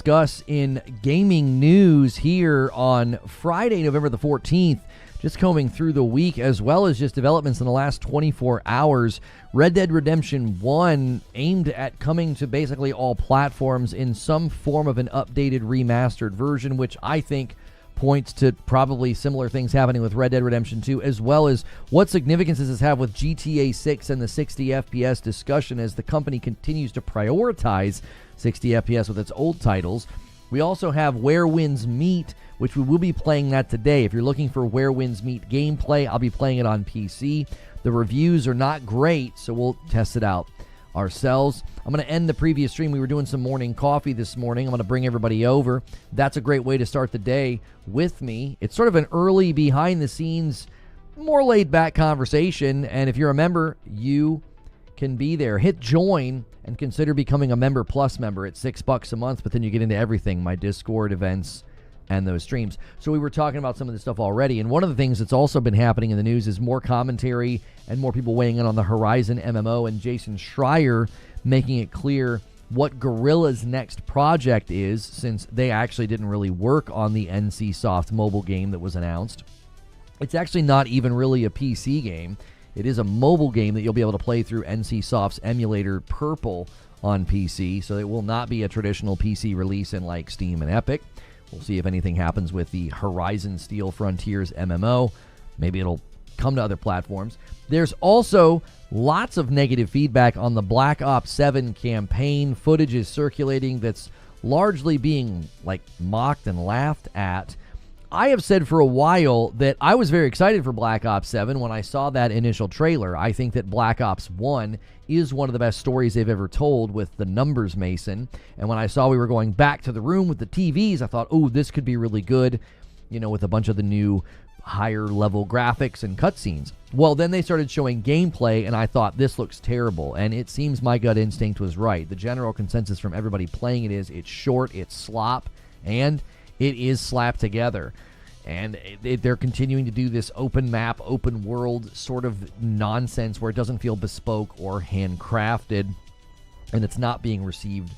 discuss in gaming news here on Friday, November the 14th. Just combing through the week, as well as just developments in the last 24 hours. Red Dead Redemption 1 aimed at coming to basically all platforms in some form of an updated remastered version, which I think points to probably similar things happening with Red Dead Redemption 2, as well as what significance does this have with GTA 6 and the 60 FPS discussion as the company continues to prioritize 60 FPS with its old titles. We also have wherewindsmeet, which we will be playing that today. If you're looking for wherewindsmeet gameplay, I'll be playing it on PC. The reviews are not great, so we'll test it out ourselves. I'm going to end the previous stream. We were doing some morning coffee this morning. I'm going to bring everybody over. That's a great way to start the day with me. It's sort of an early, behind-the-scenes, more laid-back conversation, and if you're a member, you can be there. Hit join and consider becoming a Member Plus member at $6 a month, but then you get into everything, my Discord events and those streams. So we were talking about some of this stuff already, and one of the things that's also been happening in the news is more commentary and more people weighing in on the Horizon MMO, and Jason Schreier making it clear what Guerrilla's next project is, since they actually didn't really work on the NCSoft mobile game that was announced. It's actually not even really a PC game. It is a mobile game that you'll be able to play through NCSoft's emulator Purple on PC, so it will not be a traditional PC release in like Steam and Epic. We'll see if anything happens with the Horizon Steelfrontiers MMO. Maybe it'll come to other platforms. There's also lots of negative feedback on the Black Ops 7 campaign. Footage is circulating that's largely being like mocked and laughed at. I have said for a while that I was very excited for Black Ops 7 when I saw that initial trailer. I think that Black Ops 1 is one of the best stories they've ever told with the numbers Mason. And when I saw we were going back to the room with the TVs, I thought, oh, this could be really good, you know, with a bunch of the new higher level graphics and cutscenes. Well, then they started showing gameplay, and I thought, this looks terrible. And it seems my gut instinct was right. The general consensus from everybody playing it is it's short, it's slop, and it is slapped together. And they're continuing to do this open map, open world sort of nonsense where it doesn't feel bespoke or handcrafted, and it's not being received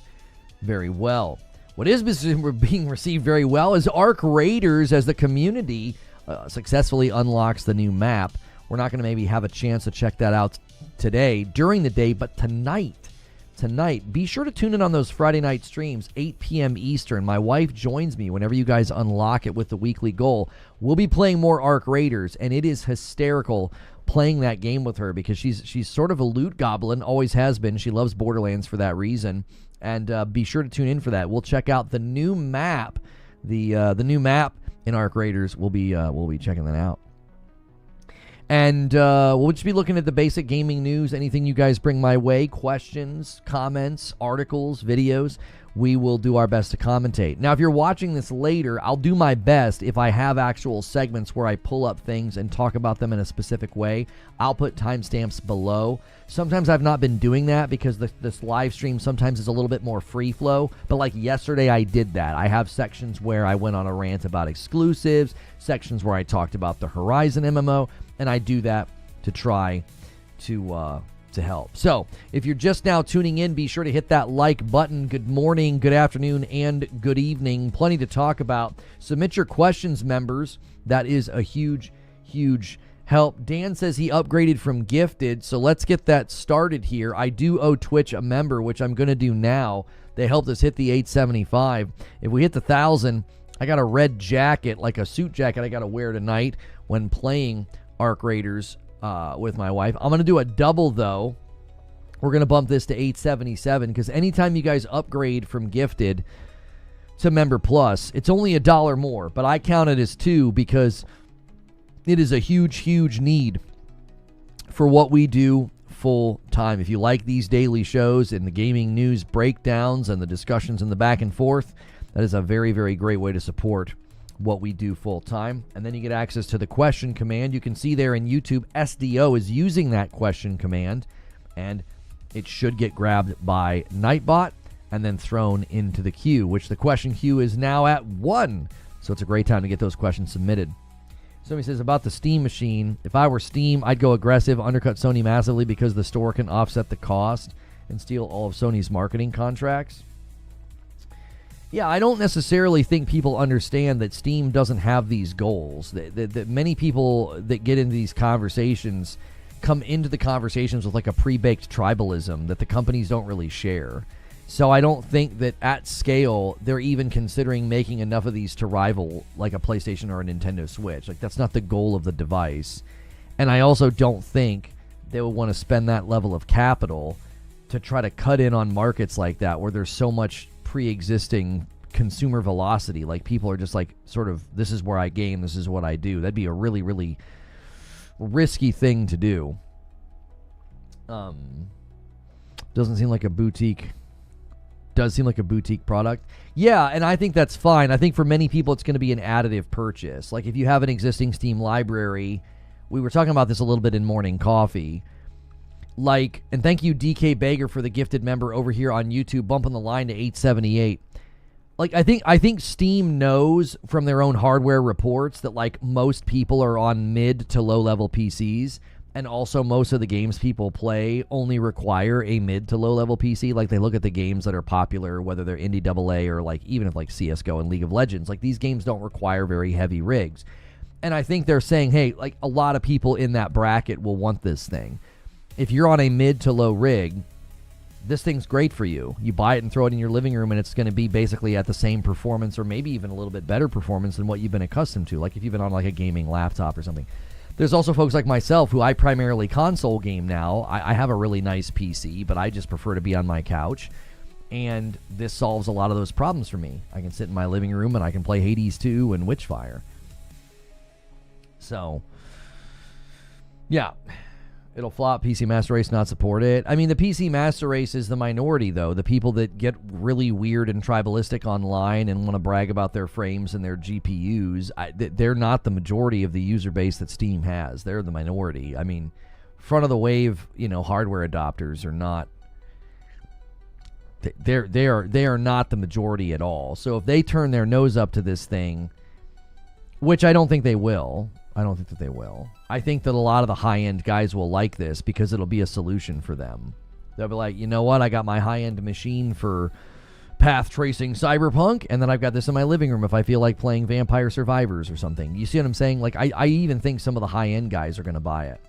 very well. What is being received very well is Arc Raiders, as the community successfully unlocks the new map. We're not going to maybe have a chance to check that out today during the day, but tonight, be sure to tune in on those Friday night streams, 8 p.m. Eastern. My wife joins me whenever you guys unlock it with the weekly goal. We'll be playing more Arc Raiders, and it is hysterical playing that game with her because she's sort of a loot goblin, always has been. She loves Borderlands for that reason, and be sure to tune in for that. We'll check out the new map, the new map in Arc Raiders. We'll be checking that out. And we'll just be looking at the basic gaming news. Anything you guys bring my way, questions, comments, articles, videos, we will do our best to commentate. Now, if you're watching this later, I'll do my best if I have actual segments where I pull up things and talk about them in a specific way. I'll put timestamps below. Sometimes I've not been doing that because this live stream sometimes is a little bit more free flow. But like yesterday, I did that. I have sections where I went on a rant about exclusives, sections where I talked about the Horizon MMO, and I do that to try to help. So, if you're just now tuning in, be sure to hit that like button. Good morning, good afternoon, and good evening. Plenty to talk about. Submit your questions, members. That is a huge, huge help. Dan says he upgraded from gifted, so let's get that started here. I do owe Twitch a member, which I'm going to do now. They helped us hit the 875. If we hit the 1,000, I got a red jacket, like a suit jacket I got to wear tonight when playing Arc Raiders with my wife. I'm going to do a double, though. We're going to bump this to 877 because anytime you guys upgrade from gifted to Member Plus, it's only $1 more, but I count it as 2 because it is a huge, huge need for what we do full time. If you like these daily shows and the gaming news breakdowns and the discussions and the back and forth, that is a very, very great way to support what we do full time. And then you get access to the question command. You can see there in YouTube, SDO is using that question command, and it should get grabbed by Nightbot and then thrown into the queue, which the question queue is now at 1. So it's a great time to get those questions submitted. Somebody says about the Steam machine, if I were Steam, I'd go aggressive, undercut Sony massively because the store can offset the cost and steal all of Sony's marketing contracts. Yeah, I don't necessarily think people understand that Steam doesn't have these goals. That many people that get into these conversations come into the conversations with like a pre-baked tribalism that the companies don't really share. So I don't think that at scale they're even considering making enough of these to rival like a PlayStation or a Nintendo Switch. Like that's not the goal of the device. And I also don't think they would want to spend that level of capital to try to cut in on markets like that where there's so much pre-existing consumer velocity. Like people are just like sort of, this is where I game, this is what I do. That'd be a really, really risky thing to do. Doesn't seem like a boutique. Does seem like a boutique product. Yeah, and I think that's fine. I think for many people it's going to be an additive purchase. Like if you have an existing Steam library, we were talking about this a little bit in Morning Coffee. Like, and thank you DK Bager for the gifted member over here on YouTube, bumping the line to 878. Like I think Steam knows from their own hardware reports that like most people are on mid to low level PCs. And also most of the games people play only require a mid to low level PC. Like they look at the games that are popular, whether they're indie AA or like even if like CSGO and League of Legends, like these games don't require very heavy rigs. And I think they're saying, hey, like a lot of people in that bracket will want this thing. If you're on a mid to low rig, this thing's great for you. You buy it and throw it in your living room and it's going to be basically at the same performance or maybe even a little bit better performance than what you've been accustomed to. Like if you've been on like a gaming laptop or something. There's also folks like myself who I primarily console game now. I have a really nice PC, but I just prefer to be on my couch. And this solves a lot of those problems for me. I can sit in my living room and I can play Hades 2 and Witchfire. So, yeah. It'll flop. PC Master Race not support it. I mean, the PC Master Race is the minority, though. The people that get really weird and tribalistic online and want to brag about their frames and their GPUs, they're not the majority of the user base that Steam has. They're the minority. I mean, front of the wave, hardware adopters are not. They are not the majority at all. So if they turn their nose up to this thing, which I don't think they will. I don't think that they will. I think that a lot of the high-end guys will like this because it'll be a solution for them. They'll be like, you know what? I got my high-end machine for path tracing Cyberpunk, and then I've got this in my living room if I feel like playing Vampire Survivors or something. You see what I'm saying? Like, I even think some of the high-end guys are going to buy it.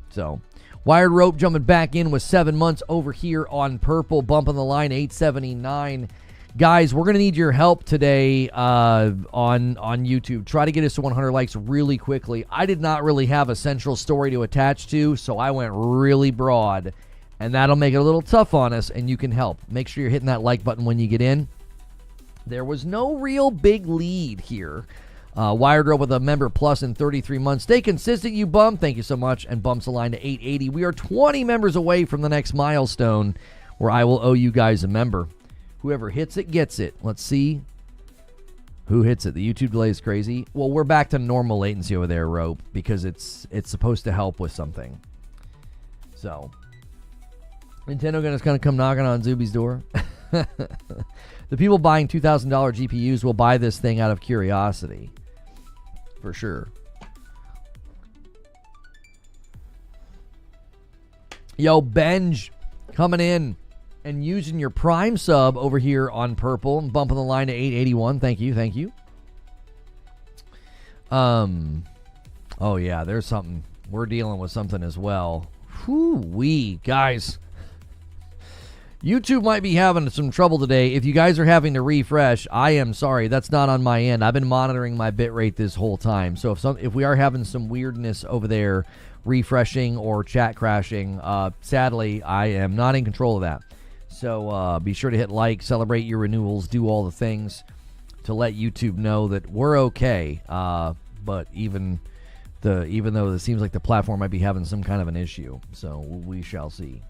So, Wired Rope jumping back in with 7 months over here on Purple, bumping the line 879. Guys, we're going to need your help today on YouTube. Try to get us to 100 likes really quickly. I did not really have a central story to attach to, so I went really broad. And that'll make it a little tough on us, and you can help. Make sure you're hitting that like button when you get in. There was no real big lead here. Wired Rope with a member plus in 33 months. Stay consistent, you bum. Thank you so much. And bumps the line to 880. We are 20 members away from the next milestone where I will owe you guys a member. Whoever hits it gets it. Let's see who hits it. The YouTube delay is crazy. Well, we're back to normal latency over there, Rope, because it's supposed to help with something. So, Nintendo is going to come knocking on Zuby's door. The people buying $2,000 GPUs will buy this thing out of curiosity. For sure. Yo, Benj, coming in. And using your Prime sub over here on Purple and bumping the line to 881. Thank you. Oh yeah, there's something. We're dealing with something as well. Whoo-wee, guys. YouTube might be having some trouble today. If you guys are having to refresh, I am sorry. That's not on my end. I've been monitoring my bitrate this whole time. So if we are having some weirdness over there, refreshing or chat crashing, sadly, I am not in control of that. So be sure to hit like, celebrate your renewals, do all the things to let YouTube know that we're okay. But even though it seems like the platform might be having some kind of an issue, so we shall see.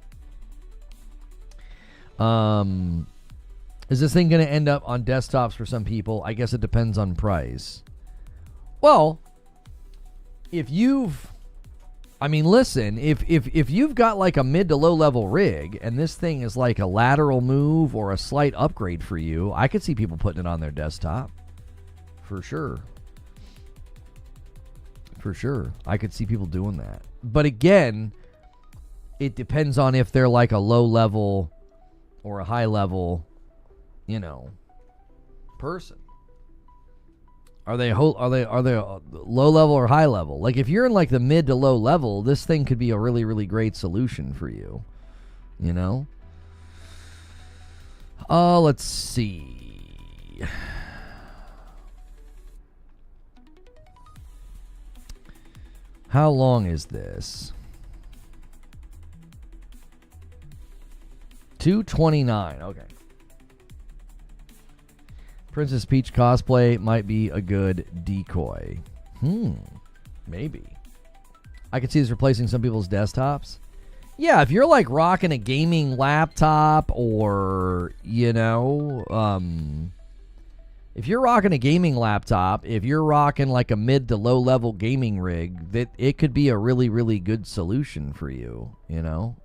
Is this thing going to end up on desktops for some people? I guess it depends on price. Well, if you've got like a mid to low level rig and this thing is like a lateral move or a slight upgrade for you, I could see people putting it on their desktop. For sure. I could see people doing that. But again, it depends on if they're like a low level or a high level, person? Are they low level or high level? Like if you're in like the mid to low level, this thing could be a really, really great solution for you. You know? Let's see. How long is this? 229. Okay. Princess Peach cosplay might be a good decoy. Maybe. I could see this replacing some people's desktops. Yeah, if you're like rocking a gaming laptop or, you know, if you're rocking a gaming laptop, if you're rocking like a mid to low level gaming rig, that it could be a really, really good solution for you, you know?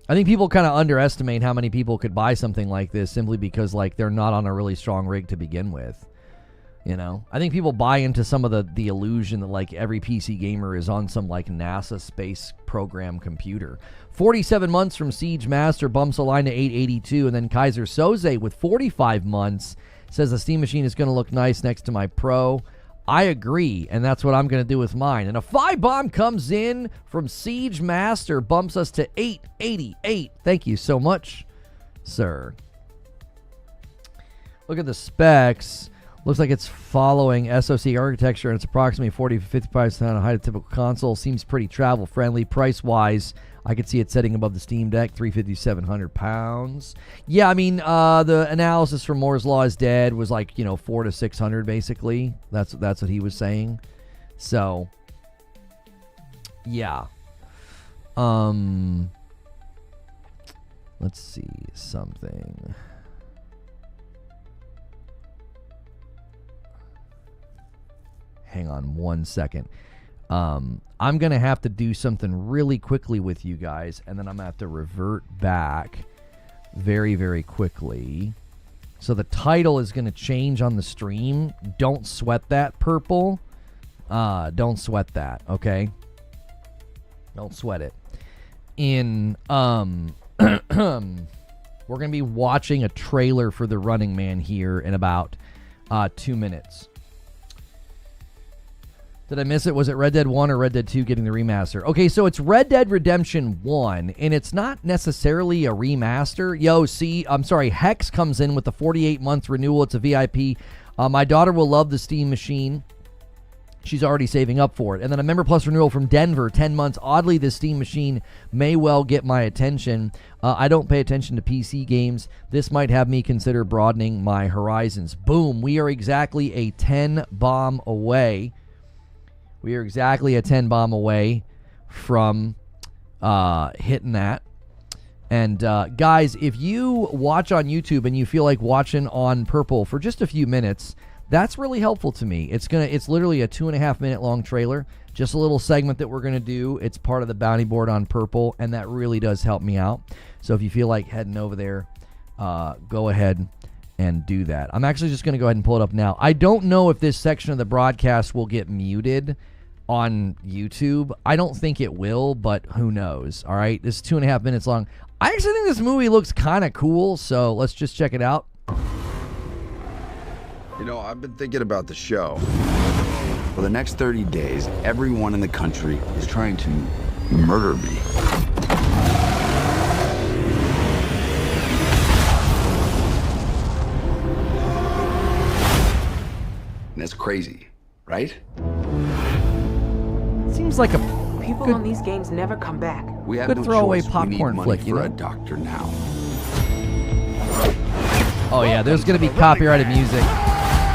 I think people kind of underestimate how many people could buy something like this simply because like they're not on a really strong rig to begin with. You know, I think people buy into some of the illusion that like every PC gamer is on some like NASA space program computer. 47 months from Siege Master bumps a line to 882, and then Kaiser Soze with 45 months says the Steam Machine is going to look nice next to my Pro. I agree, and that's what I'm going to do with mine. And a 5-bomb comes in from Siege Master, bumps us to 888. Thank you so much, sir. Look at the specs. Looks like it's following SoC architecture, and it's approximately 40 to 55% high to typical console. Seems pretty travel-friendly. Price-wise, I could see it setting above the Steam Deck, £350-700. Yeah, I mean, the analysis from Moore's Law is Dead was like, you know, 400 to 600 basically. That's what he was saying. So, yeah. Let's see something. Hang on one second. I'm going to have to do something really quickly with you guys, and then I'm going to have to revert back very, very quickly. So the title is going to change on the stream. Don't sweat that, Purple. Don't sweat that, okay? Don't sweat it. We're going to be watching a trailer for The Running Man here in about 2 minutes. Did I miss it? Was it Red Dead 1 or Red Dead 2 getting the remaster? Okay, so it's Red Dead Redemption 1, and it's not necessarily a remaster. I'm sorry, Hex comes in with the 48-month renewal. It's a VIP. My daughter will love the Steam Machine. She's already saving up for it. And then a Member Plus renewal from Denver, 10 months. Oddly, the Steam Machine may well get my attention. I don't pay attention to PC games. This might have me consider broadening my horizons. Boom, we are exactly a 10-bomb away. We are exactly a 10-bomb away from hitting that. And guys, if you watch on YouTube and you feel like watching on Purple for just a few minutes, that's really helpful to me. It's literally a 2.5-minute long trailer, just a little segment that we're gonna do. It's part of the bounty board on Purple, and that really does help me out. So if you feel like heading over there, go ahead and do that. I'm actually just gonna go ahead and pull it up now. I don't know if this section of the broadcast will get muted on YouTube. I don't think it will, but who knows? All right, this is 2.5 minutes long. I actually think this movie looks kind of cool, so let's just check it out. You know, I've been thinking about the show. For the next 30 days, everyone in the country is trying to murder me. And that's crazy, right? Seems like a people good, on these games never come back. We have good no throwaway choice. popcorn we need flick, money you for know? a doctor now. Oh yeah, there's gonna be copyrighted music.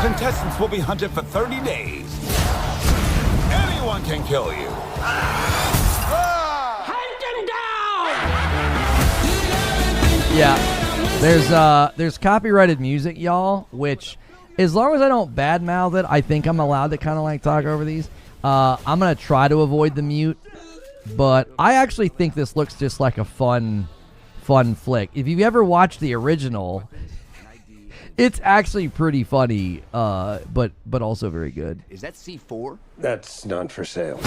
Contestants will be hunted for 30 days. Anyone can kill you. Yeah, there's copyrighted music, y'all, which as long as I don't badmouth it, I think I'm allowed to kind of like talk over these. I'm gonna try to avoid the mute, but I actually think this looks just like a fun flick. If you've ever watched the original, it's actually pretty funny, but also very good. Is that C4? That's not for sale.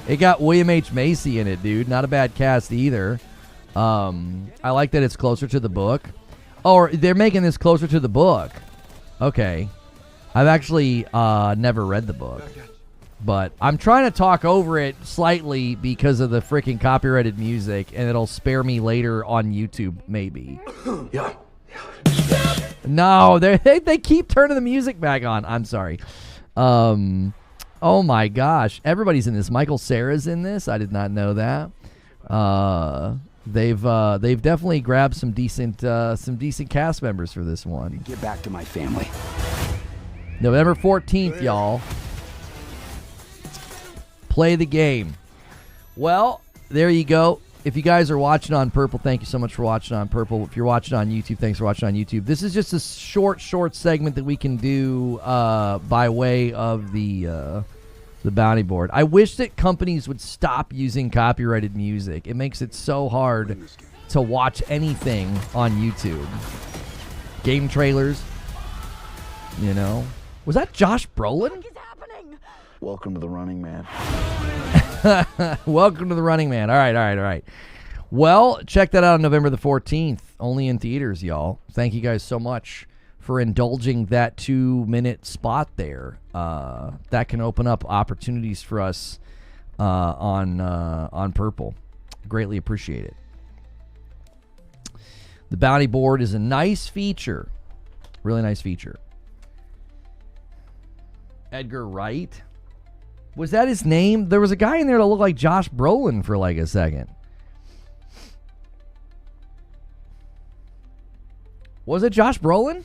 It got William H. Macy in it, dude. Not a bad cast either. I like that it's closer to the book. Oh, they're making this closer to the book. Okay. I've actually never read the book. But I'm trying to talk over it slightly because of the freaking copyrighted music, and it'll spare me later on YouTube, maybe. Yeah. No, they keep turning the music back on. I'm sorry. Oh my gosh, everybody's in this. Michael Cera's in this. I did not know that. They've definitely grabbed some decent cast members for this one. Get back to my family. November 14th, y'all. Play the game. Well, there you go. If you guys are watching on Purple, thank you so much for watching on Purple. If you're watching on YouTube, thanks for watching on YouTube. This is just a short segment that we can do by way of the bounty board. I wish that companies would stop using copyrighted music. It makes it so hard to watch anything on YouTube. Game trailers, you know. Was that Josh Brolin? What is happening? Welcome to the Running Man. Welcome to the Running Man. All right. Well, check that out on November the 14th. Only in theaters, y'all. Thank you guys so much for indulging that 2-minute spot there. That can open up opportunities for us on Purple. Greatly appreciate it. The bounty board is a nice feature. Really nice feature. Edgar Wright. Was that his name? There was a guy in there that looked like Josh Brolin for like a second. Was it Josh Brolin?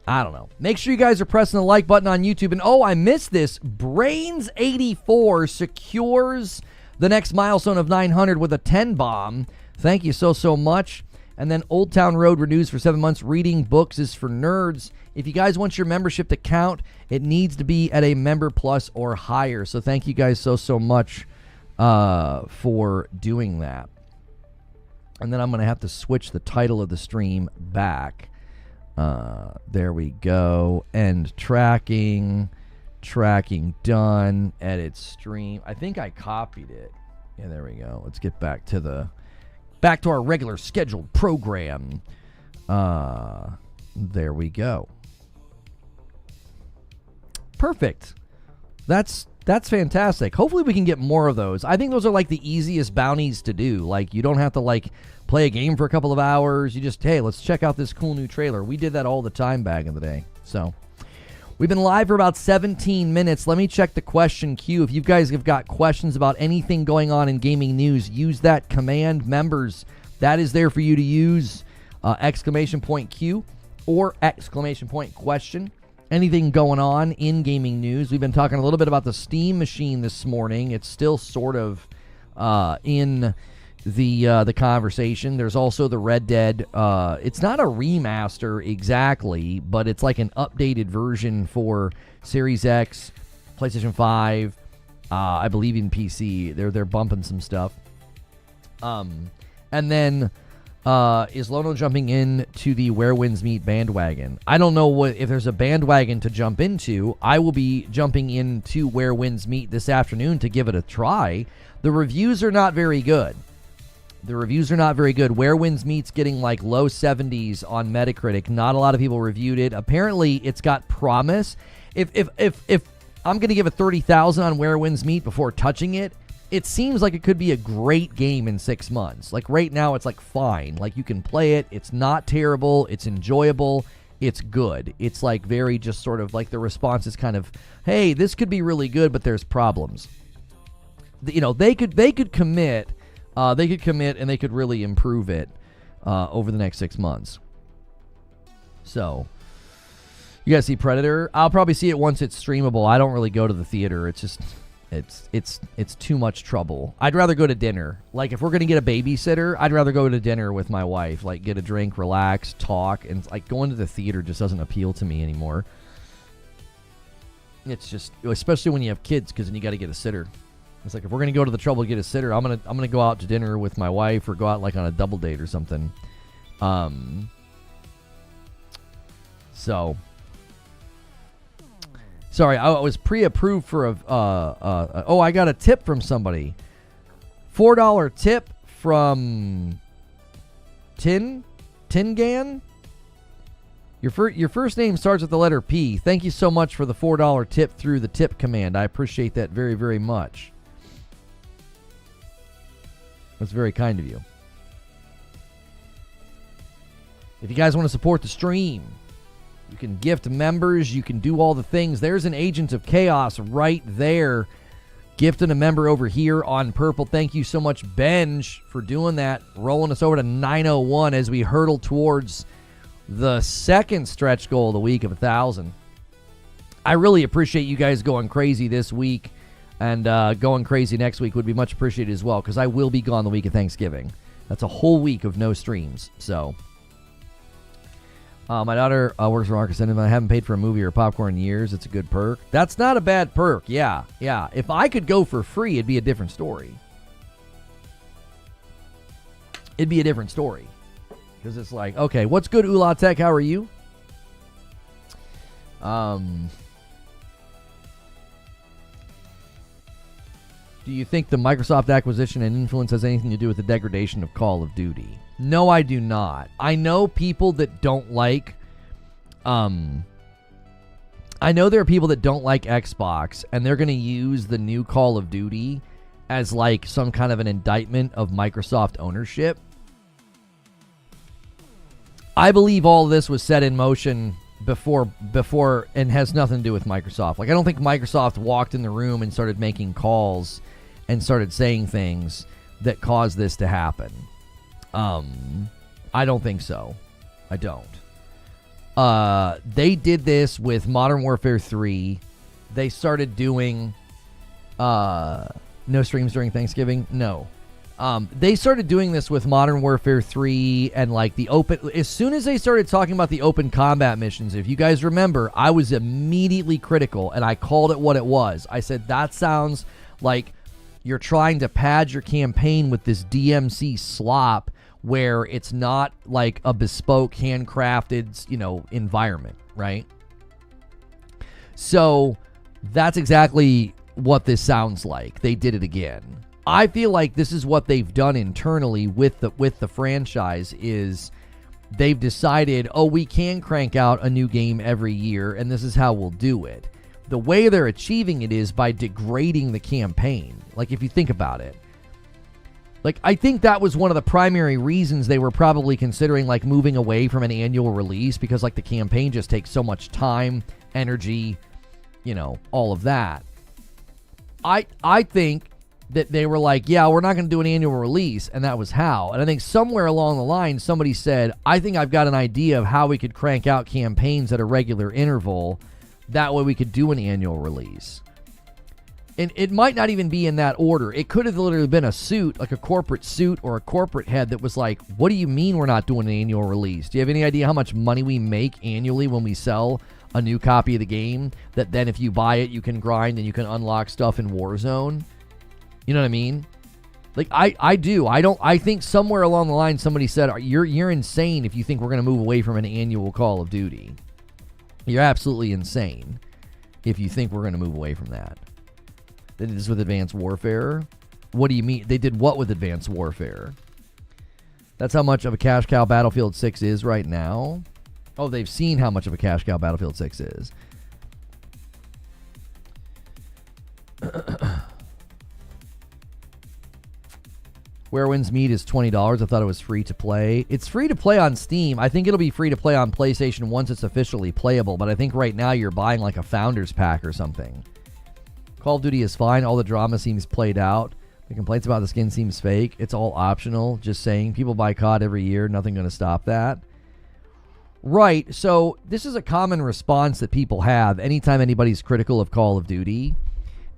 I don't know. Make sure you guys are pressing the like button on YouTube. And oh, I missed this. Brains84 secures the next milestone of 900 with a 10 bomb. Thank you so much. And then Old Town Road renews for 7 months. Reading books is for nerds. If you guys want your membership to count, it needs to be at a member plus or higher. So thank you guys so much for doing that. And then I'm going to have to switch the title of the stream back. There we go. End tracking. Tracking done. Edit stream. I think I copied it. Yeah, there we go. Let's get back to our regular scheduled program. There we go. Perfect. That's fantastic. Hopefully we can get more of those. I think those are like the easiest bounties to do. Like, you don't have to like play a game for a couple of hours. You just, hey, let's check out this cool new trailer. We did that all the time back in the day. So we've been live for about 17 minutes. Let me check the question queue. If you guys have got questions about anything going on in gaming news, use that command. Members, that is there for you to use. Exclamation point Q or exclamation point question. Anything going on in gaming news. We've been talking a little bit about the Steam machine this morning. It's still sort of in the conversation. There's also the Red Dead. It's not a remaster exactly, but it's like an updated version for Series X, PlayStation 5, I believe in PC. They're bumping some stuff. And then is Lono jumping in to the wherewindsmeet bandwagon? I don't know if there's a bandwagon to jump into. I will be jumping into wherewindsmeet this afternoon to give it a try. The reviews are not very good. Wherewindsmeet's getting like low 70s on Metacritic. Not a lot of people reviewed it. Apparently, it's got promise. If I'm going to give it 30,000 on Wherewindsmeet before touching it, it seems like it could be a great game in 6 months. Like right now, it's like fine. Like you can play it. It's not terrible. It's enjoyable. It's good. It's like very just sort of like the response is kind of, hey, this could be really good, but there's problems. You know, they could commit. They could commit and they could really improve it over the next 6 months. So, you guys see Predator? I'll probably see it once it's streamable. I don't really go to the theater. It's just, it's too much trouble. I'd rather go to dinner. Like if we're gonna get a babysitter, I'd rather go to dinner with my wife. Like get a drink, relax, talk, and like going to the theater just doesn't appeal to me anymore. It's just, especially when you have kids, because then you got to get a sitter. It's like if we're gonna go to the trouble to get a sitter, I'm gonna go out to dinner with my wife or go out like on a double date or something. So sorry, I was pre-approved for I got a tip from somebody. $4 tip from Tin Tingan? Your first name starts with the letter P. Thank you so much for the $4 tip through the tip command. I appreciate that very, very much. That's very kind of you. If you guys want to support the stream, you can gift members. You can do all the things. There's an Agent of Chaos right there. Gifting a member over here on purple. Thank you so much, Benj, for doing that. Rolling us over to 901 as we hurtle towards the second stretch goal of the week of 1,000. I really appreciate you guys going crazy this week, and going crazy next week would be much appreciated as well, because I will be gone the week of Thanksgiving. That's a whole week of no streams. So, my daughter works for Marcus, and I haven't paid for a movie or popcorn in years. It's a good perk. That's not a bad perk. Yeah. If I could go for free, it'd be a different story. Because it's like, okay, what's good, Ula Tech? How are you? Do you think the Microsoft acquisition and influence has anything to do with the degradation of Call of Duty? No, I do not. I know people that don't like... I know there are people that don't like Xbox, and they're going to use the new Call of Duty as like some kind of an indictment of Microsoft ownership. I believe all of this was set in motion before and has nothing to do with Microsoft. Like, I don't think Microsoft walked in the room and started making calls and started saying things that caused this to happen. I don't think so. I don't. They did this with Modern Warfare 3. They started doing no streams during Thanksgiving. No. They started doing this with Modern Warfare 3 and like the open... As soon as they started talking about the open combat missions, if you guys remember, I was immediately critical and I called it what it was. I said, that sounds like you're trying to pad your campaign with this DMC slop where it's not like a bespoke, handcrafted, environment, right? So that's exactly what this sounds like. They did it again. I feel like this is what they've done internally with the franchise is they've decided, we can crank out a new game every year, and this is how we'll do it. The way they're achieving it is by degrading the campaign. Like, if you think about it. Like, I think that was one of the primary reasons they were probably considering, like, moving away from an annual release, because, like, the campaign just takes so much time, energy, all of that. I think that they were like, yeah, we're not going to do an annual release, and that was how. And I think somewhere along the line, somebody said, I think I've got an idea of how we could crank out campaigns at a regular interval. That way we could do an annual release. And it might not even be in that order. It could have literally been a suit, like a corporate suit or a corporate head that was like, what do you mean we're not doing an annual release? Do you have any idea how much money we make annually when we sell a new copy of the game? That then if you buy it, you can grind and you can unlock stuff in Warzone? You know what I mean? Like, I do. I think somewhere along the line somebody said, you're insane if you think we're going to move away from an annual Call of Duty. You're absolutely insane if you think we're going to move away from that. They did this with Advanced Warfare. What do you mean? They did what with Advanced Warfare? That's how much of a cash cow Battlefield 6 is right now. Oh, they've seen how much of a cash cow Battlefield 6 is. Wherewindsmeet is $20. I thought it was free to play. It's free to play on Steam. I think it'll be free to play on PlayStation once it's officially playable, but I think right now you're buying like a Founders Pack or something. Call of Duty is fine. All the drama seems played out. The complaints about the skin seems fake. It's all optional. Just saying. People buy COD every year. Nothing going to stop that. Right. So this is a common response that people have anytime anybody's critical of Call of Duty.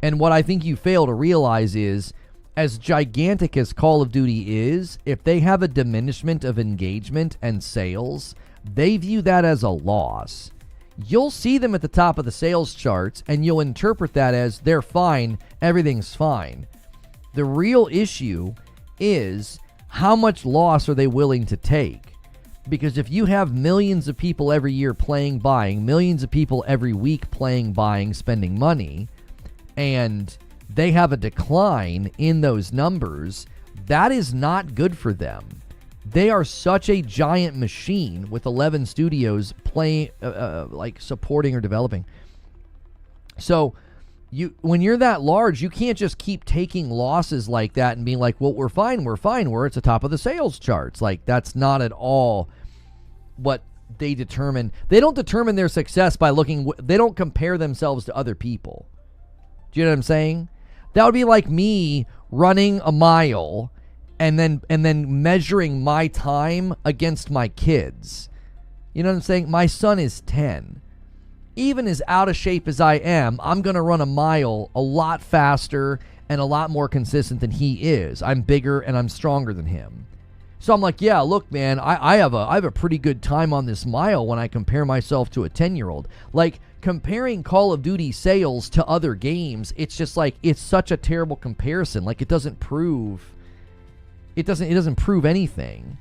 And what I think you fail to realize is, as gigantic as Call of Duty is, if they have a diminishment of engagement and sales, they view that as a loss. You'll see them at the top of the sales charts, and you'll interpret that as they're fine, everything's fine. The real issue is how much loss are they willing to take? Because if you have millions of people every year playing, buying, millions of people every week playing, buying, spending money, and they have a decline in those numbers, that is not good for them. They are such a giant machine with 11 studios playing, like supporting or developing. So when you're that large, you can't just keep taking losses like that and being like, well, we're fine, we're at the top of the sales charts. Like, that's not at all what they determine. They don't determine their success by they don't compare themselves to other people. Do you know what I'm saying? That would be like me running a mile and then measuring my time against my kids. You know what I'm saying? My son is 10. Even as out of shape as I am, I'm going to run a mile a lot faster and a lot more consistent than he is. I'm bigger and I'm stronger than him. So I'm like, yeah, look, man, I have a pretty good time on this mile when I compare myself to a 10-year-old. Like, comparing Call of Duty sales to other games, it's just like, it's such a terrible comparison. Like, it doesn't prove anything.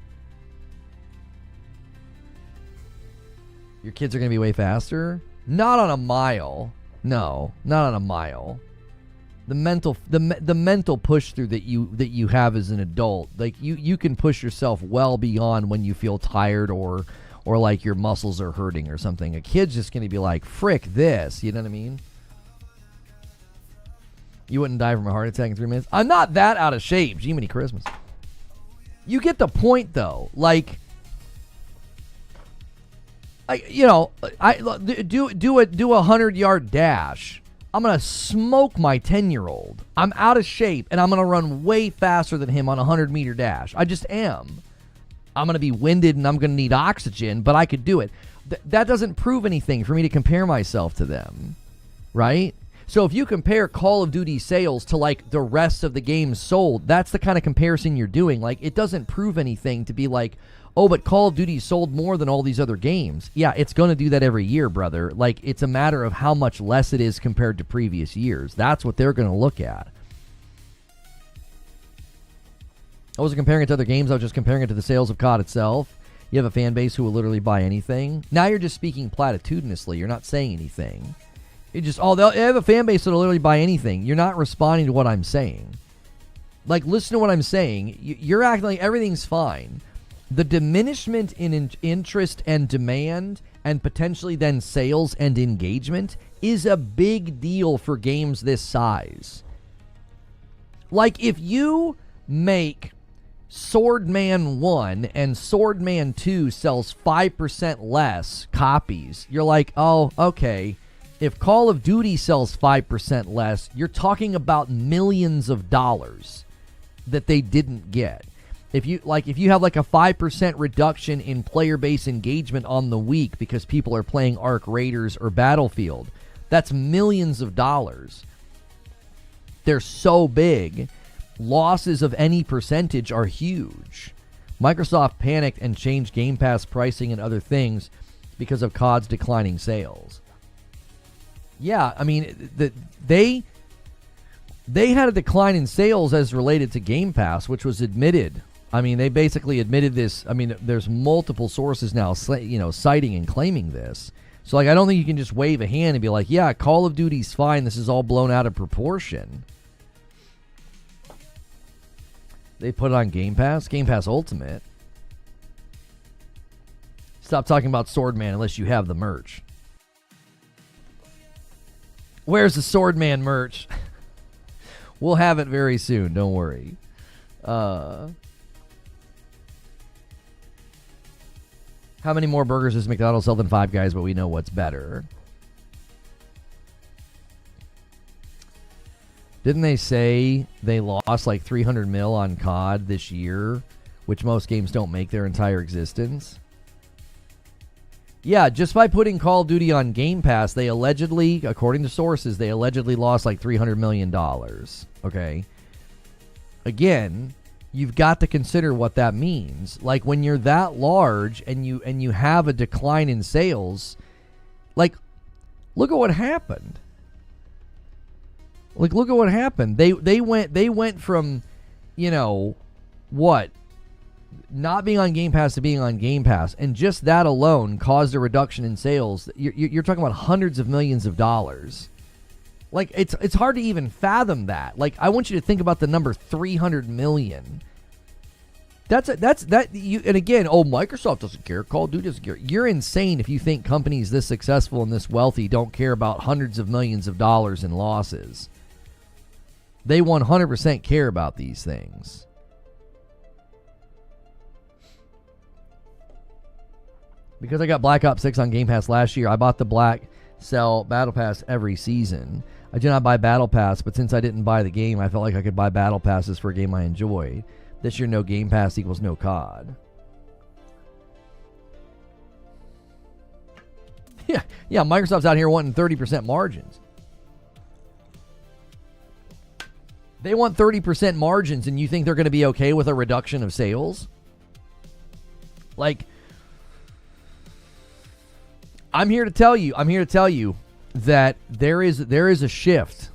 Your kids are going to be way faster? Not on a mile. No, not on a mile. The mental push through that you have as an adult, like you can push yourself well beyond when you feel tired or like your muscles are hurting or something. A kid's just going to be like, frick this, you know what I mean? You wouldn't die from a heart attack in 3 minutes? I'm not that out of shape. Jiminy Christmas. You get the point, though. Like, I do a 100-yard dash. I'm going to smoke my 10-year-old. I'm out of shape, and I'm going to run way faster than him on a 100-meter dash. I just am. I'm going to be winded, and I'm going to need oxygen, but I could do it. That doesn't prove anything for me to compare myself to them, right? So if you compare Call of Duty sales to, like, the rest of the games sold, that's the kind of comparison you're doing. Like, it doesn't prove anything to be like, oh, but Call of Duty sold more than all these other games. Yeah, it's going to do that every year, brother. Like, it's a matter of how much less it is compared to previous years. That's what they're going to look at. I wasn't comparing it to other games. I was just comparing it to the sales of COD itself. You have a fan base who will literally buy anything. Now you're just speaking platitudinously. You're not saying anything. It just, they have a fan base that will literally buy anything. You're not responding to what I'm saying. Like, listen to what I'm saying. You're acting like everything's fine. The diminishment in interest and demand and potentially then sales and engagement is a big deal for games this size. Like, if you make Swordman 1 and Swordman 2 sells 5% less copies, you're like, oh, okay. If Call of Duty sells 5% less, you're talking about millions of dollars that they didn't get. If you have like a 5% reduction in player base engagement on the week because people are playing Arc Raiders or Battlefield, that's millions of dollars. They're so big. Losses of any percentage are huge. Microsoft panicked and changed Game Pass pricing and other things because of COD's declining sales. Yeah, I mean, they had a decline in sales as related to Game Pass, which was admitted. I mean, they basically admitted this. I mean, there's multiple sources now, citing and claiming this. So, like, I don't think you can just wave a hand and be like, yeah, Call of Duty's fine. This is all blown out of proportion. They put it on Game Pass Ultimate. Stop talking about Swordman unless you have the merch. Where's the Swordman merch? We'll have it very soon. Don't worry. How many more burgers does McDonald's sell than Five Guys, but we know what's better? Didn't they say they lost like 300 mil on COD this year, which most games don't make their entire existence? Yeah, just by putting Call of Duty on Game Pass, they allegedly, according to sources, they allegedly lost like $300 million. Okay? Again, you've got to consider what that means. Like, when you're that large and you have a decline in sales, like, look at what happened. Like, look at what happened. They went from, not being on Game Pass to being on Game Pass, and just that alone caused a reduction in sales. You're talking about hundreds of millions of dollars. Like, it's hard to even fathom that. Like, I want you to think about the number 300 million. And again, Microsoft doesn't care, Call of Duty doesn't care. You're insane if you think companies this successful and this wealthy don't care about hundreds of millions of dollars in losses. They 100% care about these things. Because I got Black Ops 6 on Game Pass last year, I bought the Black Cell Battle Pass every season. I did not buy Battle Pass, but since I didn't buy the game, I felt like I could buy Battle Passes for a game I enjoyed. This year, no Game Pass equals no COD. Yeah, Microsoft's out here wanting 30% margins. They want 30% margins, and you think they're going to be okay with a reduction of sales? Like, I'm here to tell you that there is a shift.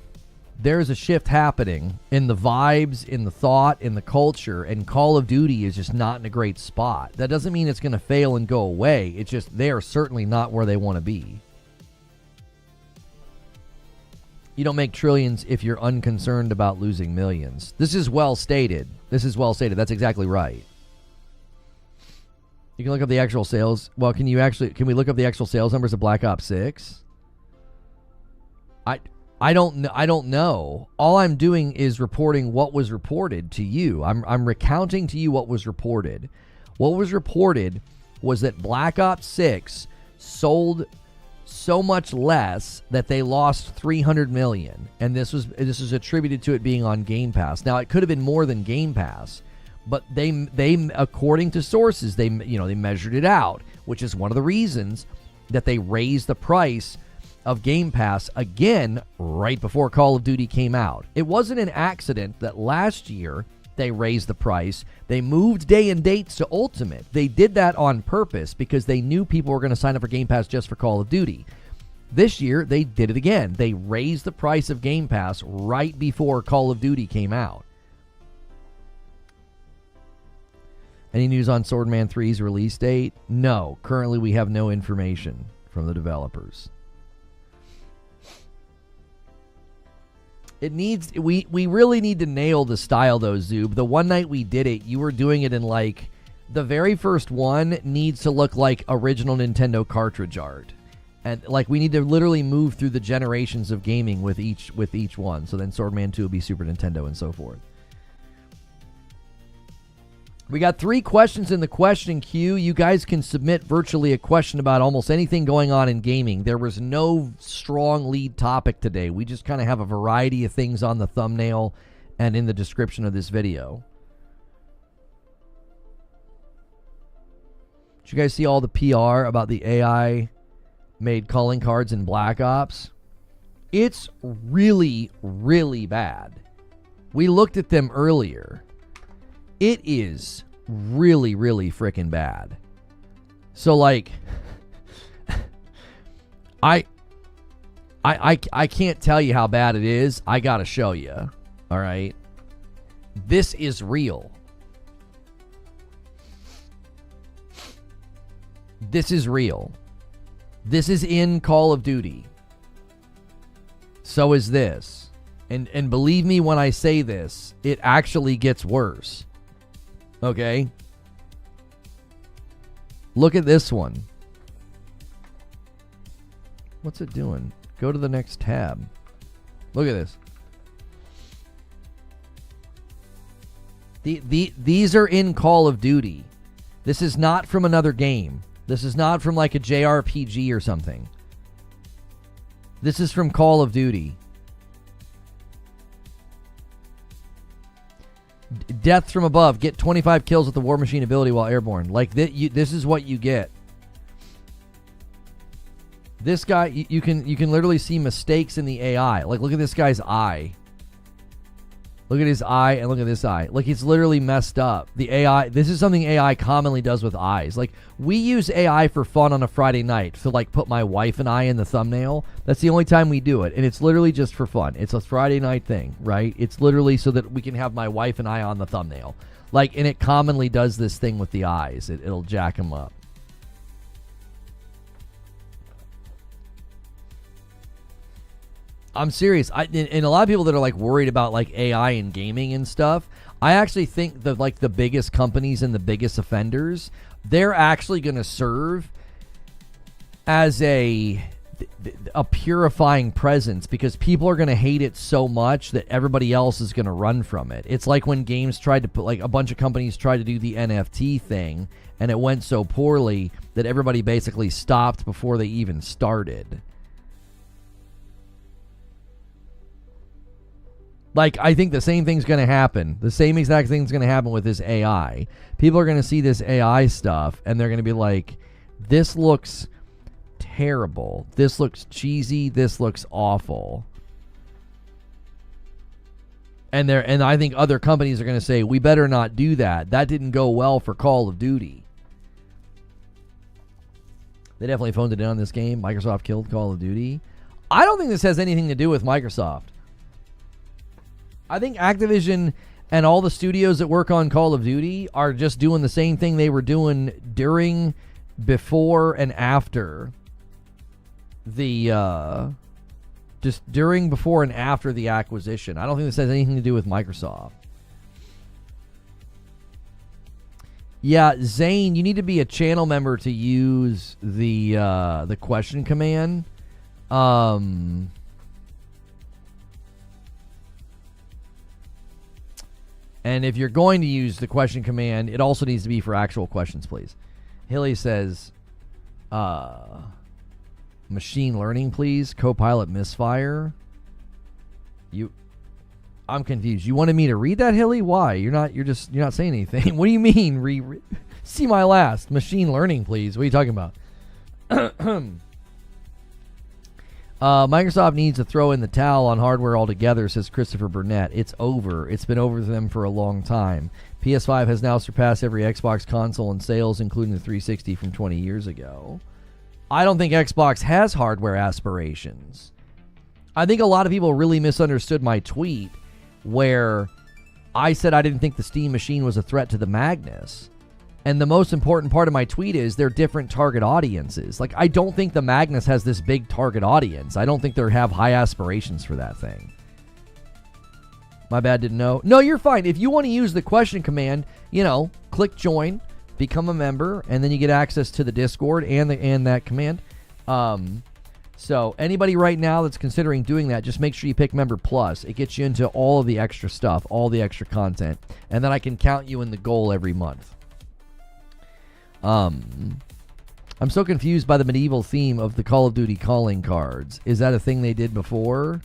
There is a shift happening in the vibes, in the thought, in the culture, and Call of Duty is just not in a great spot. That doesn't mean it's going to fail and go away. It's just they are certainly not where they want to be. You don't make trillions if you're unconcerned about losing millions. This is well stated. That's exactly right. You can look up the actual sales. Well, can we look up the actual sales numbers of Black Ops 6? I don't know. All I'm doing is reporting what was reported to you. I'm recounting to you what was reported. What was reported was that Black Ops 6 sold so much less that they lost $300 million, and this is attributed to it being on Game Pass. Now, it could have been more than Game Pass, but they according to sources, they measured it out, which is one of the reasons that they raised the price of Game Pass again right before Call of Duty came out. It wasn't an accident that last year they raised the price. They moved day and dates to Ultimate. They did that on purpose because they knew people were going to sign up for Game Pass just for Call of Duty. This year, they did it again. They raised the price of Game Pass right before Call of Duty came out. Any news on Swordman 3's release date? No. Currently, we have no information from the developers. We really need to nail the style though, Zoob. The one night we did it, you were doing it in like, the very first one needs to look like original Nintendo cartridge art. And like we need to literally move through the generations of gaming with each one. So then Swordman 2 will be Super Nintendo and so forth. We got 3 questions in the question queue. You guys can submit virtually a question about almost anything going on in gaming. There was no strong lead topic today. We just kind of have a variety of things on the thumbnail and in the description of this video. Did you guys see all the PR about the AI made calling cards in Black Ops? It's really, really bad. We looked at them earlier. It is really, really freaking bad. So like, I can't tell you how bad it is. I gotta show you. All right, this is real. This is real. This is in Call of Duty. So is this. And believe me when I say this, it actually gets worse. Okay? Look at this one. What's it doing? Go to the next tab. Look at this. These are in Call of Duty. This is not from another game. This is not from like a JRPG or something. This is from Call of Duty. Deaths from above. Get 25 kills with the War Machine ability while airborne. Like this is what you get. This guy, you can literally see mistakes in the AI. Like look at this guy's eye. Look at his eye and look at this eye. Like it's literally messed up. The AI, this is something AI commonly does with eyes. Like we use AI for fun on a Friday night to like put my wife and I in the thumbnail. That's the only time we do it. And it's literally just for fun. It's a Friday night thing, right? It's literally so that we can have my wife and I on the thumbnail. Like, and it commonly does this thing with the eyes. It'll jack them up. I'm serious. And a lot of people that are like worried about like AI and gaming and stuff, I actually think that like the biggest companies and the biggest offenders, they're actually going to serve as a purifying presence, because people are going to hate it so much that everybody else is going to run from it. It's like when games tried to put, like a bunch of companies tried to do the NFT thing, and it went so poorly that everybody basically stopped before they even started. Like, I think the same thing's going to happen. The same exact thing's going to happen with this AI. People are going to see this AI stuff, and they're going to be like, this looks terrible. This looks cheesy. This looks awful. And I think other companies are going to say, we better not do that. That didn't go well for Call of Duty. They definitely phoned it in on this game. Microsoft killed Call of Duty. I don't think this has anything to do with Microsoft. I think Activision and all the studios that work on Call of Duty are just doing the same thing they were doing during, before, and after the just during, before, and after the acquisition. I don't think this has anything to do with Microsoft. Yeah, Zane, you need to be a channel member to use the question command. And if you're going to use the question command, it also needs to be for actual questions, please. Hilly says, machine learning, please. Copilot misfire. I'm confused. You wanted me to read that, Hilly? Why? You're not saying anything. What do you mean? See my last. Machine learning, please. What are you talking about? Microsoft needs to throw in the towel on hardware altogether, says Christopher Burnett. It's over. It's been over for them for a long time. PS5 has now surpassed every Xbox console in sales, including the 360 from 20 years ago. I don't think Xbox has hardware aspirations. I think a lot of people really misunderstood my tweet where I said I didn't think the Steam machine was a threat to the Magnus. And the most important part of my tweet is they're different target audiences. Like, I don't think the Magnus has this big target audience. I don't think they have high aspirations for that thing. My bad, didn't know. No, you're fine. If you want to use the question command, click join, become a member, and then you get access to the Discord and that command. So anybody right now that's considering doing that, just make sure you pick Member Plus. It gets you into all of the extra stuff, all the extra content, and then I can count you in the goal every month. I'm so confused by the medieval theme of the Call of Duty calling cards. Is that a thing they did before?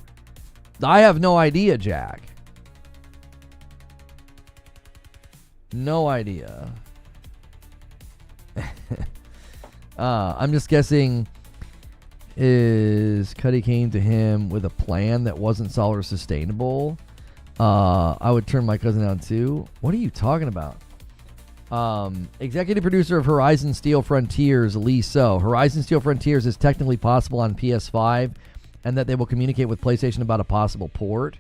I have no idea, Jack. No idea. I'm just guessing is Cuddy came to him with a plan that wasn't solid or sustainable. I would turn my cousin down too. What are you talking about? Executive producer of Horizon Steel Frontiers, Lee So. Horizon Steel Frontiers is technically possible on PS5, and that they will communicate with PlayStation about a possible port.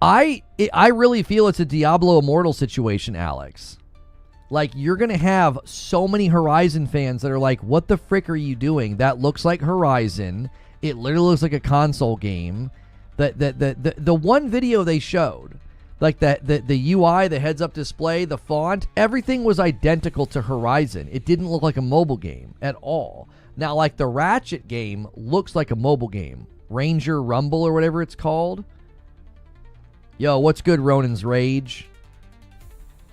I really feel it's a Diablo Immortal situation, Alex. Like, you're going to have so many Horizon fans that are like, what the frick are you doing? That looks like Horizon. It literally looks like a console game. The one video they showed, like the UI, the heads-up display, the font, everything was identical to Horizon. It didn't look like a mobile game at all. Now, like, the Ratchet game looks like a mobile game. Ranger Rumble or whatever it's called. Yo, what's good, Ronin's Rage?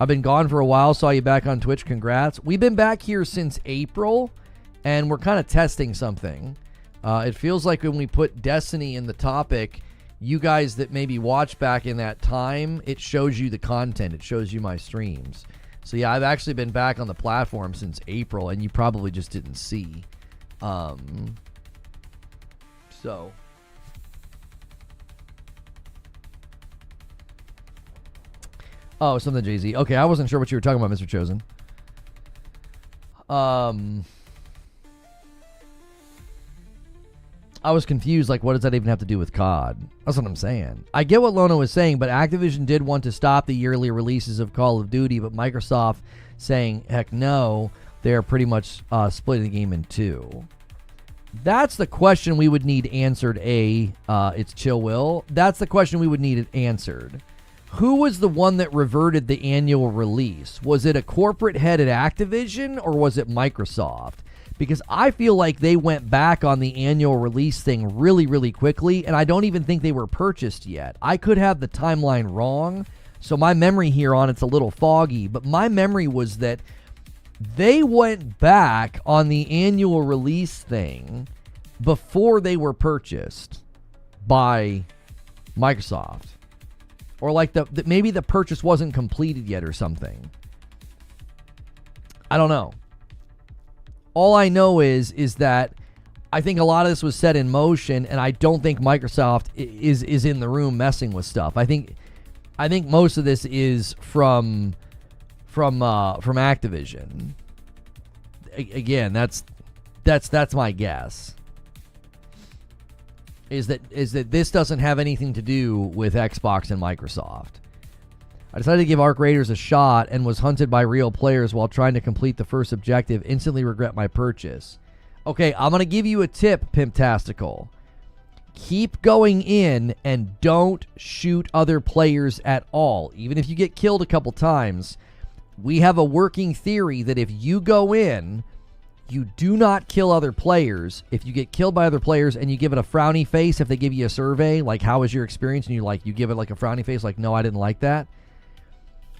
I've been gone for a while. Saw you back on Twitch. Congrats. We've been back here since April, and we're kind of testing something. It feels like when we put Destiny in the topic, you guys that maybe watch back in that time, it shows you the content. It shows you my streams. So, yeah, I've actually been back on the platform since April, and you probably just didn't see. So... Oh, something Jay-Z. Okay, I wasn't sure what you were talking about, Mr. Chosen. I was confused, like, what does that even have to do with COD? That's what I'm saying. I get what Lona was saying, but Activision did want to stop the yearly releases of Call of Duty, but Microsoft saying, heck no, they're pretty much splitting the game in two. That's the question we would need answered. It's Chill Will. That's the question we would need answered. Who was the one that reverted the annual release? Was it a corporate head at Activision or was it Microsoft? Because I feel like they went back on the annual release thing really, really quickly, and I don't even think they were purchased yet. I could have the timeline wrong, so my memory here on it's a little foggy, but my memory was that they went back on the annual release thing before they were purchased by Microsoft. Or like maybe the purchase wasn't completed yet or something. I don't know. All I know is that I think a lot of this was set in motion, and I don't think Microsoft is in the room messing with stuff. I think most of this is from Activision. Again, that's my guess. Is that this doesn't have anything to do with Xbox and Microsoft. I decided to give Arc Raiders a shot and was hunted by real players while trying to complete the first objective. Instantly regret my purchase. Okay, I'm going to give you a tip, Pimptastical. Keep going in and don't shoot other players at all. Even if you get killed a couple times, we have a working theory that if you go in, you do not kill other players. If you get killed by other players and you give it a frowny face, if they give you a survey, like how was your experience, and you give it like a frowny face, like no, I didn't like that.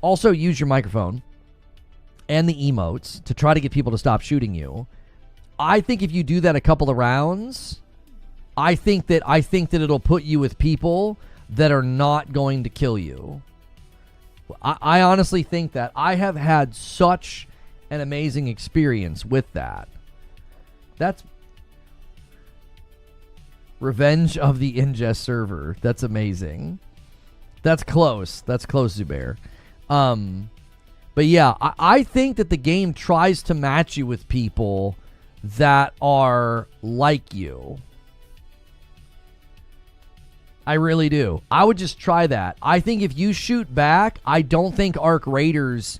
Also, use your microphone and the emotes to try to get people to stop shooting you. I think if you do that a couple of rounds, I think that it'll put you with people that are not going to kill you. I honestly think that. I have had such an amazing experience with that. That's Revenge of the Ingest server. That's amazing. That's close. That's close, Zubair. But yeah, I think that the game tries to match you with people that are like you. I really do. I would just try that. I think if you shoot back, I don't think Arc Raiders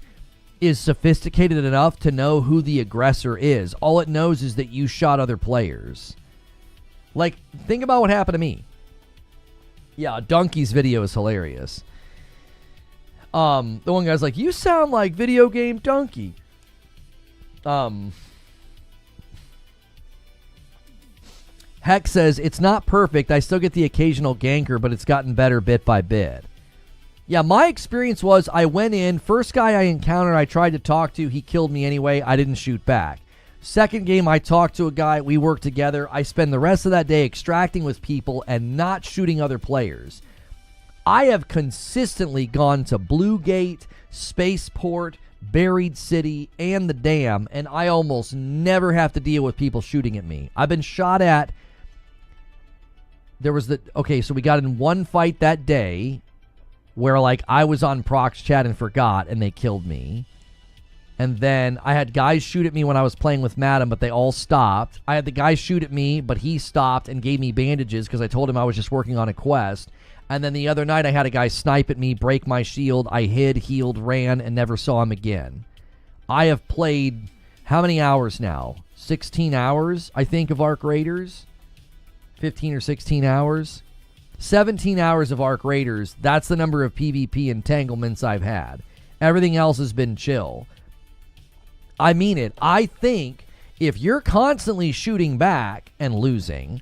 is sophisticated enough to know who the aggressor is. All it knows is that you shot other players. Like, think about what happened to me. Yeah, Donkey's video is hilarious. The one guy's like, you sound like video game Donkey. Heck says, it's not perfect. I still get the occasional ganker, but it's gotten better bit by bit. Yeah, my experience was I went in, first guy I encountered I tried to talk to, he killed me anyway. I didn't shoot back. Second game, I talked to a guy, we worked together. I spend the rest of that day extracting with people and not shooting other players. I have consistently gone to Blue Gate, Spaceport, Buried City, and the Dam, and I almost never have to deal with people shooting at me. I've been shot at. So we got in one fight that day where, like, I was on Prox chat and forgot, and they killed me. And then I had guys shoot at me when I was playing with Madam, but they all stopped. I had the guy shoot at me, but he stopped and gave me bandages because I told him I was just working on a quest. And then the other night I had a guy snipe at me, break my shield. I hid, healed, ran, and never saw him again. I have played how many hours now? 16 hours, I think, of Arc Raiders. 15 or 16 hours. 17 hours of Arc Raiders. That's the number of PvP entanglements I've had. Everything else has been chill. I mean it. I think if you're constantly shooting back and losing,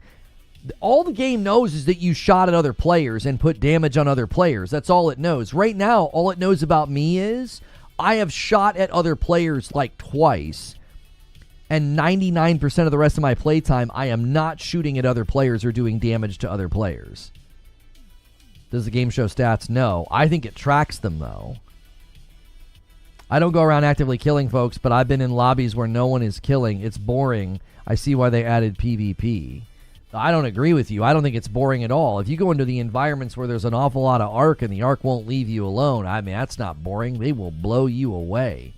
all the game knows is that you shot at other players and put damage on other players. That's all it knows. Right now, all it knows about me is I have shot at other players like twice, and 99% of the rest of my playtime, I am not shooting at other players or doing damage to other players. Does the game show stats? No. I think it tracks them, though. I don't go around actively killing folks, but I've been in lobbies where no one is killing. It's boring. I see why they added PvP. I don't agree with you. I don't think it's boring at all. If you go into the environments where there's an awful lot of Arc and the Arc won't leave you alone, I mean, that's not boring. They will blow you away.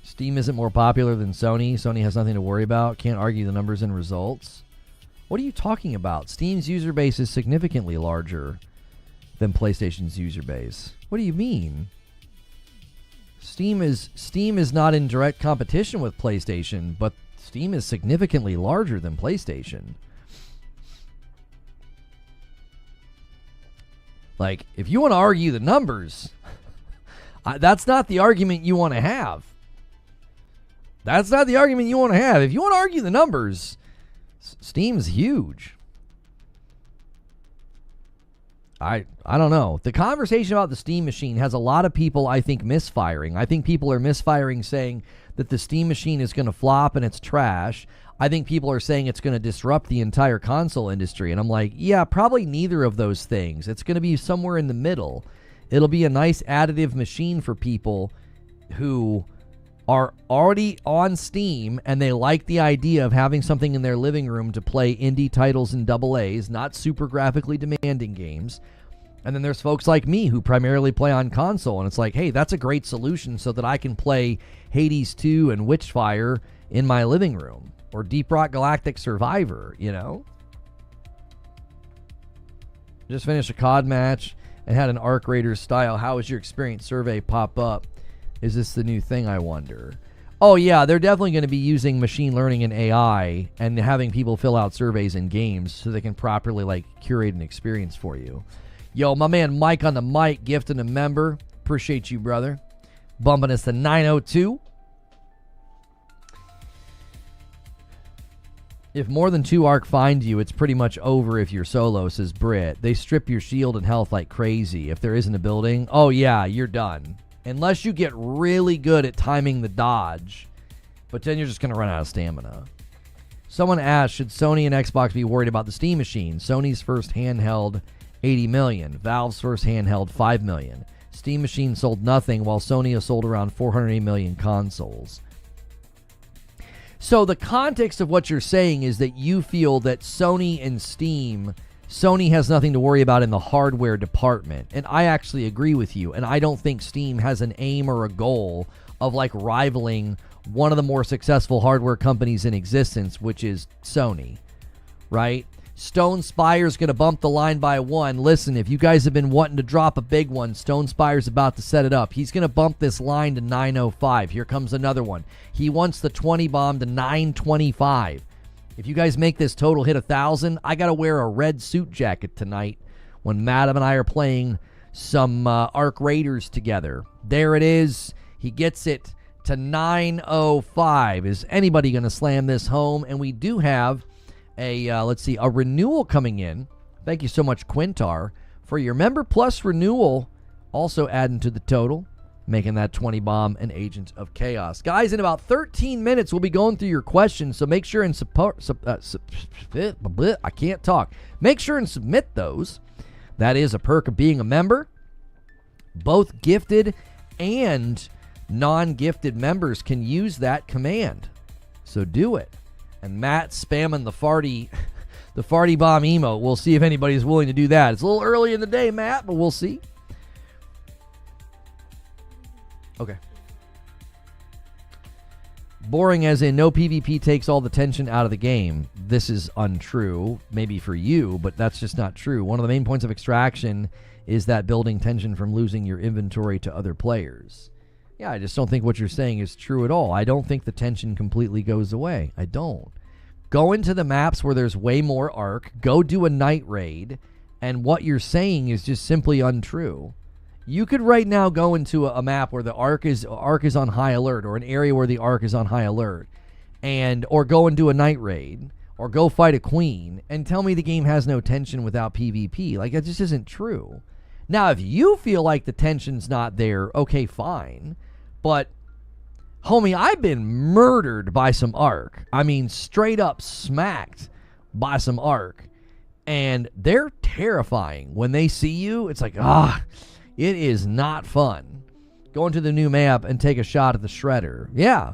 Steam isn't more popular than Sony. Sony has nothing to worry about. Can't argue the numbers and results. What are you talking about? Steam's user base is significantly larger than PlayStation's user base. What do you mean? Steam is not in direct competition with PlayStation, but Steam is significantly larger than PlayStation. Like, if you want to argue the numbers, that's not the argument you want to have. That's not the argument you want to have. If you want to argue the numbers, Steam's huge. I don't know. The conversation about the Steam machine has a lot of people, I think, misfiring. I think people are misfiring saying that the Steam machine is going to flop and it's trash. I think people are saying it's going to disrupt the entire console industry. And I'm like, yeah, probably neither of those things. It's going to be somewhere in the middle. It'll be a nice additive machine for people who are already on Steam and they like the idea of having something in their living room to play indie titles and AA's, not super graphically demanding games. And then there's folks like me who primarily play on console, and it's like, hey, that's a great solution so that I can play Hades 2 and Witchfire in my living room, or Deep Rock Galactic Survivor, you know? Just finished a COD match and had an Arc Raiders style "how was your experience" survey pop up. Is this the new thing, I wonder? Oh, yeah, they're definitely going to be using machine learning and AI and having people fill out surveys in games so they can properly, like, curate an experience for you. Yo, my man Mike on the mic, gifting a member. Appreciate you, brother. Bumping us to 902. If more than 2 Arc find you, it's pretty much over if you're solo, says Britt. They strip your shield and health like crazy. If there isn't a building, oh yeah, you're done. Unless you get really good at timing the dodge. But then you're just going to run out of stamina. Someone asked, should Sony and Xbox be worried about the Steam machine? Sony's first handheld, 80 million. Valve's first handheld, 5 million. Steam machine sold nothing, while Sony has sold around 480 million consoles. So the context of what you're saying is that you feel that Sony and Steam, Sony has nothing to worry about in the hardware department. And I actually agree with you. And I don't think Steam has an aim or a goal of like rivaling one of the more successful hardware companies in existence, which is Sony, right? Stone Spire's going to bump the line by 1. Listen, if you guys have been wanting to drop a big one, Stone Spire's about to set it up. He's going to bump this line to 905. Here comes another one. He wants the 20 bomb to 925. If you guys make this total hit 1,000, I got to wear a red suit jacket tonight when Madam and I are playing some Arc Raiders together. There it is. He gets it to 905. Is anybody going to slam this home? And we do have a renewal coming in. Thank you so much, Quintar, for your Member Plus renewal, also adding to the total, making that 20 bomb an Agent of Chaos. Guys, in about 13 minutes, we'll be going through your questions, so make sure and I can't talk. Make sure and submit those. That is a perk of being a member. Both gifted and non-gifted members can use that command, so do it. And Matt spamming the farty bomb emote. We'll see if anybody's willing to do that. It's a little early in the day, Matt, but we'll see. Okay. Boring as in no PvP takes all the tension out of the game. This is untrue. Maybe for you, but that's just not true. One of the main points of extraction is that building tension from losing your inventory to other players. Yeah, I just don't think what you're saying is true at all. I don't think the tension completely goes away. I don't. Go into the maps where there's way more Arc. Go do a night raid. And what you're saying is just simply untrue. You could right now go into a map where the Arc is on high alert, or an area where the Arc is on high alert, or go and do a night raid, or go fight a queen, and tell me the game has no tension without PvP. Like, that just isn't true. Now, if you feel like the tension's not there, okay, fine. But, homie, I've been murdered by some Arc. I mean, straight up smacked by some Arc. And they're terrifying. When they see you, it's like, it is not fun. Go into the new map and take a shot at the Shredder. Yeah,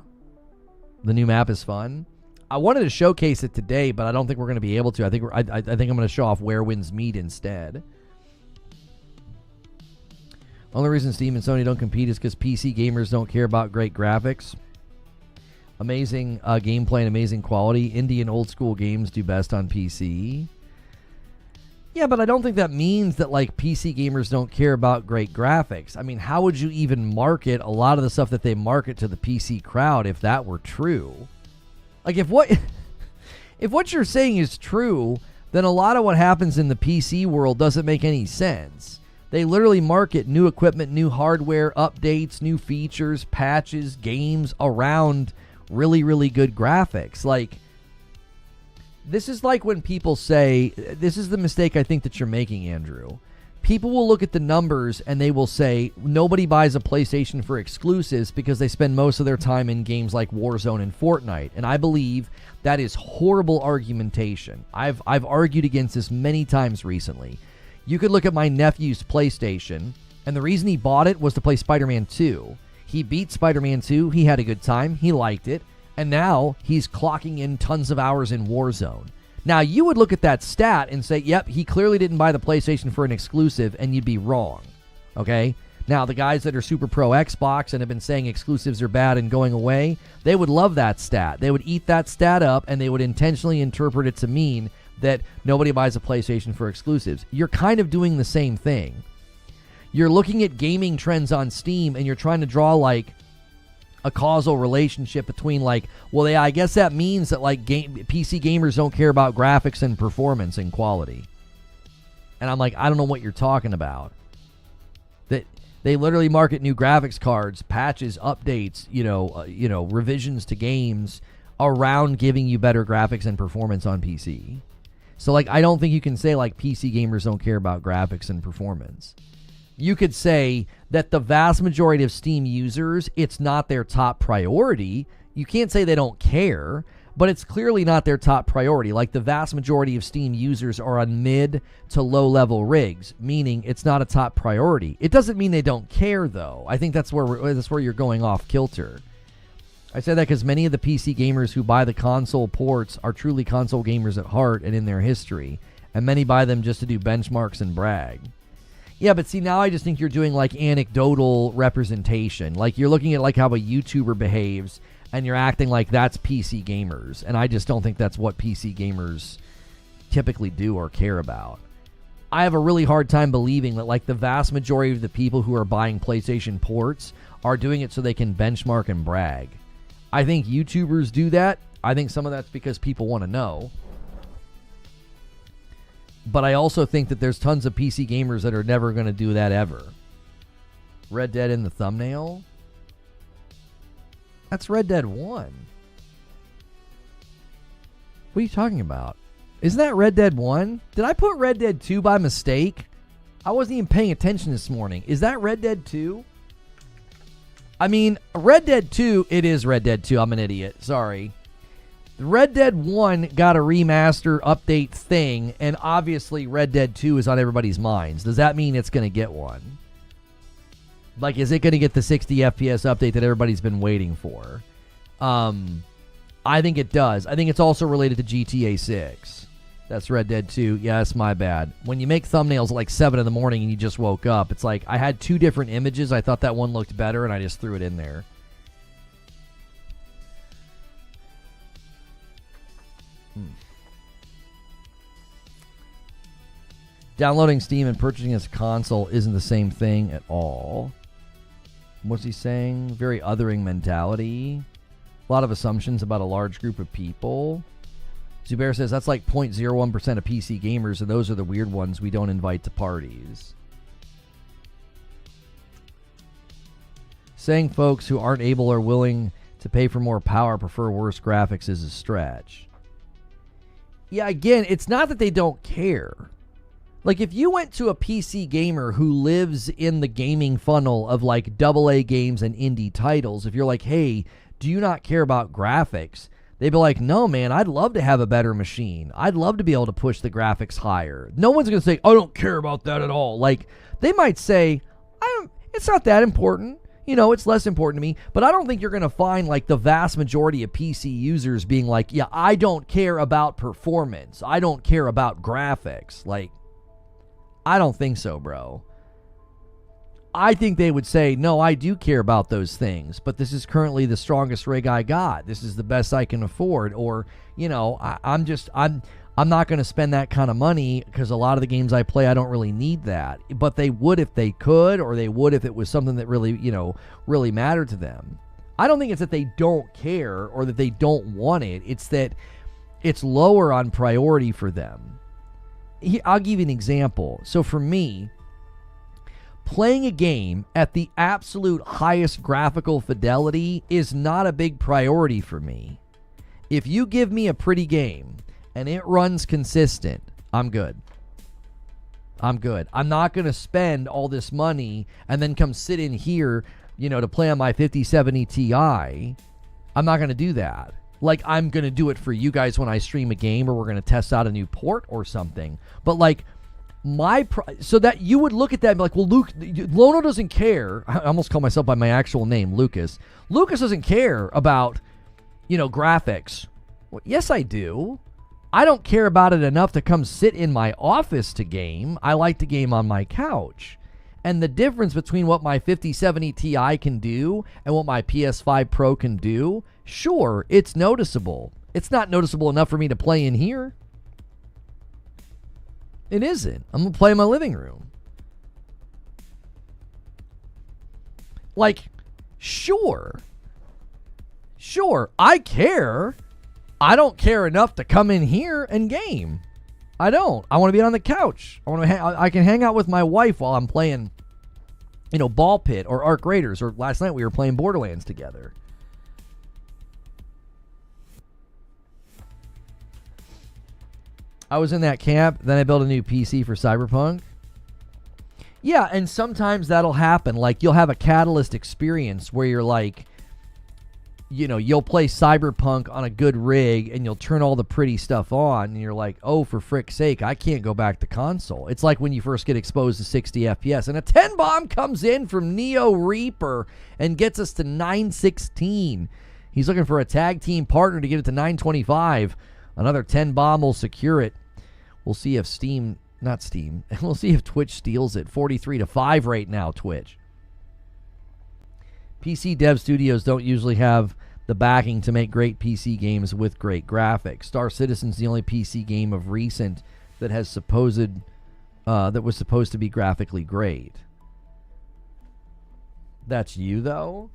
the new map is fun. I wanted to showcase it today, but I don't think we're going to be able to. I think I'm going to show off wherewindsmeet instead. Only reason Steam and Sony don't compete is because PC gamers don't care about great graphics. Amazing gameplay and amazing quality. Indie and old school games do best on PC. Yeah, but I don't think that means that like PC gamers don't care about great graphics. I mean, how would you even market a lot of the stuff that they market to the PC crowd if that were true? Like if what you're saying is true, then a lot of what happens in the PC world doesn't make any sense. They literally market new equipment, new hardware, updates, new features, patches, games around really, really good graphics. Like, this is like when people say, this is the mistake I think that you're making, Andrew. People will look at the numbers and they will say, nobody buys a PlayStation for exclusives because they spend most of their time in games like Warzone and Fortnite. And I believe that is horrible argumentation. I've argued against this many times recently. You could look at my nephew's PlayStation, and the reason he bought it was to play Spider-Man 2. He beat Spider-Man 2, he had a good time, he liked it, and now he's clocking in tons of hours in Warzone. Now, you would look at that stat and say, yep, he clearly didn't buy the PlayStation for an exclusive, and you'd be wrong, okay? Now, the guys that are super pro Xbox and have been saying exclusives are bad and going away, they would love that stat. They would eat that stat up, and they would intentionally interpret it to mean that nobody buys a PlayStation for exclusives. You're kind of doing the same thing. You're looking at gaming trends on Steam, and you're trying to draw, like, a causal relationship between, like, well, yeah, I guess that means that, like, PC gamers don't care about graphics and performance and quality. And I'm like, I don't know what you're talking about. That they literally market new graphics cards, patches, updates, revisions to games around giving you better graphics and performance on PC. So, like, I don't think you can say, like, PC gamers don't care about graphics and performance. You could say that the vast majority of Steam users, it's not their top priority. You can't say they don't care, but it's clearly not their top priority. Like, the vast majority of Steam users are on mid to low level rigs, meaning it's not a top priority. It doesn't mean they don't care, though. I think that's where you're going off kilter. I say that because many of the PC gamers who buy the console ports are truly console gamers at heart and in their history, and many buy them just to do benchmarks and brag. Yeah, but see, now I just think you're doing, like, anecdotal representation. Like, you're looking at, like, how a YouTuber behaves, and you're acting like that's PC gamers. And I just don't think that's what PC gamers typically do or care about. I have a really hard time believing that, like, the vast majority of the people who are buying PlayStation ports are doing it so they can benchmark and brag. I think YouTubers do that. I think some of that's because people want to know. But I also think that there's tons of PC gamers that are never going to do that ever. Red Dead in the thumbnail? That's Red Dead 1. What are you talking about? Isn't that Red Dead 1? Did I put Red Dead 2 by mistake? I wasn't even paying attention this morning. Is that Red Dead 2? I mean, Red Dead 2, it is Red Dead 2. I'm an idiot. Sorry. Red Dead 1 got a remaster update thing, and obviously Red Dead 2 is on everybody's minds. Does that mean it's going to get one? Like, is it going to get the 60 FPS update that everybody's been waiting for? I think it does. I think it's also related to GTA 6. That's Red Dead 2. Yeah, that's my bad. When you make thumbnails at like 7 in the morning and you just woke up, it's like I had two different images. I thought that one looked better, and I just threw it in there. Downloading Steam and purchasing as a console isn't the same thing at all. What's he saying? Very othering mentality. A lot of assumptions about a large group of people. Zubair says that's like 0.01% of PC gamers, and those are the weird ones we don't invite to parties. Saying folks who aren't able or willing to pay for more power prefer worse graphics is a stretch. Yeah, again, it's not that they don't care. Like, if you went to a PC gamer who lives in the gaming funnel of, like, AA games and indie titles, if you're like, hey, do you not care about graphics? They'd be like, no, man, I'd love to have a better machine. I'd love to be able to push the graphics higher. No one's going to say, I don't care about that at all. Like, they might say, it's not that important. You know, it's less important to me. But I don't think you're going to find, like, the vast majority of PC users being like, yeah, I don't care about performance. I don't care about graphics. Like, I don't think so, bro. I think they would say, no, I do care about those things, but this is currently the strongest rig I got. This is the best I can afford. Or, you know, I'm I'm not going to spend that kind of money because a lot of the games I play, I don't really need that. But they would if they could, or they would if it was something that really, really mattered to them. I don't think it's that they don't care or that they don't want it. It's that it's lower on priority for them. I'll give you an example. So for me, playing a game at the absolute highest graphical fidelity is not a big priority for me. If you give me a pretty game and it runs consistent, I'm good. I'm not going to spend all this money and then come sit in here, to play on my 5070 Ti. I'm not going to do that. Like, I'm going to do it for you guys when I stream a game or we're going to test out a new port or something. But, like, so that you would look at that and be like, well, Lono doesn't care. I almost call myself by my actual name, Lucas. Lucas doesn't care about, graphics. Well, yes, I do. I don't care about it enough to come sit in my office to game. I like to game on my couch. And the difference between what my 5070 Ti can do and what my PS5 Pro can do, sure, it's noticeable. It's not noticeable enough for me to play in here. It isn't. I'm going to play in my living room. Like, sure, I care. I don't care enough to come in here and game. I don't. I want to be on the couch. I can hang out with my wife while I'm playing, Ball Pit or Arc Raiders, or last night we were playing Borderlands together. I was in that camp, then I built a new PC for Cyberpunk. Yeah, and sometimes that'll happen. Like, you'll have a Catalyst experience where you're like, you'll play Cyberpunk on a good rig and you'll turn all the pretty stuff on and you're like, oh, for frick's sake, I can't go back to console. It's like when you first get exposed to 60 FPS and a 10 bomb comes in from Neo Reaper and gets us to 916. He's looking for a tag team partner to get it to 925. Another 10 bomb will secure it. We'll see if we'll see if Twitch steals it. 43-5 right now, Twitch. PC dev studios don't usually have the backing to make great PC games with great graphics. Star Citizen's the only PC game of recent that has that was supposed to be graphically great. That's you, though?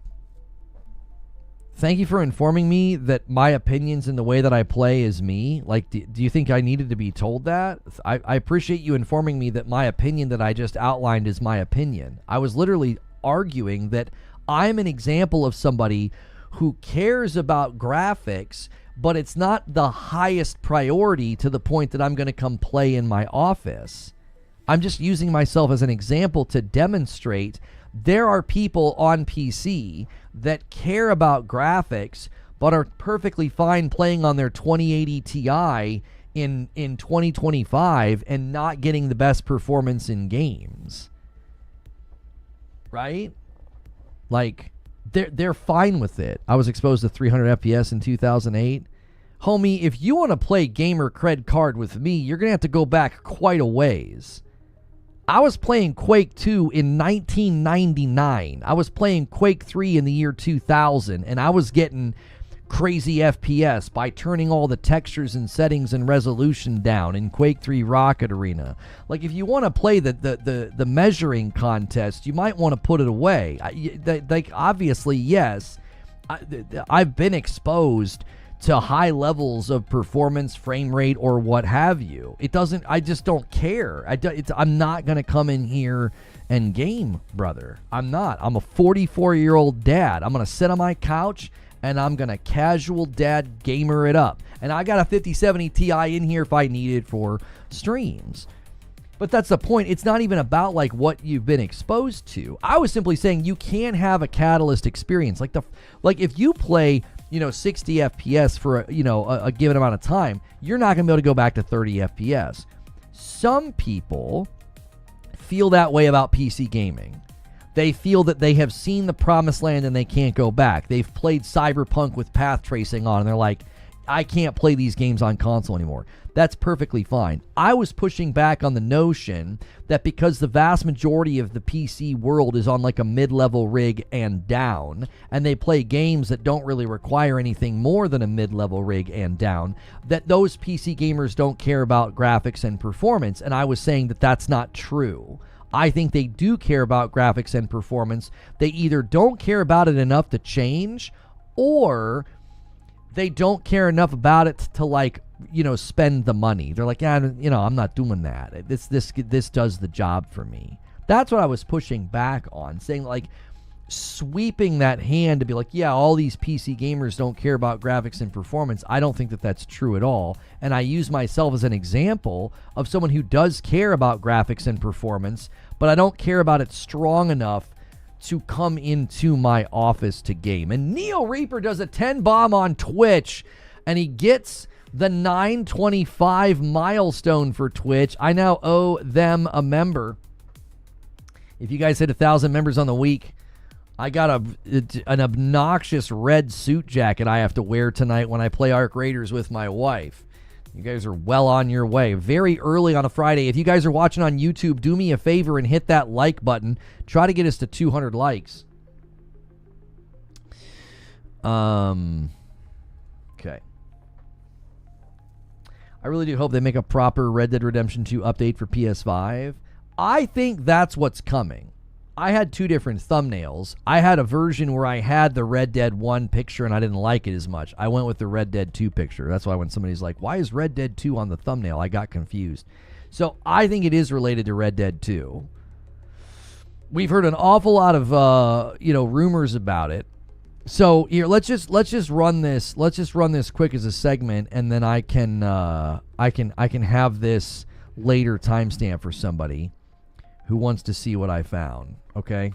Thank you for informing me that my opinions and the way that I play is me. Like, do you think I needed to be told that? I appreciate you informing me that my opinion that I just outlined is my opinion. I was literally arguing that I'm an example of somebody who cares about graphics, but it's not the highest priority to the point that I'm going to come play in my office. I'm just using myself as an example to demonstrate there are people on PC that care about graphics, but are perfectly fine playing on their 2080 Ti in 2025 and not getting the best performance in games. Right? Like, they're fine with it. I was exposed to 300 FPS in 2008. Homie, if you want to play gamer cred card with me, you're going to have to go back quite a ways. I was playing Quake 2 in 1999. I was playing Quake 3 in the year 2000, and I was getting crazy FPS by turning all the textures and settings and resolution down in Quake 3 Rocket Arena. Like, if you want to play the measuring contest, you might want to put it away. Like, obviously, yes, I've been exposed to high levels of performance, frame rate, or what have you. I just don't care. I'm not going to come in here and game, brother. I'm not. I'm a 44-year-old dad. I'm going to sit on my couch and I'm going to casual dad gamer it up. And I got a 5070 Ti in here if I need it for streams. But that's the point. It's not even about like what you've been exposed to. I was simply saying you can have a Catalyst experience. Like if you play 60 FPS for a given amount of time, you're not going to be able to go back to 30 FPS. Some people feel that way about PC gaming. They feel that they have seen the promised land and they can't go back. They've played Cyberpunk with path tracing on and they're like, I can't play these games on console anymore. That's perfectly fine. I was pushing back on the notion that because the vast majority of the PC world is on like a mid-level rig and down, and they play games that don't really require anything more than a mid-level rig and down, that those PC gamers don't care about graphics and performance. And I was saying that that's not true. I think they do care about graphics and performance. They either don't care about it enough to change, or they don't care enough about it to, like, spend the money. They're like, yeah, I'm not doing that. This does the job for me. That's what I was pushing back on, saying, like, sweeping that hand to be like, yeah, all these PC gamers don't care about graphics and performance. I don't think that that's true at all. And I use myself as an example of someone who does care about graphics and performance, but I don't care about it strong enough to come into my office to game. And Neo Reaper does a 10 bomb on Twitch, and he gets the 925 milestone for Twitch. I now owe them a member. If you guys hit 1,000 members on the week, I got an obnoxious red suit jacket I have to wear tonight when I play Arc Raiders with my wife. You guys are well on your way. Very early on a Friday. If you guys are watching on YouTube, do me a favor and hit that like button. Try to get us to 200 likes. Okay. I really do hope they make a proper Red Dead Redemption 2 update for PS5. I think that's what's coming. I had two different thumbnails. I had a version where I had the Red Dead 1 picture and I didn't like it as much. I went with the Red Dead 2 picture. That's why when somebody's like, why is Red Dead 2 on the thumbnail? I got confused. So I think it is related to Red Dead 2. We've heard an awful lot of rumors about it. So here, let's just run this. Let's just run this quick as a segment, and then I can have this later timestamp for somebody who wants to see what I found. Okay.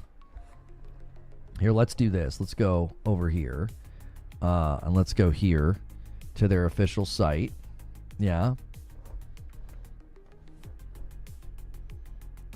Here, let's do this. Let's go over here, and let's go here to their official site. Yeah.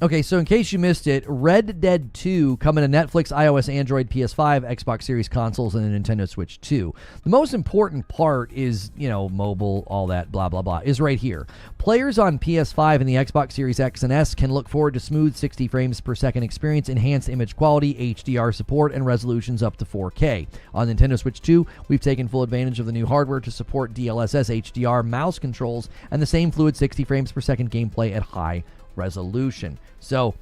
Okay, so in case you missed it, Red Dead 2 coming to Netflix, iOS, Android, PS5, Xbox Series consoles, and the Nintendo Switch 2. The most important part is, mobile, all that, blah, blah, blah, is right here. Players on PS5 and the Xbox Series X and S can look forward to smooth 60 frames per second experience, enhanced image quality, HDR support, and resolutions up to 4K. On Nintendo Switch 2, we've taken full advantage of the new hardware to support DLSS, HDR, mouse controls, and the same fluid 60 frames per second gameplay at high resolution. So,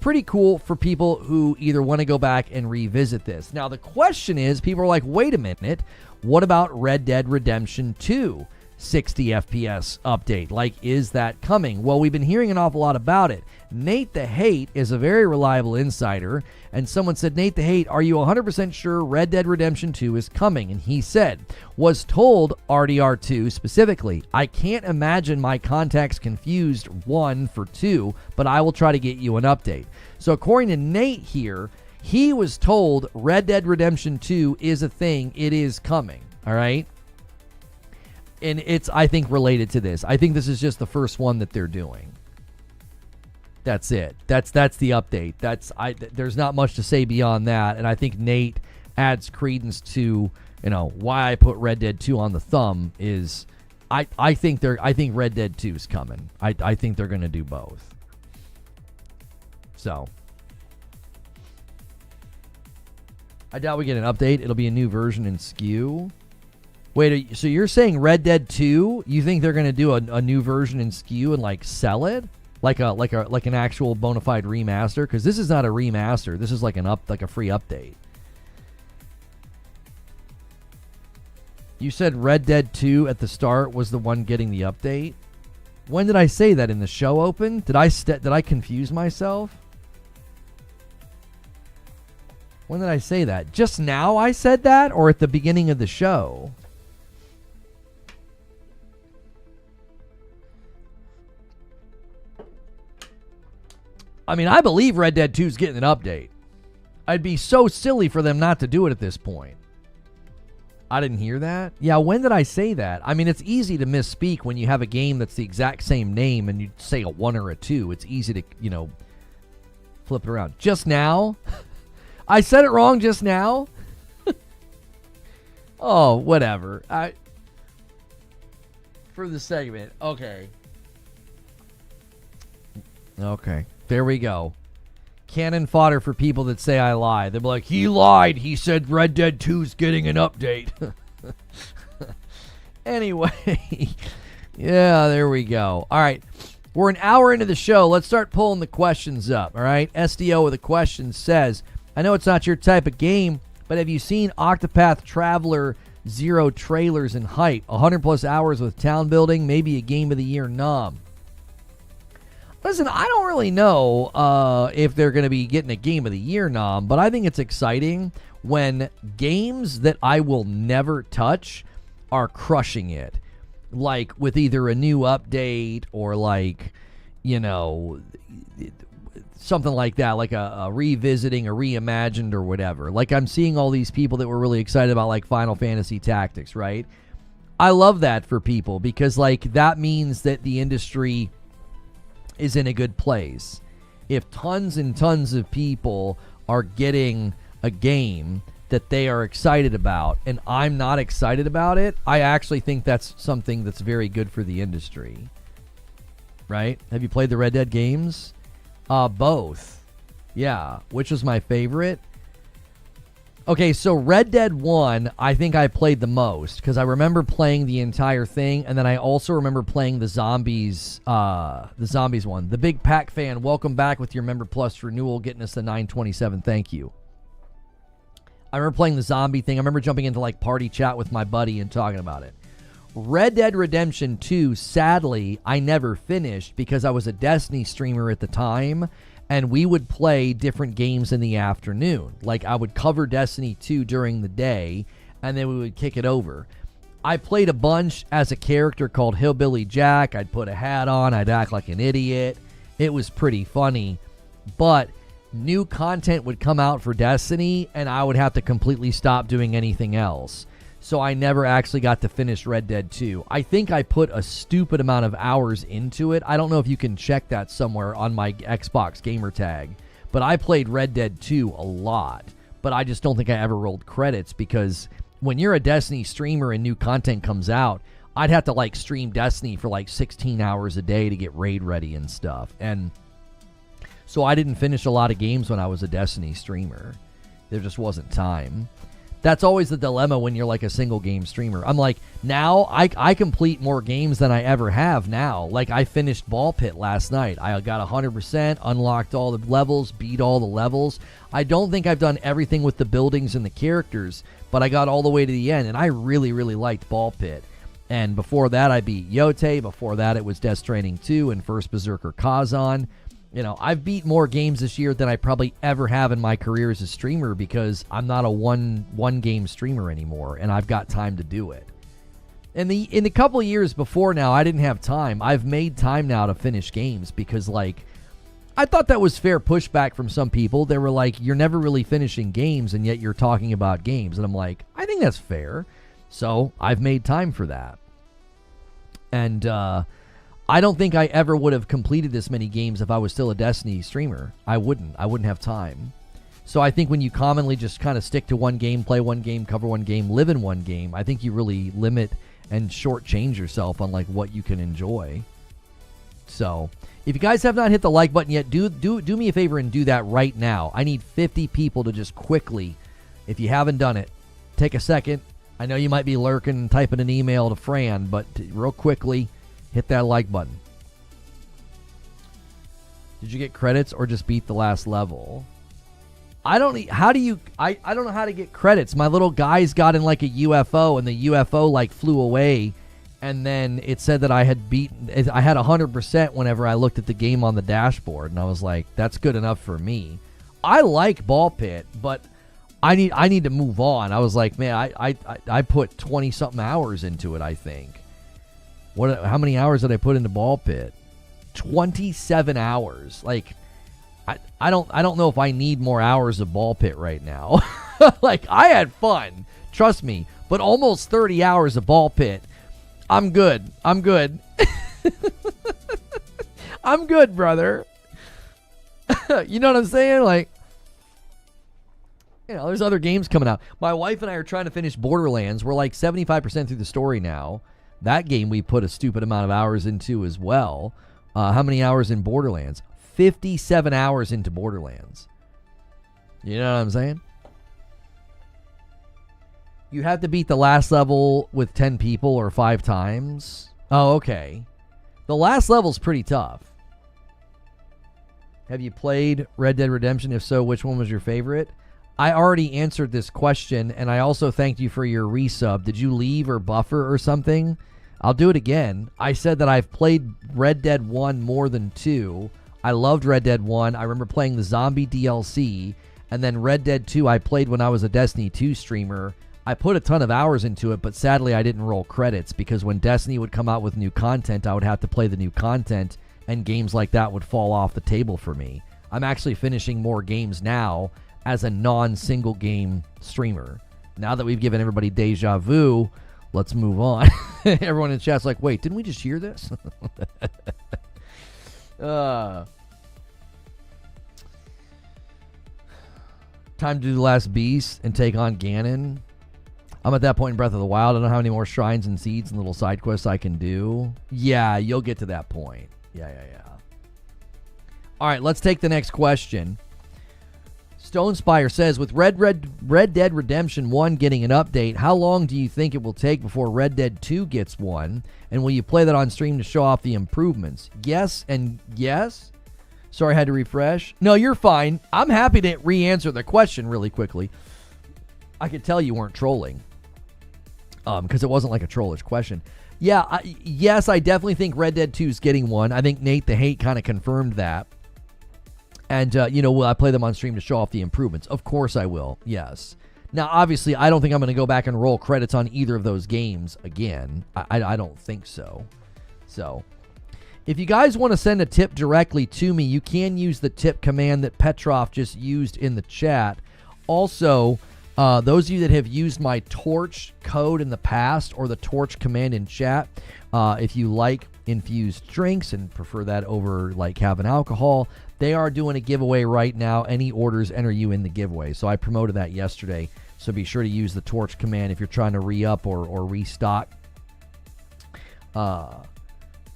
pretty cool for people who either want to go back and revisit this. Now, the question is, people are like, wait a minute, what about Red Dead Redemption 2 60 FPS update? Like, is that coming? Well, we've been hearing an awful lot about it. Nate the Hate is a very reliable insider, and someone said, Nate the Hate, are you 100% sure Red Dead Redemption 2 is coming? And he said, was told RDR2 specifically. I can't imagine my contacts confused 1 for 2, but I will try to get you an update. So according to Nate here, he was told Red Dead Redemption 2 is a thing. It is coming. All right? And it's, I think, related to this. I think this is just the first one that they're doing. That's it. That's the update. There's not much to say beyond that. And I think Nate adds credence to, why I put Red Dead 2 on the thumb is I think Red Dead 2 is coming. I think they're going to do both. So I doubt we get an update. It'll be a new version in SKU. Wait, so you're saying Red Dead 2, you think they're going to do a new version in SKU and like sell it? Like an actual bona fide remaster? Because this is not a remaster. This is like a free update. You said Red Dead 2 at the start was the one getting the update? When did I say that? In the show open? Did I confuse myself? When did I say that? Just now I said that, or at the beginning of the show? I mean, I believe Red Dead 2 is getting an update. I'd be so silly for them not to do it at this point. I didn't hear that. Yeah, when did I say that? I mean, it's easy to misspeak when you have a game that's the exact same name and you say a 1 or a 2. It's easy to, flip it around. Just now? I said it wrong just now? Oh, whatever. for the segment. Okay. Okay. There we go. Cannon fodder for people that say I lie. They'll be like, he lied. He said Red Dead 2's getting an update. Anyway. Yeah, there we go. All right. We're an hour into the show. Let's start pulling the questions up. All right. SDO with a question says, I know it's not your type of game, but have you seen Octopath Traveler 0 trailers and hype? 100 plus hours with town building, maybe a game of the year nom. Listen, I don't really know if they're going to be getting a game of the year nom, but I think it's exciting when games that I will never touch are crushing it. Like with either a new update or like, you know, something like that, like a revisiting, a reimagined or whatever. Like I'm seeing all these people that were really excited about like Final Fantasy Tactics, right? I love that for people because like that means that the industry is in a good place. If tons and tons of people are getting a game that they are excited about and I'm not excited about it, I actually think that's something that's very good for the industry. Right? Have you played the Red Dead games? Both. Yeah. Which was my favorite? Okay, so Red Dead 1, I think I played the most because I remember playing the entire thing, and then I also remember playing the Zombies one. The Big Pack fan, welcome back with your Member Plus renewal, getting us the 927. Thank you. I remember playing the zombie thing. I remember jumping into like party chat with my buddy and talking about it. Red Dead Redemption 2, sadly, I never finished because I was a Destiny streamer at the time, and we would play different games in the afternoon. Like, I would cover Destiny 2 during the day, and then we would kick it over. I played a bunch as a character called Hillbilly Jack. I'd put a hat on. I'd act like an idiot. It was pretty funny. But new content would come out for Destiny, and I would have to completely stop doing anything else. So I never actually got to finish Red Dead 2. I think I put a stupid amount of hours into it. I don't know if you can check that somewhere on my Xbox gamer tag, but I played Red Dead 2 a lot. But I just don't think I ever rolled credits because when you're a Destiny streamer and new content comes out, I'd have to like stream Destiny for like 16 hours a day to get raid ready and stuff. And so I didn't finish a lot of games when I was a Destiny streamer. There just wasn't time. That's always the dilemma when you're like a single game streamer. I'm like, now I complete more games than I ever have now. Like I finished Ball Pit last night. I got 100%, unlocked all the levels, beat all the levels. I don't think I've done everything with the buildings and the characters, but I got all the way to the end, and I really, really liked Ball Pit. And before that, I beat Yote. Before that, it was Death Stranding 2 and First Berserker Kazan. You know, I've beat more games this year than I probably ever have in my career as a streamer because I'm not a one game streamer anymore, and I've got time to do it. In the couple of years before now, I didn't have time. I've made time now to finish games because, like, I thought that was fair pushback from some people. They were like, you're never really finishing games, and yet you're talking about games. And I'm like, I think that's fair. So I've made time for that. And, I don't think I ever would have completed this many games if I was still a Destiny streamer. I wouldn't have time. So I think when you commonly just kind of stick to one game, play one game, cover one game, live in one game, I think you really limit and shortchange yourself on like what you can enjoy. So if you guys have not hit the like button yet, do me a favor and do that right now. I need 50 people to just quickly, if you haven't done it, take a second. I know you might be lurking and typing an email to Fran, but real quickly, hit that like button. Did you get credits or just beat the last level? I don't know how to get credits. My little guys got in like a UFO, and the UFO like flew away, and then it said that I had 100% whenever I looked at the game on the dashboard, and I was like, that's good enough for me. I like Ball Pit, but I need to move on. I was like, man, I put 20 something hours into it, I think. How many hours did I put into Ball Pit? 27 hours. Like, I don't know if I need more hours of Ball Pit right now. Like, I had fun, trust me, but almost 30 hours of Ball Pit. I'm good. I'm good, brother. You know what I'm saying? Like, you know, there's other games coming out. My wife and I are trying to finish Borderlands. We're like 75% through the story now. That game we put a stupid amount of hours into as well. How many hours in Borderlands? 57 hours into Borderlands. You know what I'm saying? You have to beat the last level with 10 people or 5 times. Oh, okay. The last level's pretty tough. Have you played Red Dead Redemption? If so, which one was your favorite? I already answered this question, and I also thanked you for your resub. Did you leave or buffer or something? I'll do it again. I said that I've played Red Dead 1 more than 2. I loved Red Dead 1. I remember playing the zombie DLC, and then Red Dead 2 I played when I was a Destiny 2 streamer. I put a ton of hours into it, but sadly I didn't roll credits because when Destiny would come out with new content, I would have to play the new content, and games like that would fall off the table for me. I'm actually finishing more games now as a non-single game streamer. Now that we've given everybody deja vu, let's move on. Everyone in chat's like, wait, didn't we just hear this? Time to do the last beast and take on Ganon. I'm at that point in Breath of the Wild. I don't know how many more shrines and seeds and little side quests I can do. Yeah, you'll get to that point. Yeah. All right, let's take the next question. Stonespire says, with Red Dead Redemption 1 getting an update, how long do you think it will take before Red Dead 2 gets one? And will you play that on stream to show off the improvements? Yes and yes. Sorry, I had to refresh. No, you're fine. I'm happy to re-answer the question really quickly. I could tell you weren't trolling. Because it wasn't like a trollish question. Yeah, yes, I definitely think Red Dead 2 is getting one. I think Nate the Hate kind of confirmed that. And, will I play them on stream to show off the improvements? Of course I will, yes. Now, obviously, I don't think I'm going to go back and roll credits on either of those games again. I don't think so. So, if you guys want to send a tip directly to me, you can use the tip command that Petrov just used in the chat. Also, those of you that have used my torch code in the past or the torch command in chat, if you like infused drinks and prefer that over like having alcohol, they are doing a giveaway right now. Any orders enter you in the giveaway. So I promoted that yesterday. So be sure to use the torch command if you're trying to re-up or restock.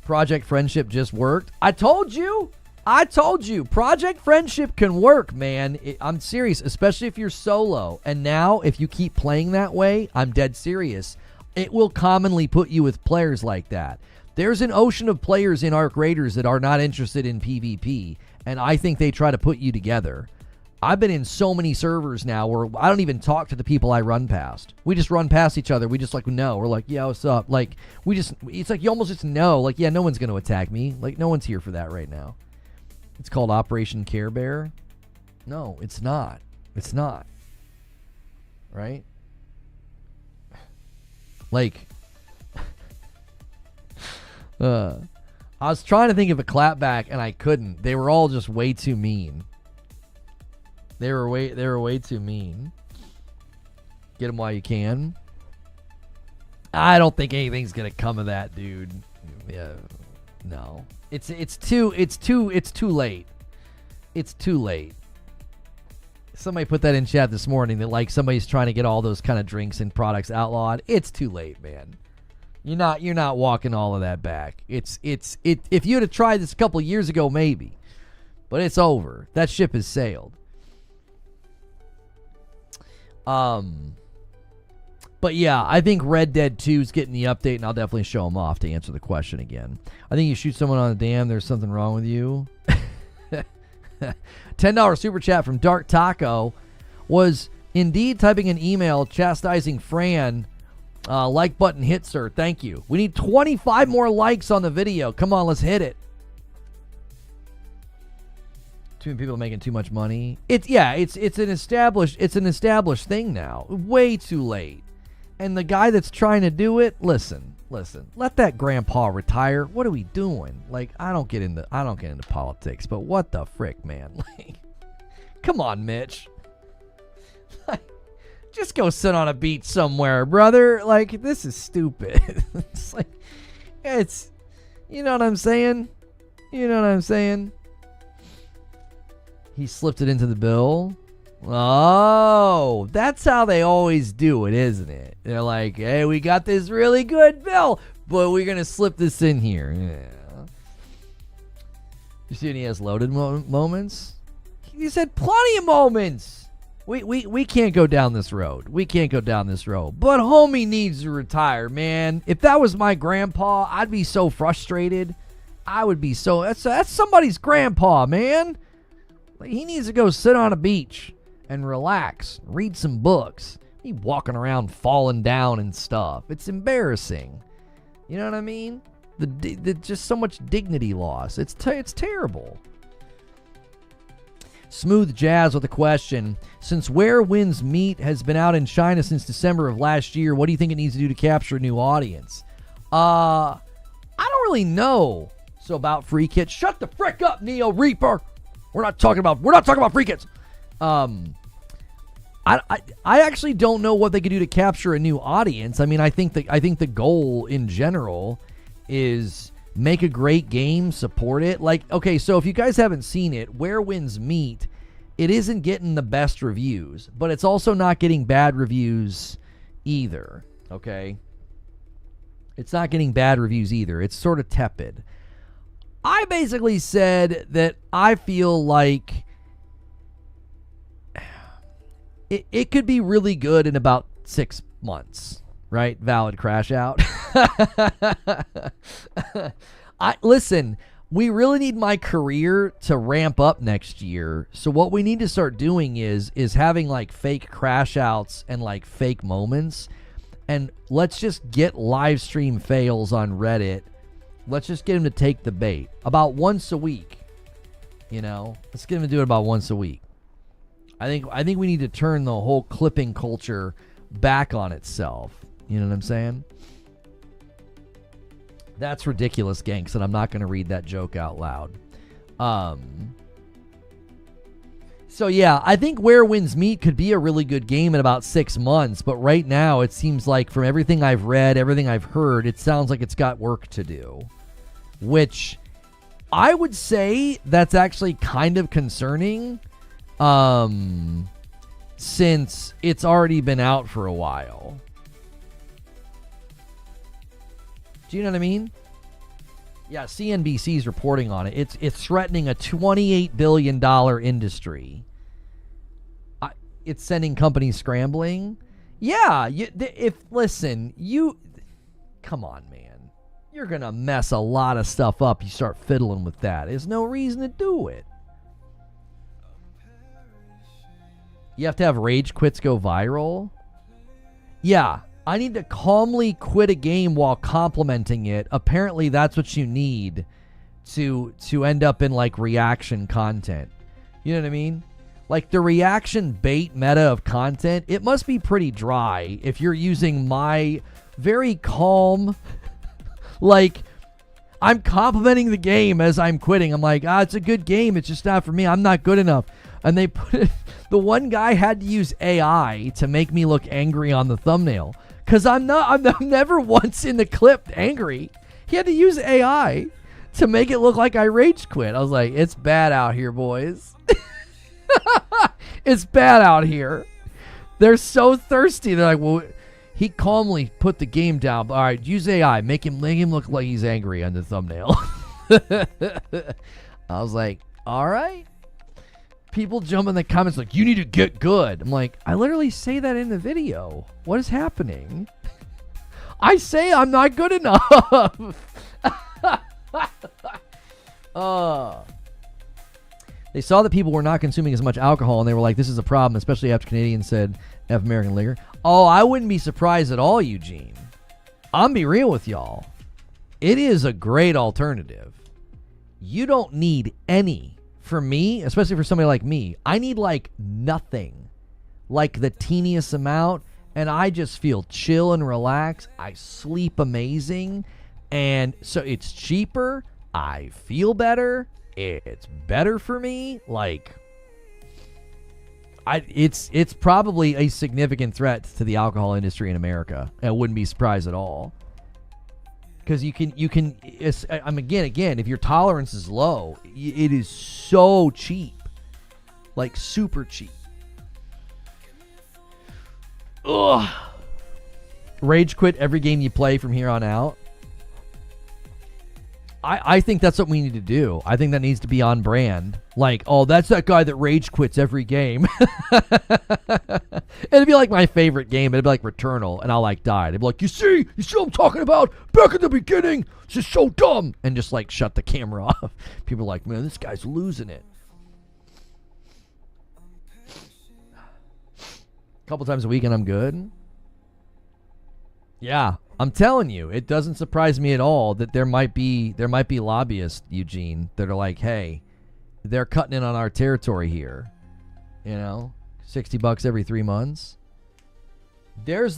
Project Friendship just worked. I told you. Project Friendship can work, man. I'm serious, especially if you're solo. And now, if you keep playing that way, I'm dead serious. It will commonly put you with players like that. There's an ocean of players in Arc Raiders that are not interested in PvP, and I think they try to put you together. I've been in so many servers now where I don't even talk to the people I run past. We just run past each other. We just know. We're like, yeah, what's up? Like, it's like you almost just know. Like, yeah, no one's going to attack me. Like, no one's here for that right now. It's called Operation Care Bear. No, it's not. It's not. Right? Like, I was trying to think of a clapback and I couldn't. They were all just way too mean. They were way too mean. Get them while you can. I don't think anything's gonna come of that, dude. Yeah, no. It's too late. It's too late. Somebody put that in chat this morning that like somebody's trying to get all those kind of drinks and products outlawed. It's too late, man. You're not walking all of that back. If you'd have tried this a couple of years ago, maybe. But it's over. That ship has sailed. But yeah, I think Red Dead 2 is getting the update, and I'll definitely show them off to answer the question again. I think you shoot someone on a dam, there's something wrong with you. $10 super chat from Dark Taco was indeed typing an email chastising Fran. Like button hit, sir. Thank you. We need 25 more likes on the video. Come on, let's hit it. Too many people making too much money. It's an established thing now. Way too late. And the guy that's trying to do it, listen. Let that grandpa retire. What are we doing? Like, I don't get into politics, but what the frick, man? Like, come on, Mitch. Just go sit on a beach somewhere, brother. Like, this is stupid. It's like, you know what I'm saying? He slipped it into the bill. Oh, that's how they always do it, isn't it? They're like, hey, we got this really good bill. but we're going to slip this in here. Yeah. You see any has loaded moments? He said plenty of moments. We can't go down this road. We can't go down this road. But homie needs to retire, man. If that was my grandpa, I'd be so frustrated. I would be so... That's somebody's grandpa, man. He needs to go sit on a beach and relax, read some books. He walking around falling down and stuff. It's embarrassing. You know what I mean? The just so much dignity loss. It's terrible. Smooth Jazz with a question. Since wherewindsmeet has been out in China since December of last year, what do you think it needs to do to capture a new audience? I don't really know. So about free kits. Shut the frick up, Neo Reaper. We're not talking about free kits. I actually don't know what they could do to capture a new audience. I mean, I think the goal in general is make a great game, support it. Like, okay, so if you guys haven't seen it, wherewindsmeet, it isn't getting the best reviews, but it's also not getting bad reviews either. Okay, it's not getting bad reviews either. It's sort of tepid. I basically said that I feel like it could be really good in about 6 months, right? Valid crash out. Listen, we really need my career to ramp up next year. So what we need to start doing is having like fake crash outs and like fake moments. And let's just get live stream fails on Reddit. Let's just get him to take the bait about once a week. You know, let's get him to do it about once a week. I think we need to turn the whole clipping culture back on itself. You know what I'm saying? That's ridiculous, Ganks, and I'm not going to read that joke out loud. So yeah, I think wherewindsmeet could be a really good game in about 6 months, but right now it seems like from everything I've read, everything I've heard, it sounds like it's got work to do, which I would say that's actually kind of concerning. Since it's already been out for a while. Do you know what I mean? Yeah, CNBC's reporting on it. It's threatening a $28 billion industry. It's sending companies scrambling. Yeah, come on, man. You're going to mess a lot of stuff up. You start fiddling with that. There's no reason to do it. You have to have rage quits go viral? Yeah, I need to calmly quit a game while complimenting it. Apparently that's what you need to end up in like reaction content. You know what I mean? Like the reaction bait meta of content, it must be pretty dry if you're using my very calm, like I'm complimenting the game as I'm quitting. I'm like, it's a good game. It's just not for me. I'm not good enough. And they put it, the one guy had to use AI to make me look angry on the thumbnail. Because I'm never once in the clip angry. He had to use AI to make it look like I rage quit. I was like, it's bad out here, boys. It's bad out here. They're so thirsty. They're like, well, he calmly put the game down. All right, use AI. Make him look like he's angry on the thumbnail. I was like, all right. People jump in the comments like, you need to get good. I'm like, I literally say that in the video. What is happening? I say I'm not good enough. They saw that people were not consuming as much alcohol, and they were like, this is a problem, especially after Canadians said F American liquor. Oh, I wouldn't be surprised at all, Eugene. I'm be real with y'all. It is a great alternative. You don't need any. For me, especially for somebody like me, I need like nothing, like the teeniest amount, and I just feel chill and relaxed. I sleep amazing, and so it's cheaper. I feel better. It's better for me. Like, it's probably a significant threat to the alcohol industry in America. I wouldn't be surprised at all. Because you can. Again, if your tolerance is low, it is so cheap, like super cheap. Ugh. Rage quit every game you play from here on out. I think that's what we need to do. I think that needs to be on brand. Like, oh, that's that guy that rage quits every game. It'd be like my favorite game. It'd be like Returnal, and I'll like die. It'd be like, you see what I'm talking about? Back in the beginning, it's just so dumb. And just like shut the camera off. People are like, man, this guy's losing it. A couple times a week and I'm good. Yeah, I'm telling you, it doesn't surprise me at all that there might be lobbyists, Eugene, that are like, hey, they're cutting in on our territory here. You know, $60 every 3 months. You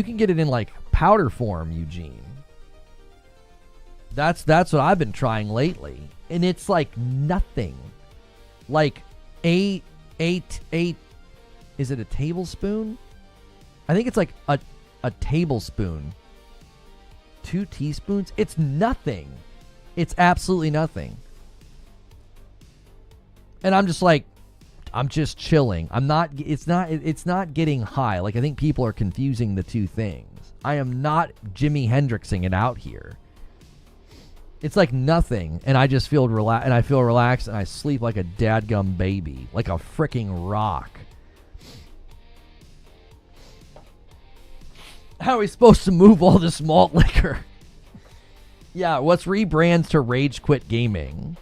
can get it in like powder form, Eugene. That's what I've been trying lately, and it's like nothing. Like eight. Is it a tablespoon? I think it's like a tablespoon. 2 teaspoons? It's nothing. It's absolutely nothing. And I'm just like, I'm just chilling. It's not getting high. Like, I think people are confusing the two things. I am not Jimi Hendrixing it out here. It's like nothing, and I just feel relaxed, and I feel relaxed, and I sleep like a dadgum baby, like a freaking rock. How are we supposed to move all this malt liquor? Yeah, let's rebrand to Rage Quit Gaming.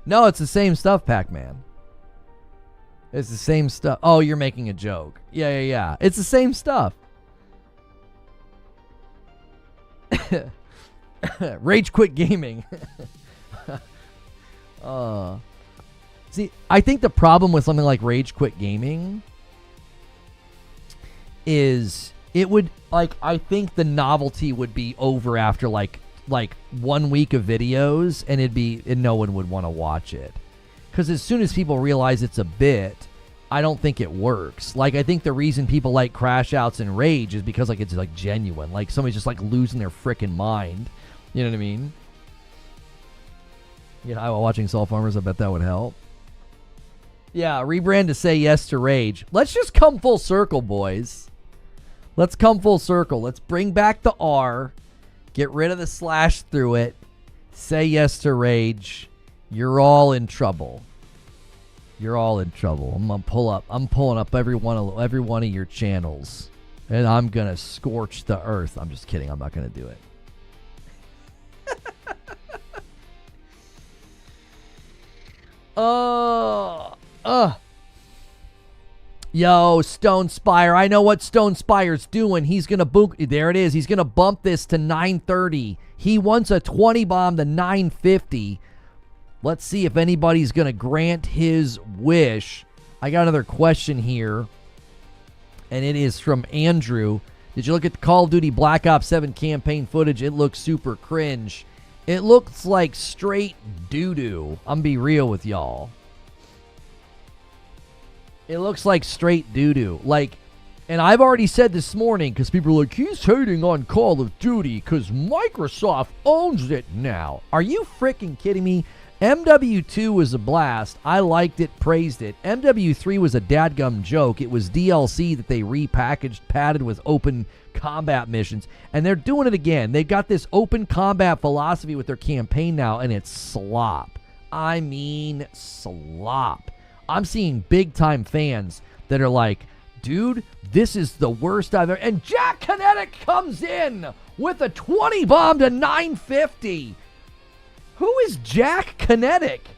No, it's the same stuff, Pac-Man. It's the same stuff. Oh, you're making a joke. Yeah. It's the same stuff. Rage Quit Gaming. See, I think the problem with something like Rage Quit Gaming is it would, like, I think the novelty would be over after like 1 week of videos, and no one would want to watch it. Because as soon as people realize it's a bit, I don't think it works. Like, I think the reason people like Crash Outs and Rage is because, like, it's like genuine. Like, somebody's just like losing their freaking mind. You know what I mean? You know, watching Soul Farmers, I bet that would help. Yeah, rebrand to Say Yes to Rage. Let's just come full circle, boys. Let's come full circle. Let's bring back the R. Get rid of the slash through it. Say yes to Rage. You're all in trouble. You're all in trouble. I'm pulling up every one of your channels, and I'm gonna scorch the earth. I'm just kidding. I'm not gonna do it. Yo, Stone Spire. I know what Stone Spire's doing. He's going to book. There it is. He's going to bump this to 930. He wants a 20 bomb to 950. Let's see if anybody's going to grant his wish. I got another question here, and it is from Andrew. Did you look at the Call of Duty Black Ops 7 campaign footage? It looks super cringe. It looks like straight doo-doo. I'm going to be real with y'all. It looks like straight doo-doo. Like, and I've already said this morning, because people are like, he's hating on Call of Duty because Microsoft owns it now. Are you freaking kidding me? MW2 was a blast. I liked it, praised it. MW3 was a dadgum joke. It was DLC that they repackaged, padded with open combat missions, and they're doing it again. They got this open combat philosophy with their campaign now, and it's slop. I mean slop. I'm seeing big-time fans that are like, dude, this is the worst I've ever... And Jack Kinetic comes in with a 20 bomb to 950. Who is Jack Kinetic?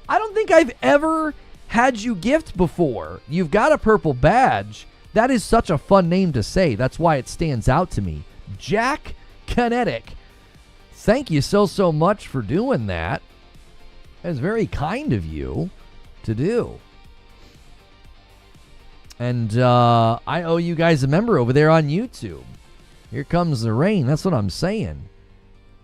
I don't think I've ever had you gift before. You've got a purple badge. That is such a fun name to say. That's why it stands out to me. Jack Kinetic. Thank you so much for doing that. That's very kind of you to do. And I owe you guys a member over there on YouTube. Here comes the rain. That's what I'm saying.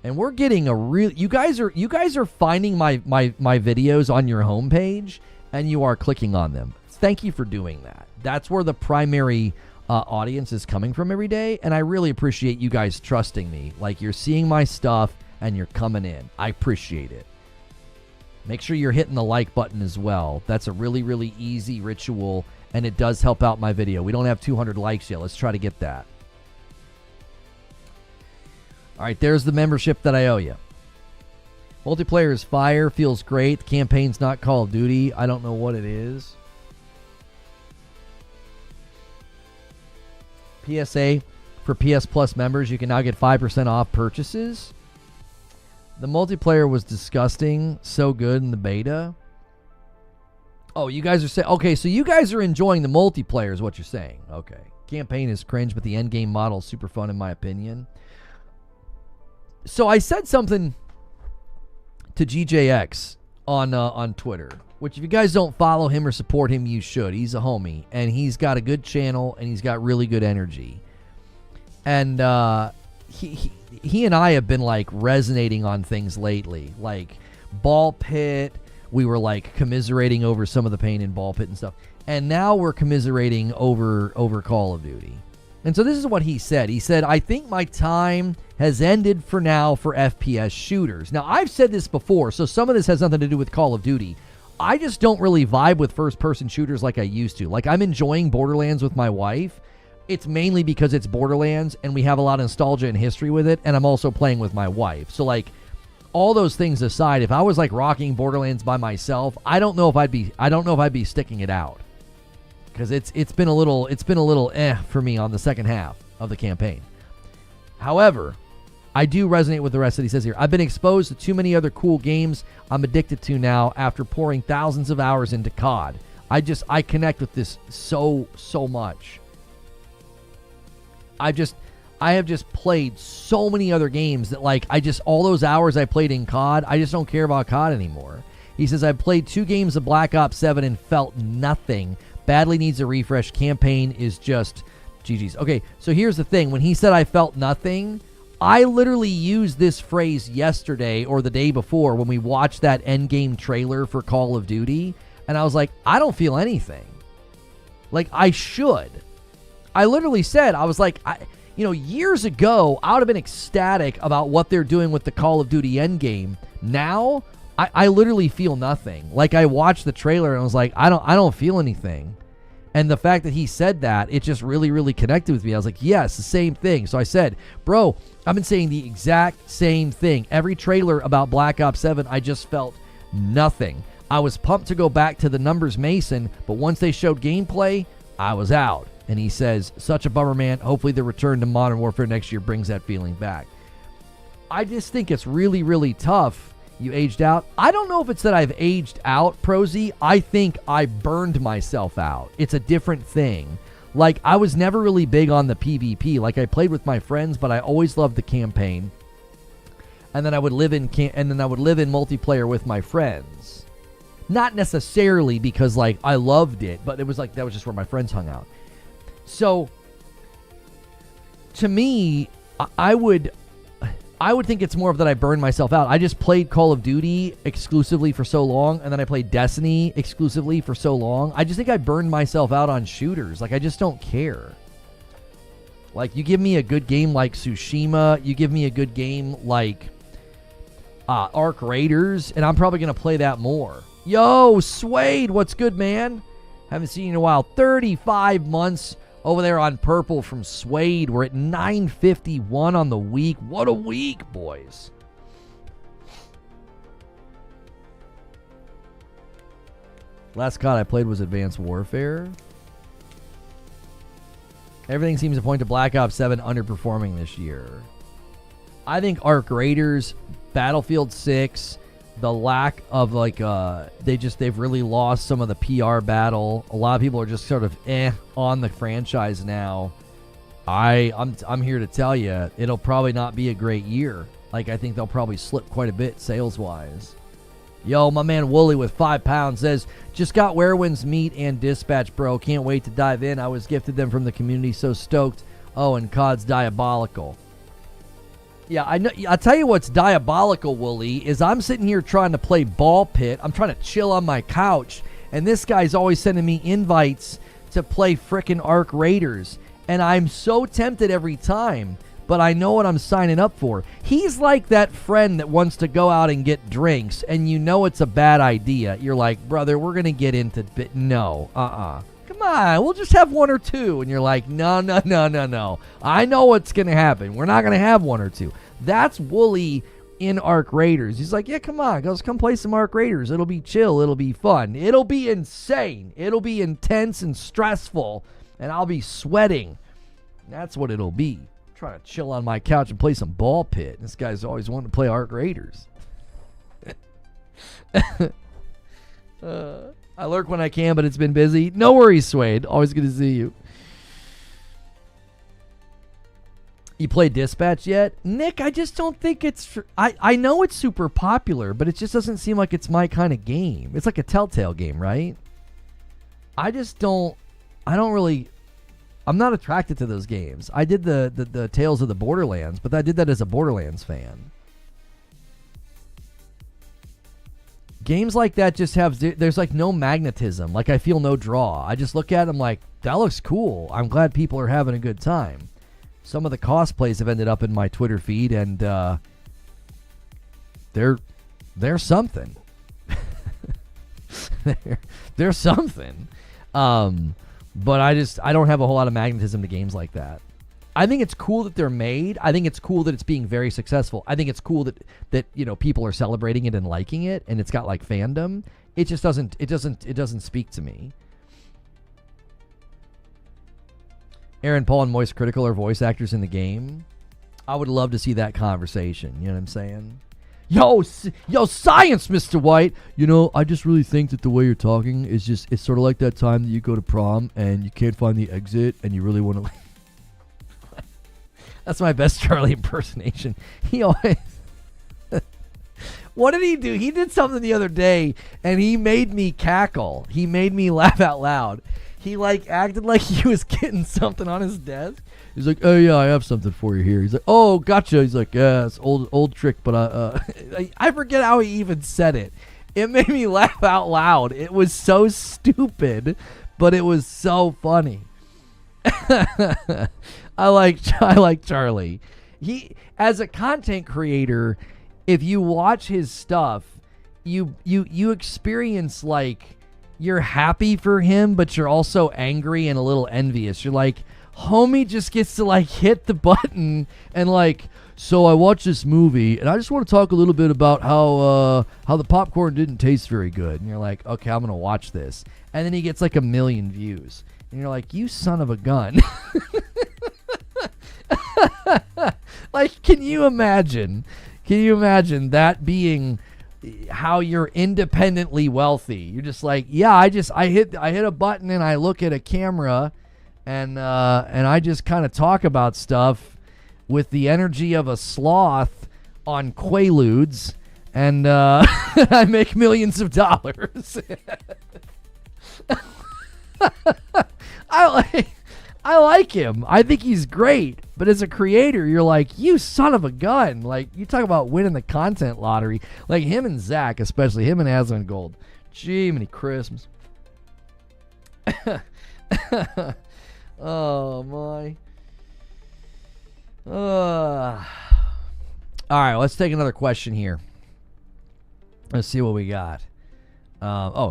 And we're getting a real... You guys are finding my videos on your homepage, and you are clicking on them. Thank you for doing that. That's where the primary audience is coming from every day, and I really appreciate you guys trusting me. Like, you're seeing my stuff, and you're coming in. I appreciate it. Make sure you're hitting the like button as well. That's a really, really easy ritual, and it does help out my video. We don't have 200 likes yet. Let's try to get that. All right, there's the membership that I owe you. Multiplayer is fire, feels great. The campaign's not Call of Duty. I don't know what it is. PSA for PS Plus members, you can now get 5% off purchases. The multiplayer was disgusting, so good in the beta. Oh, you guys are saying, okay, so you guys are enjoying the multiplayer is what you're saying. Okay. Campaign is cringe, but the endgame model is super fun in my opinion. So I said something to GJX on Twitter, which if you guys don't follow him or support him, you should. He's a homie, and he's got a good channel, and he's got really good energy. And he and I have been, like, resonating on things lately. Like, Ball Pit, we were, like, commiserating over some of the pain in Ball Pit and stuff. And now we're commiserating over Call of Duty. And so this is what he said. He said, I think my time has ended for now for FPS shooters. Now, I've said this before, so some of this has nothing to do with Call of Duty. I just don't really vibe with first-person shooters like I used to. Like, I'm enjoying Borderlands with my wife. It's mainly because it's Borderlands, and we have a lot of nostalgia and history with it, and I'm also playing with my wife. So, like, all those things aside, if I was, like, rocking Borderlands by myself, I don't know if I'd be sticking it out. Because it's been a little for me on the second half of the campaign. However, I do resonate with the rest that he says here. I've been exposed to too many other cool games I'm addicted to now after pouring thousands of hours into COD. I connect with this so much. I have just played so many other games that, like, all those hours I played in COD, I just don't care about COD anymore. He says, I've played 2 games of Black Ops 7 and felt nothing. Badly needs a refresh. Campaign is just GG's. Okay, so here's the thing. When he said I felt nothing, I literally used this phrase yesterday or the day before when we watched that endgame trailer for Call of Duty, and I was like, I don't feel anything. Like, I should. I literally said, I was like, years ago, I would have been ecstatic about what they're doing with the Call of Duty endgame. Now, I literally feel nothing. Like, I watched the trailer and I was like, I don't feel anything. And the fact that he said that, it just really, really connected with me. I was like, yes, the same thing. So I said, bro, I've been saying the exact same thing. Every trailer about Black Ops 7, I just felt nothing. I was pumped to go back to the numbers Mason, but once they showed gameplay, I was out. And he says, such a bummer, man. Hopefully the return to Modern Warfare next year brings that feeling back. I just think it's really, really tough. You aged out. I don't know if it's that I've aged out, Prosy. I think I burned myself out. It's a different thing. Like, I was never really big on the PvP. Like, I played with my friends, but I always loved the campaign. And then I would live in multiplayer with my friends. Not necessarily because, like, I loved it, but it was like that was just where my friends hung out. So, to me, I would think it's more of that I burned myself out. I just played Call of Duty exclusively for so long, and then I played Destiny exclusively for so long. I just think I burned myself out on shooters. Like, I just don't care. Like, you give me a good game like Tsushima, you give me a good game like Arc Raiders, and I'm probably going to play that more. Yo, Suede, what's good, man? Haven't seen you in a while. 35 months over there on Purple from Suede. We're at 951 on the week. What a week, boys. Last COD I played was Advanced Warfare. Everything seems to point to Black Ops 7 underperforming this year. I think Arc Raiders, Battlefield 6, the lack of, like, they've really lost some of the PR battle. A lot of people are just sort of on the franchise now. I'm here to tell you, it'll probably not be a great year. Like, I think they'll probably slip quite a bit sales-wise. Yo, my man Wooly with 5 pounds says, just got wherewindsmeet and Dispatch, bro. Can't wait to dive in. I was gifted them from the community, so stoked. Oh, and COD's diabolical. Yeah, I know. I'll tell you what's diabolical, Wooly, is I'm sitting here trying to play Ball Pit. I'm trying to chill on my couch, and this guy's always sending me invites to play frickin' Arc Raiders, and I'm so tempted every time, but I know what I'm signing up for. He's like that friend that wants to go out and get drinks, and you know it's a bad idea. You're like, brother, we're going to get into bit. No, Come on, we'll just have 1 or 2. And you're like, no. I know what's going to happen. We're not going to have 1 or 2. That's Wooly in Arc Raiders. He's like, yeah, come on, let's come play some Arc Raiders. It'll be chill. It'll be fun. It'll be insane. It'll be intense and stressful, and I'll be sweating. That's what it'll be. I'm trying to chill on my couch and play some ball pit. This guy's always wanted to play Arc Raiders. I lurk when I can, but it's been busy. No worries, Swade. Always good to see you. You played Dispatch yet? Nick, I just don't think it's... I know it's super popular, but it just doesn't seem like it's my kind of game. It's like a Telltale game, right? I don't really... I'm not attracted to those games. I did the Tales of the Borderlands, but I did that as a Borderlands fan. Games like that just have... There's like no magnetism. Like I feel no draw. I just look at them like, that looks cool. I'm glad people are having a good time. Some of the cosplays have ended up in my Twitter feed, and they're something. they're something. But I don't have a whole lot of magnetism to games like that. I think it's cool that they're made. I think it's cool that it's being very successful. I think it's cool that people are celebrating it and liking it, and it's got like fandom. It just doesn't speak to me. Aaron Paul and Moist Critical are voice actors in the game. I would love to see that conversation. You know what I'm saying? Yo, science, Mr. White. I just really think that the way you're talking is it's sort of like that time that you go to prom and you can't find the exit and you really want to leave. That's my best Charlie impersonation. He always... What did he do? He did something the other day and he made me cackle. He made me laugh out loud. He acted like he was getting something on his desk. He's like, "Oh yeah, I have something for you here." He's like, "Oh, gotcha." He's like, "Yeah, it's old trick, but I forget how he even said it. It made me laugh out loud. It was so stupid, but it was so funny. I like Charlie. He, as a content creator, if you watch his stuff, you experience you're happy for him, but you're also angry and a little envious. You're like, homie just gets to hit the button and so I watched this movie and I just want to talk a little bit about how the popcorn didn't taste very good. And you're like, okay, I'm going to watch this. And then he gets 1 million views. And you're like, you son of a gun. Can you imagine that being how you're independently wealthy? You're just yeah, I hit a button and I look at a camera and I just kind of talk about stuff with the energy of a sloth on Quaaludes, and I make millions of dollars. I like him. I think he's great. But as a creator, you're like, you son of a gun. You talk about winning the content lottery. Him and Zach, especially him and Asmongold. Gee, many Christmas. Oh, my. All right, let's take another question here. Let's see what we got.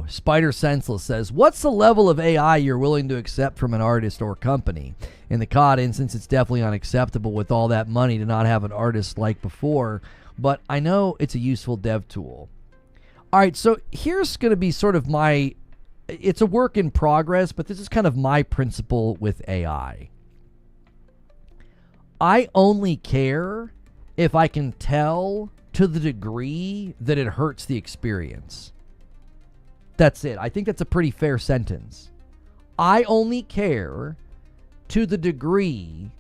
Spider Senseless says, what's the level of AI you're willing to accept from an artist or company? In the COD instance, it's definitely unacceptable with all that money to not have an artist like before, but I know it's a useful dev tool. All right, so here's going to be sort of it's a work in progress, but this is kind of my principle with AI. I only care if I can tell to the degree that it hurts the experience. That's it. I think that's a pretty fair sentence. I only care to the degree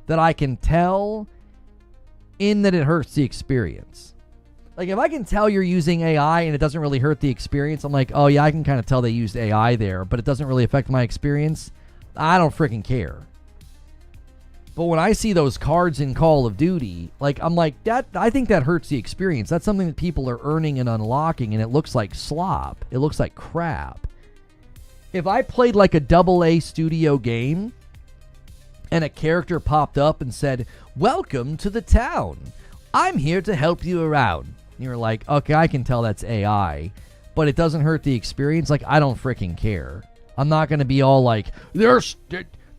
that I can tell in that it hurts the experience. If I can tell you're using AI and it doesn't really hurt the experience, I'm like, oh yeah, I can kind of tell they used AI there, but it doesn't really affect my experience. I don't freaking care. But when I see those cards in Call of Duty, I'm like, I think that hurts the experience. That's something that people are earning and unlocking, and it looks like slop. It looks like crap. If I played a AA studio game and a character popped up and said, welcome to the town. I'm here to help you around. And you're like, okay, I can tell that's AI, but it doesn't hurt the experience. I don't freaking care. I'm not going to be all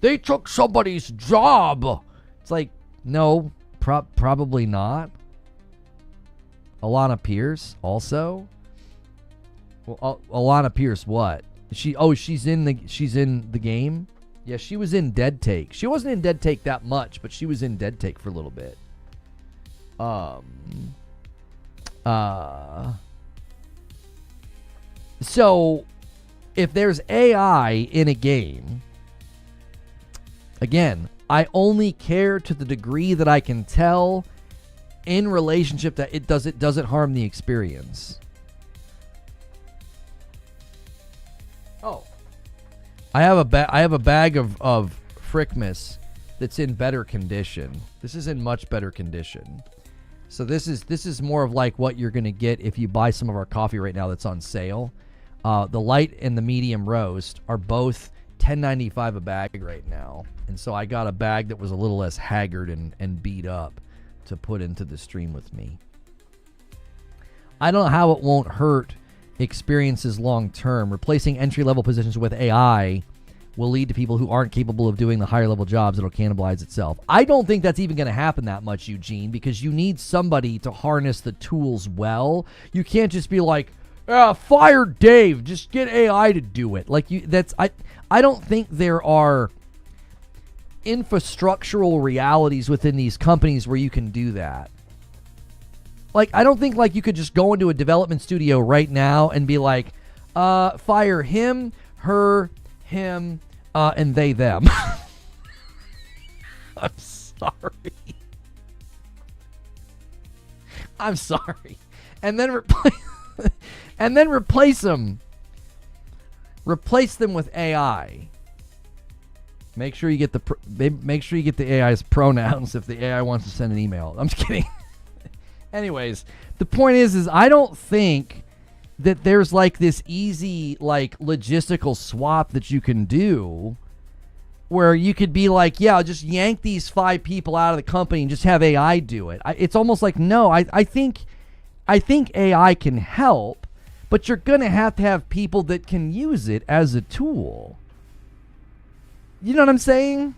they took somebody's job. It's no, Probably not. Alana Pierce also. Well, Alana Pierce, what? She's in the game. Yeah, she was in Dead Take. She wasn't in Dead Take that much, but she was in Dead Take for a little bit. So if there's AI in a game, again, I only care to the degree that I can tell in relationship that it doesn't harm the experience. Oh, I have a bag of Frickmas that's in better condition. This is in much better condition. So this is more of like what you're gonna get if you buy some of our coffee right now that's on sale. The light and the medium roast are both $10.95 a bag right now, and so I got a bag that was a little less haggard and beat up to put into the stream with me. I don't know how it won't hurt experiences long term. Replacing entry-level positions with AI will lead to people who aren't capable of doing the higher-level jobs. It'll cannibalize itself. I don't think that's even going to happen that much, Eugene, because you need somebody to harness the tools well. You can't just be like, fire Dave, just get AI to do it. I don't think there are infrastructural realities within these companies where you can do that. Like, I don't think like you could just go into a development studio right now and be like, fire him, her, him, and they, them. I'm sorry. I'm sorry. And then replace them. Replace them with AI. Make sure you get the AI's pronouns if the AI wants to send an email. I'm just kidding. Anyways, the point is I don't think that there's like this easy like logistical swap that you can do where you could be like, yeah, I'll just yank these 5 people out of the company and just have AI do it. It's almost like, no, I think AI can help, but you're going to have people that can use it as a tool. You know what I'm saying?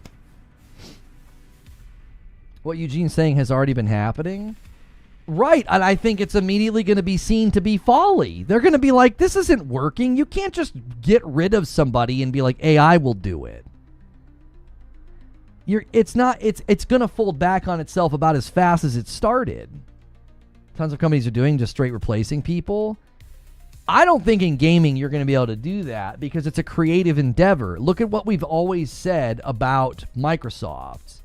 What Eugene's saying has already been happening. Right, and I think it's immediately going to be seen to be folly. They're going to be like, this isn't working. You can't just get rid of somebody and be like, AI will do it. It's going to fold back on itself about as fast as it started. Tons of companies are doing just straight replacing people. I don't think in gaming you're going to be able to do that because it's a creative endeavor. Look at what we've always said about Microsoft.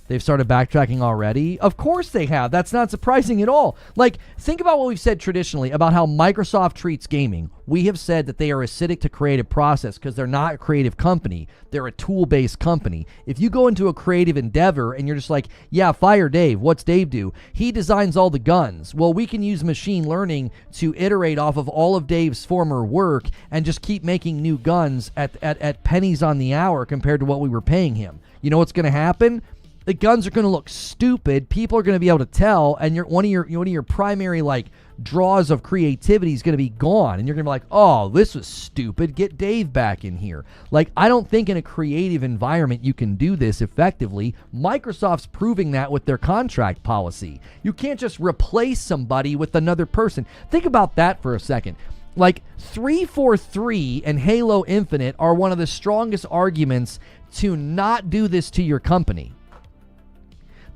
They've started backtracking already. Of course they have. That's not surprising at all. Like, think about what we've said traditionally about how Microsoft treats gaming. We have said that they are acidic to creative process because they're not a creative company. They're a tool-based company. If you go into a creative endeavor and you're just like, yeah, fire Dave. What's Dave do? He designs all the guns. Well, we can use machine learning to iterate off of all of Dave's former work and just keep making new guns at pennies on the hour compared to what we were paying him. You know what's going to happen? The guns are going to look stupid. People are going to be able to tell, and one of your primary like draws of creativity is going to be gone, and you're going to be like, "Oh, this was stupid. Get Dave back in here." Like, I don't think in a creative environment you can do this effectively. Microsoft's proving that with their contract policy. You can't just replace somebody with another person. Think about that for a second. Like 343 and Halo Infinite are one of the strongest arguments to not do this to your company.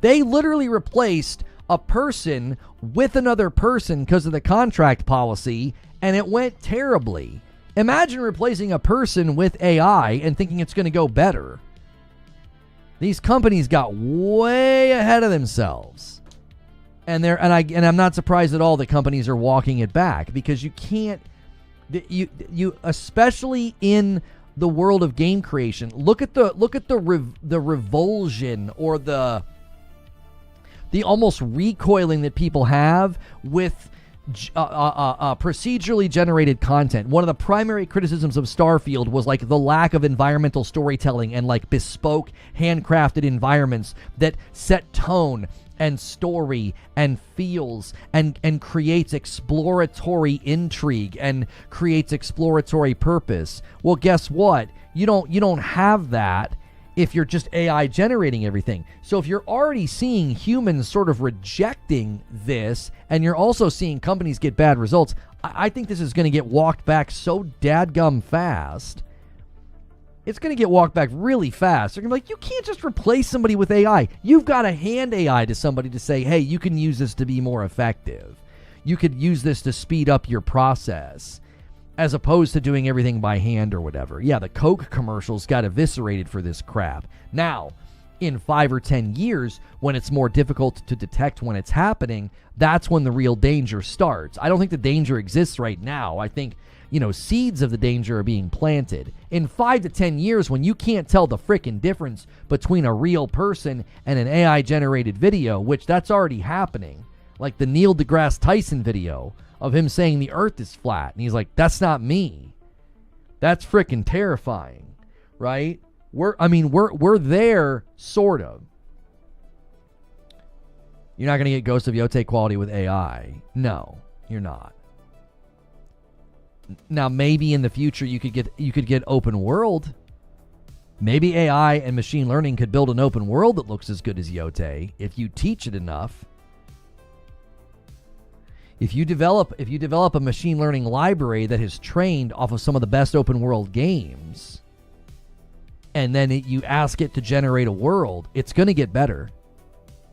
They literally replaced a person with another person because of the contract policy, and it went terribly. Imagine replacing a person with AI and thinking it's going to go better. These companies got way ahead of themselves. And I'm not surprised at all that companies are walking it back because you can't you especially in the world of game creation, look at the revulsion or the almost recoiling that people have with procedurally generated content. One of the primary criticisms of Starfield was like the lack of environmental storytelling and like bespoke, handcrafted environments that set tone and story and feels and creates exploratory intrigue and creates exploratory purpose. Well, guess what? You don't have that if you're just AI generating everything. So if you're already seeing humans sort of rejecting this, and you're also seeing companies get bad results, I think this is going to get walked back so dadgum fast. It's going to get walked back really fast. They're going to be like, you can't just replace somebody with AI. You've got to hand AI to somebody to say, hey, you can use this to be more effective. You could use this to speed up your process, as opposed to doing everything by hand or whatever. Yeah, the Coke commercials got eviscerated for this crap. Now, in 5 or 10 years, when it's more difficult to detect when it's happening, that's when the real danger starts. I don't think the danger exists right now. I think, seeds of the danger are being planted. In 5 to 10 years, when you can't tell the frickin' difference between a real person and an AI-generated video, which that's already happening, like the Neil deGrasse Tyson video of him saying the earth is flat. And he's like, that's not me. That's freaking terrifying, right? We're there, sort of. You're not going to get Ghost of Yotei quality with AI. No, you're not. Now, maybe in the future you could get open world. Maybe AI and machine learning could build an open world that looks as good as Yotei if you teach it enough. If you develop a machine learning library that is trained off of some of the best open world games, and then you ask it to generate a world, it's going to get better.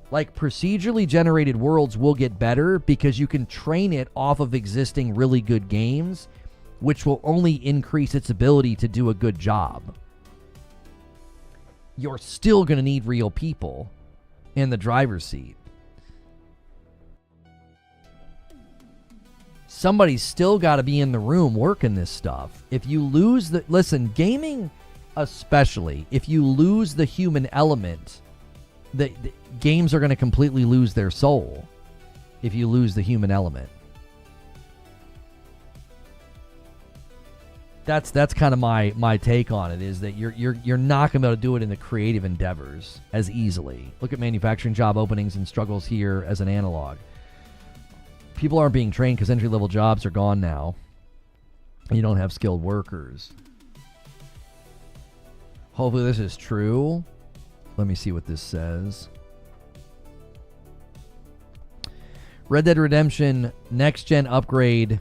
Like, procedurally generated worlds will get better because you can train it off of existing really good games, which will only increase its ability to do a good job. You're still going to need real people in the driver's seat. Somebody's still got to be in the room working this stuff. If you lose gaming especially, if you lose the human element, the games are going to completely lose their soul if you lose the human element. That's kind of my take on it, is that you're not going to be able to do it in the creative endeavors as easily. Look at manufacturing job openings and struggles here as an analog. People aren't being trained because entry-level jobs are gone now. You don't have skilled workers. Hopefully this is true. Let me see what this says. Red Dead Redemption next-gen upgrade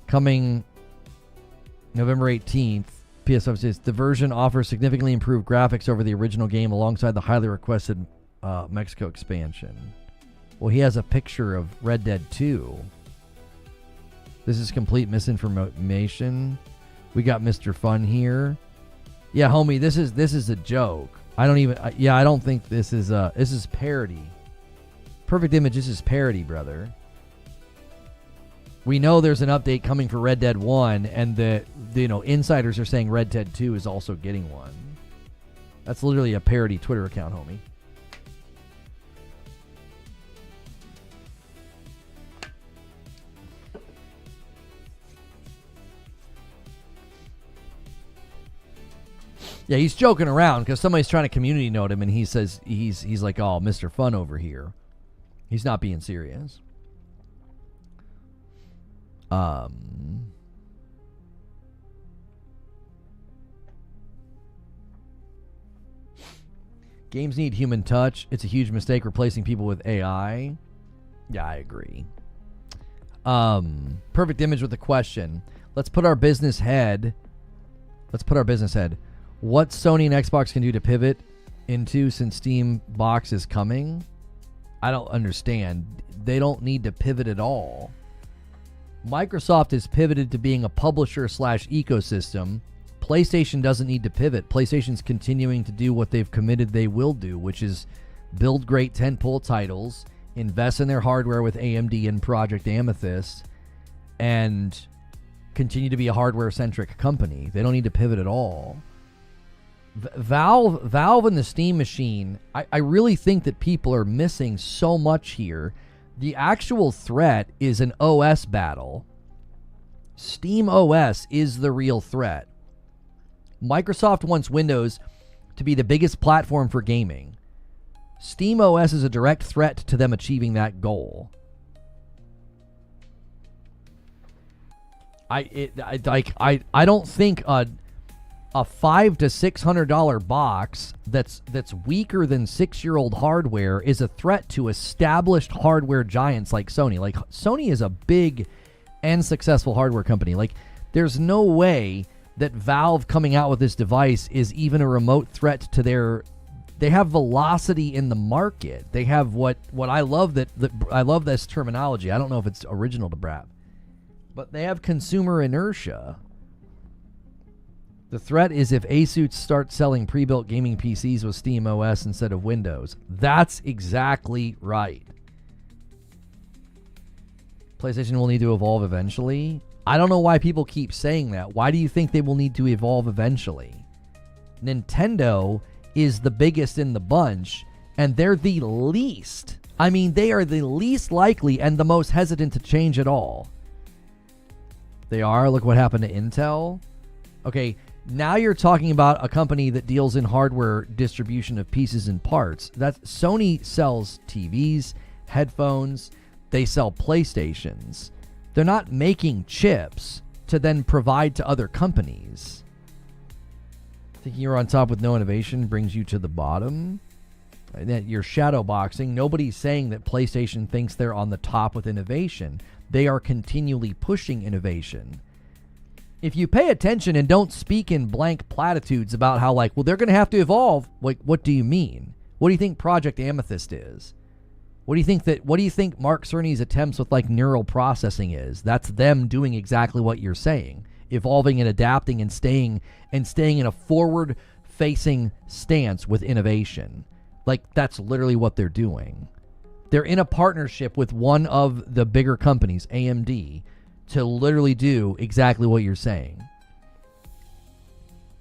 coming November 18th. PS5 says the version offers significantly improved graphics over the original game alongside the highly requested Mexico expansion. Well, he has a picture of Red Dead 2. This is complete misinformation. We got Mr. Fun here. Yeah, homie, this is a joke. I don't think this is parody. Perfect Image, this is parody, brother. We know there's an update coming for Red Dead 1, and the insiders are saying Red Dead 2 is also getting one. That's literally a parody Twitter account, homie. Yeah, he's joking around because somebody's trying to community note him, and he says he's like, oh, Mr. Fun over here. He's not being serious. Games need human touch. It's a huge mistake replacing people with AI. Yeah, I agree. Perfect Image with a question. Let's put our business head. What Sony and Xbox can do to pivot into since Steam Box is coming? I don't understand. They don't need to pivot at all. Microsoft is pivoted to being a publisher / ecosystem. PlayStation doesn't need to pivot. PlayStation's continuing to do what they've committed they will do, which is build great tentpole titles, invest in their hardware with AMD and Project Amethyst, and continue to be a hardware-centric company. They don't need to pivot at all. Valve and the Steam machine, I really think that people are missing so much here. The actual threat is an OS battle. Steam OS is the real threat. Microsoft wants Windows to be the biggest platform for gaming. Steam OS is a direct threat to them achieving that goal. I don't think a $500 to $600 box that's weaker than 6-year-old hardware is a threat to established hardware giants like Sony. Like, Sony is a big and successful hardware company. Like, there's no way that Valve coming out with this device is even a remote threat to their... They have velocity in the market. They have what I love I love this terminology. I don't know if it's original to Brad, but they have consumer inertia. The threat is if Asus starts selling pre-built gaming PCs with Steam OS instead of Windows. That's exactly right. PlayStation will need to evolve eventually. I don't know why people keep saying that. Why do you think they will need to evolve eventually? Nintendo is the biggest in the bunch, and they're the least. I mean, they are the least likely and the most hesitant to change at all. They are. Look what happened to Intel. Okay, now you're talking about a company that deals in hardware distribution of pieces and parts. Sony sells TVs, headphones, they sell PlayStations. They're not making chips to then provide to other companies. Thinking you're on top with no innovation brings you to the bottom. That you're shadow boxing. Nobody's saying that PlayStation thinks they're on the top with innovation. They are continually pushing innovation. If you pay attention and don't speak in blank platitudes about how, like, well, they're going to have to evolve, like, what do you mean? What do you think Project Amethyst is? What do you think Mark Cerny's attempts with, like, neural processing is? That's them doing exactly what you're saying. Evolving and adapting and staying in a forward-facing stance with innovation. Like, that's literally what they're doing. They're in a partnership with one of the bigger companies, AMD, to literally do exactly what you're saying.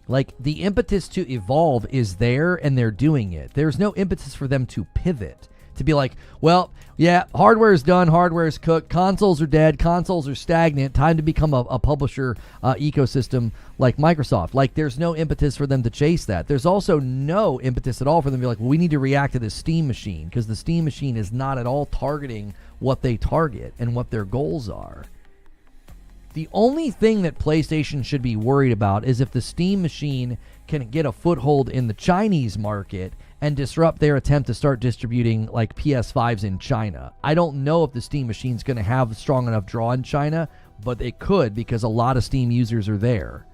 Like, the impetus to evolve is there, and they're doing it. There's no impetus for them to pivot, to be like, well, yeah, hardware is done, hardware is cooked, consoles are dead, consoles are stagnant, time to become a publisher ecosystem like Microsoft. Like, there's no impetus for them to chase that. There's also no impetus at all for them to be like, well, we need to react to the Steam machine, because the Steam machine is not at all targeting what they target and what their goals are. The only thing that PlayStation should be worried about is if the Steam machine can get a foothold in the Chinese market and disrupt their attempt to start distributing, like, PS5s in China. I don't know if the Steam machine's going to have a strong enough draw in China, but it could, because a lot of Steam users are there.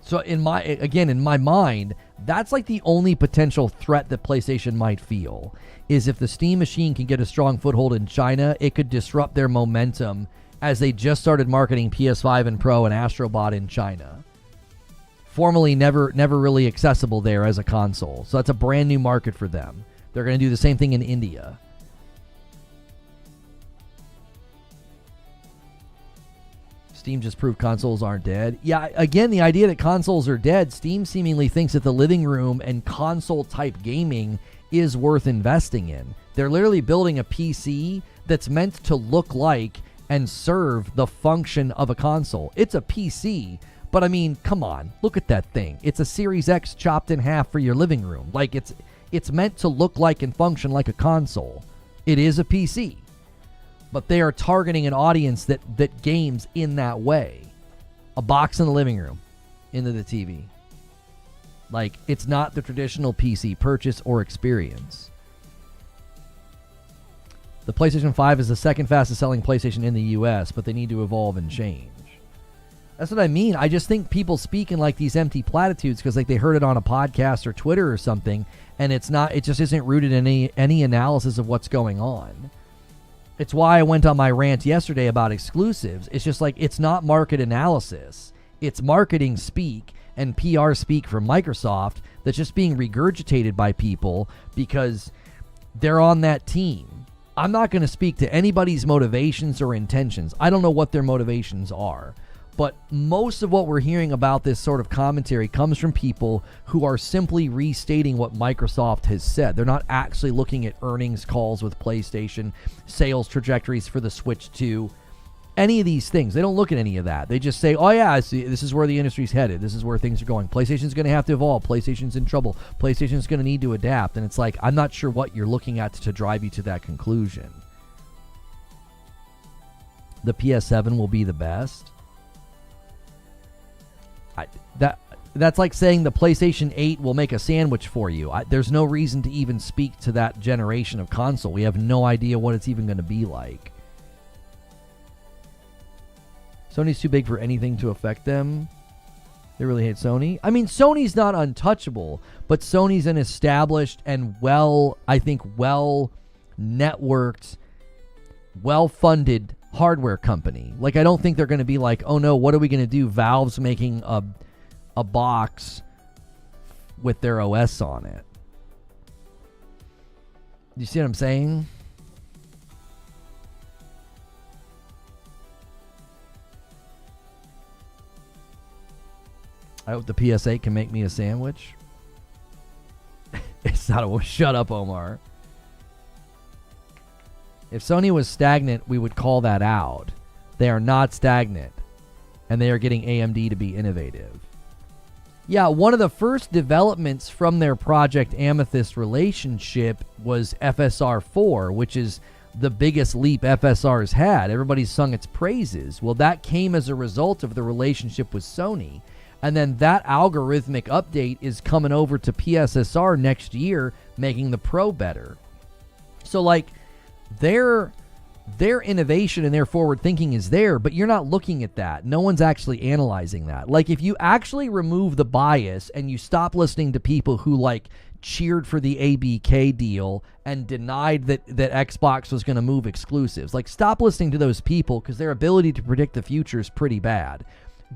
So in my mind, that's like the only potential threat that PlayStation might feel, is if the Steam machine can get a strong foothold in China, it could disrupt their momentum as they just started marketing PS5 and Pro and Astrobot in China. Formerly never really accessible there as a console. So that's a brand new market for them. They're going to do the same thing in India. Steam just proved consoles aren't dead. Yeah, again, the idea that consoles are dead, Steam seemingly thinks that the living room and console-type gaming is worth investing in. They're literally building a PC that's meant to look like and serve the function of a console. It's a PC, but I mean, come on, look at that thing. It's a Series X chopped in half for your living room. Like, it's meant to look like and function like a console. It is a PC. But they are targeting an audience that games in that way. A box in the living room, into the TV. Like, it's not the traditional PC purchase or experience. The PlayStation 5 is the second fastest selling PlayStation in the US, but they need to evolve and change. That's what I mean. I just think people speak in like these empty platitudes because like they heard it on a podcast or Twitter or something, and it just isn't rooted in any analysis of what's going on. It's why I went on my rant yesterday about exclusives. It's just like, it's not market analysis. It's marketing speak and PR speak from Microsoft that's just being regurgitated by people because they're on that team. I'm not going to speak to anybody's motivations or intentions. I don't know what their motivations are. But most of what we're hearing about this sort of commentary comes from people who are simply restating what Microsoft has said. They're not actually looking at earnings calls with PlayStation, sales trajectories for the Switch 2, any of these things. They don't look at any of that. They just say, oh yeah, I see, this is where the industry's headed. This is where things are going. PlayStation's going to have to evolve. PlayStation's in trouble. PlayStation's going to need to adapt. And it's like, I'm not sure what you're looking at to drive you to that conclusion. The PS7 will be the best. That's like saying the PlayStation 8 will make a sandwich for you. There's no reason to even speak to that generation of console. We have no idea what it's even going to be like. Sony's too big for anything to affect them. They really hate Sony. I mean, Sony's not untouchable, but Sony's an established and well-networked, well-funded hardware company. Like, I don't think they're going to be like, oh no, what are we going to do? Valve's making a box with their OS on it. You see what I'm saying? I hope the PS8 can make me a sandwich. It's not a... Shut up, Omar. If Sony was stagnant, we would call that out. They are not stagnant. And they are getting AMD to be innovative. Yeah, one of the first developments from their Project Amethyst relationship was FSR 4, which is the biggest leap FSR's had. Everybody's sung its praises. Well, that came as a result of the relationship with Sony. And then that algorithmic update is coming over to PSSR next year, making the Pro better. So, like, their innovation and their forward thinking is there, but you're not looking at that. No one's actually analyzing that. Like, if you actually remove the bias and you stop listening to people who, like, cheered for the ABK deal and denied that Xbox was going to move exclusives, like, stop listening to those people, because their ability to predict the future is pretty bad.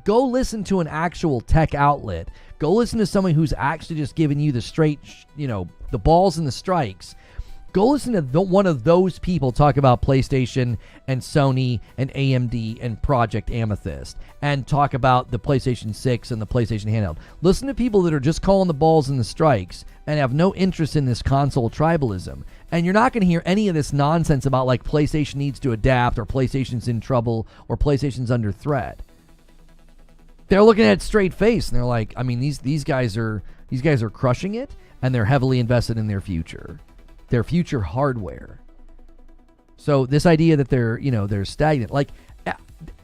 Go listen to an actual tech outlet. Go listen to someone who's actually just giving you the straight, the balls and the strikes. Go listen to one of those people talk about PlayStation and Sony and AMD and Project Amethyst, and talk about the PlayStation 6 and the PlayStation handheld. Listen to people that are just calling the balls and the strikes and have no interest in this console tribalism. And you're not going to hear any of this nonsense about, like, PlayStation needs to adapt, or PlayStation's in trouble, or PlayStation's under threat. They're looking at it straight face, and they're like, I mean, these guys are crushing it, and they're heavily invested in their future hardware. So this idea that they're stagnant, like,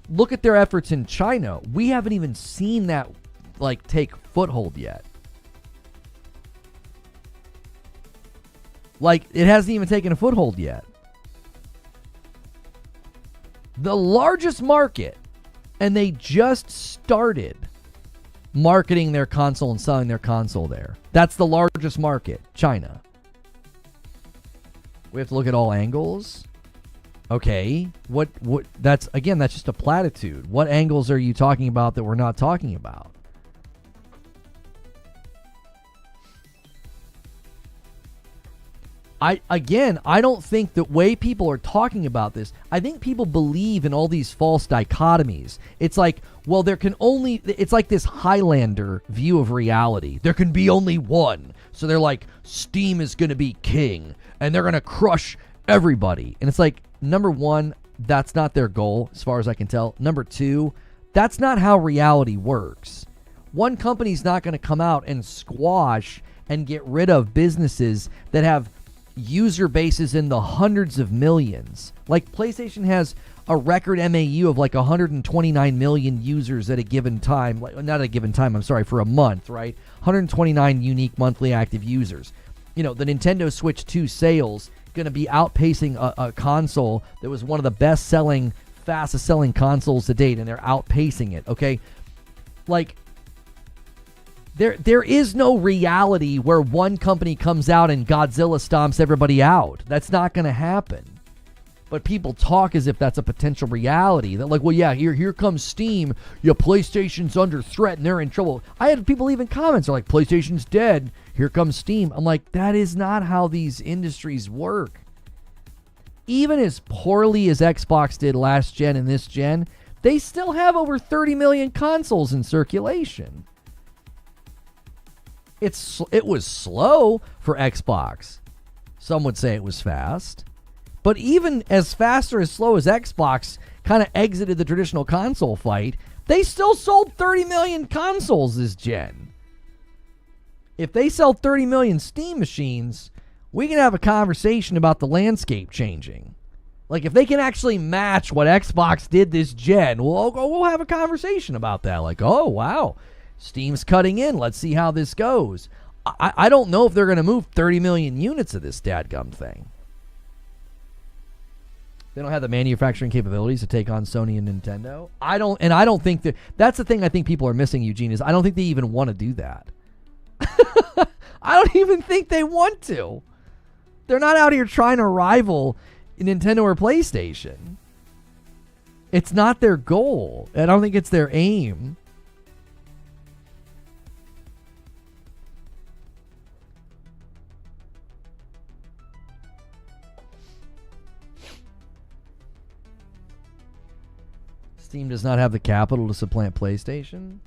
look at their efforts in China. We haven't even seen that, like, take foothold yet. Like, it hasn't even taken a foothold yet. The largest market. And they just started marketing their console and selling their console there. That's the largest market, China. We have to look at all angles. Okay. What that's just a platitude. What angles are you talking about that we're not talking about? I don't think the way people are talking about this, I think people believe in all these false dichotomies. It's like, well, it's like this Highlander view of reality. There can be only one. So they're like, Steam is going to be king, and they're going to crush everybody. And it's like, number one, that's not their goal, as far as I can tell. Number two, that's not how reality works. One company's not going to come out and squash and get rid of businesses that have user bases in the hundreds of millions. Like, PlayStation has a record MAU of like 129 million users at a given time. Not a given time, I'm sorry, for a month, right? 129 unique monthly active users. The Nintendo Switch 2 sales going to be outpacing a console that was one of the best-selling, fastest-selling consoles to date, and they're outpacing it, okay? Like, There is no reality where one company comes out and Godzilla stomps everybody out. That's not going to happen. But people talk as if that's a potential reality. That, like, well, yeah, here comes Steam. PlayStation's under threat and they're in trouble. I had people leaving comments. They're like, PlayStation's dead. Here comes Steam. I'm like, that is not how these industries work. Even as poorly as Xbox did last gen and this gen, they still have over 30 million consoles in circulation. It was slow for Xbox. Some would say it was fast. But even as fast or as slow as Xbox kind of exited the traditional console fight, they still sold 30 million consoles this gen. If they sell 30 million Steam machines, we can have a conversation about the landscape changing. Like, if they can actually match what Xbox did this gen, we'll have a conversation about that. Like, oh, wow. Steam's cutting in. Let's see how this goes. I don't know if they're going to move 30 million units of this dadgum thing. They don't have the manufacturing capabilities to take on Sony and Nintendo. I don't think that's the thing I think people are missing, Eugene, is I don't think they even want to do that. I don't even think they want to. They're not out here trying to rival Nintendo or PlayStation. It's not their goal. I don't think it's their aim. Steam does not have the capital to supplant PlayStation.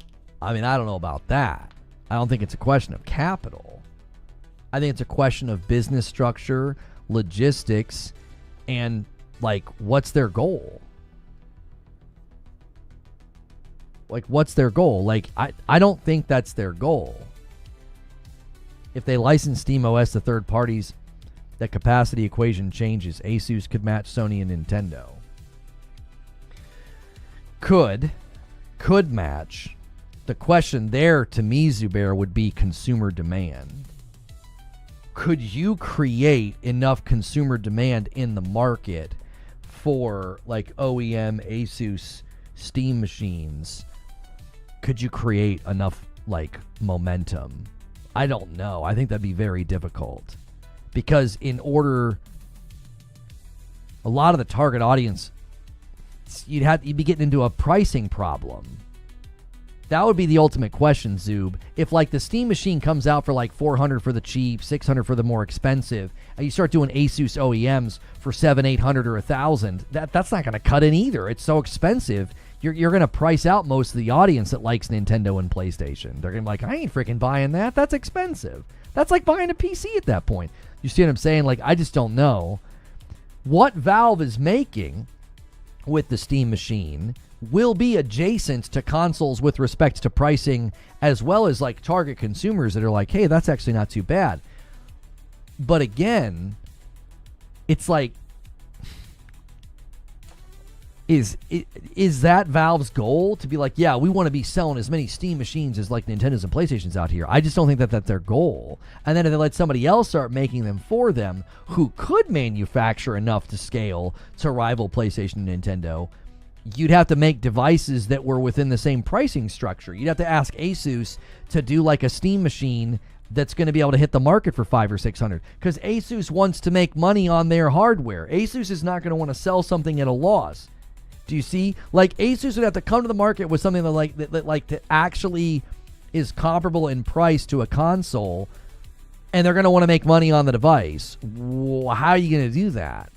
I mean, I don't know about that. I don't think it's a question of capital. I think it's a question of business structure, logistics, and, like, what's their goal? Like, what's their goal? Like, I don't think that's their goal. If they license SteamOS to third parties, that capacity equation changes. Asus could match Sony and Nintendo. Could match. The question there, to me, Zubair, would be consumer demand. Could you create enough consumer demand in the market for, like, OEM, Asus, Steam machines? Could you create enough, like, momentum? I don't know. I think that'd be very difficult. Because a lot of the target audience, you'd be getting into a pricing problem. That would be the ultimate question, Zoob. If, like, the Steam machine comes out for like $400 for the cheap, $600 for the more expensive, and you start doing Asus OEMs for $700, $800, or $1,000, that's not going to cut in either. It's so expensive. You're going to price out most of the audience that likes Nintendo and PlayStation. They're going to be like, I ain't freaking buying that. That's expensive. That's like buying a PC at that point. You see what I'm saying? Like, I just don't know. What Valve is making with the Steam machine will be adjacent to consoles with respect to pricing, as well as, like, target consumers that are like, hey, that's actually not too bad. But again, it's like, is that Valve's goal to be like, yeah, we want to be selling as many Steam machines as, like, Nintendo's and PlayStation's out here? I just don't think that that's their goal. And then if they let somebody else start making them for them, who could manufacture enough to scale to rival PlayStation and Nintendo, you'd have to make devices that were within the same pricing structure. You'd have to ask Asus to do, like, a Steam machine that's going to be able to hit the market for $500 or $600, because Asus wants to make money on their hardware. Asus is not going to want to sell something at a loss. Do you see? Like, Asus would have to come to the market with something that actually is comparable in price to a console, and they're going to want to make money on the device. How are you going to do that?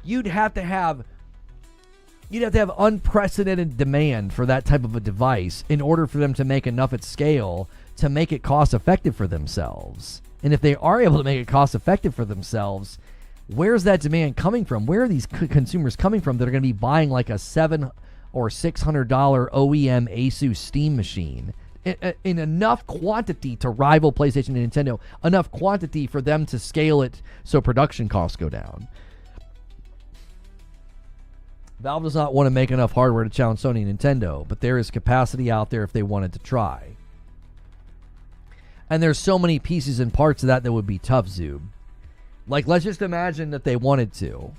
You'd have to have unprecedented demand for that type of a device in order for them to make enough at scale to make it cost effective for themselves. And if they are able to make it cost effective for themselves, where's that demand coming from? Where are these consumers coming from that are going to be buying, like, a $700 or $600 OEM Asus Steam machine in enough quantity to rival PlayStation and Nintendo, enough quantity for them to scale it so production costs go down? Valve does not want to make enough hardware to challenge Sony and Nintendo, but there is capacity out there if they wanted to try. And there's so many pieces and parts of that would be tough, Zoob. Like, let's just imagine that they wanted to.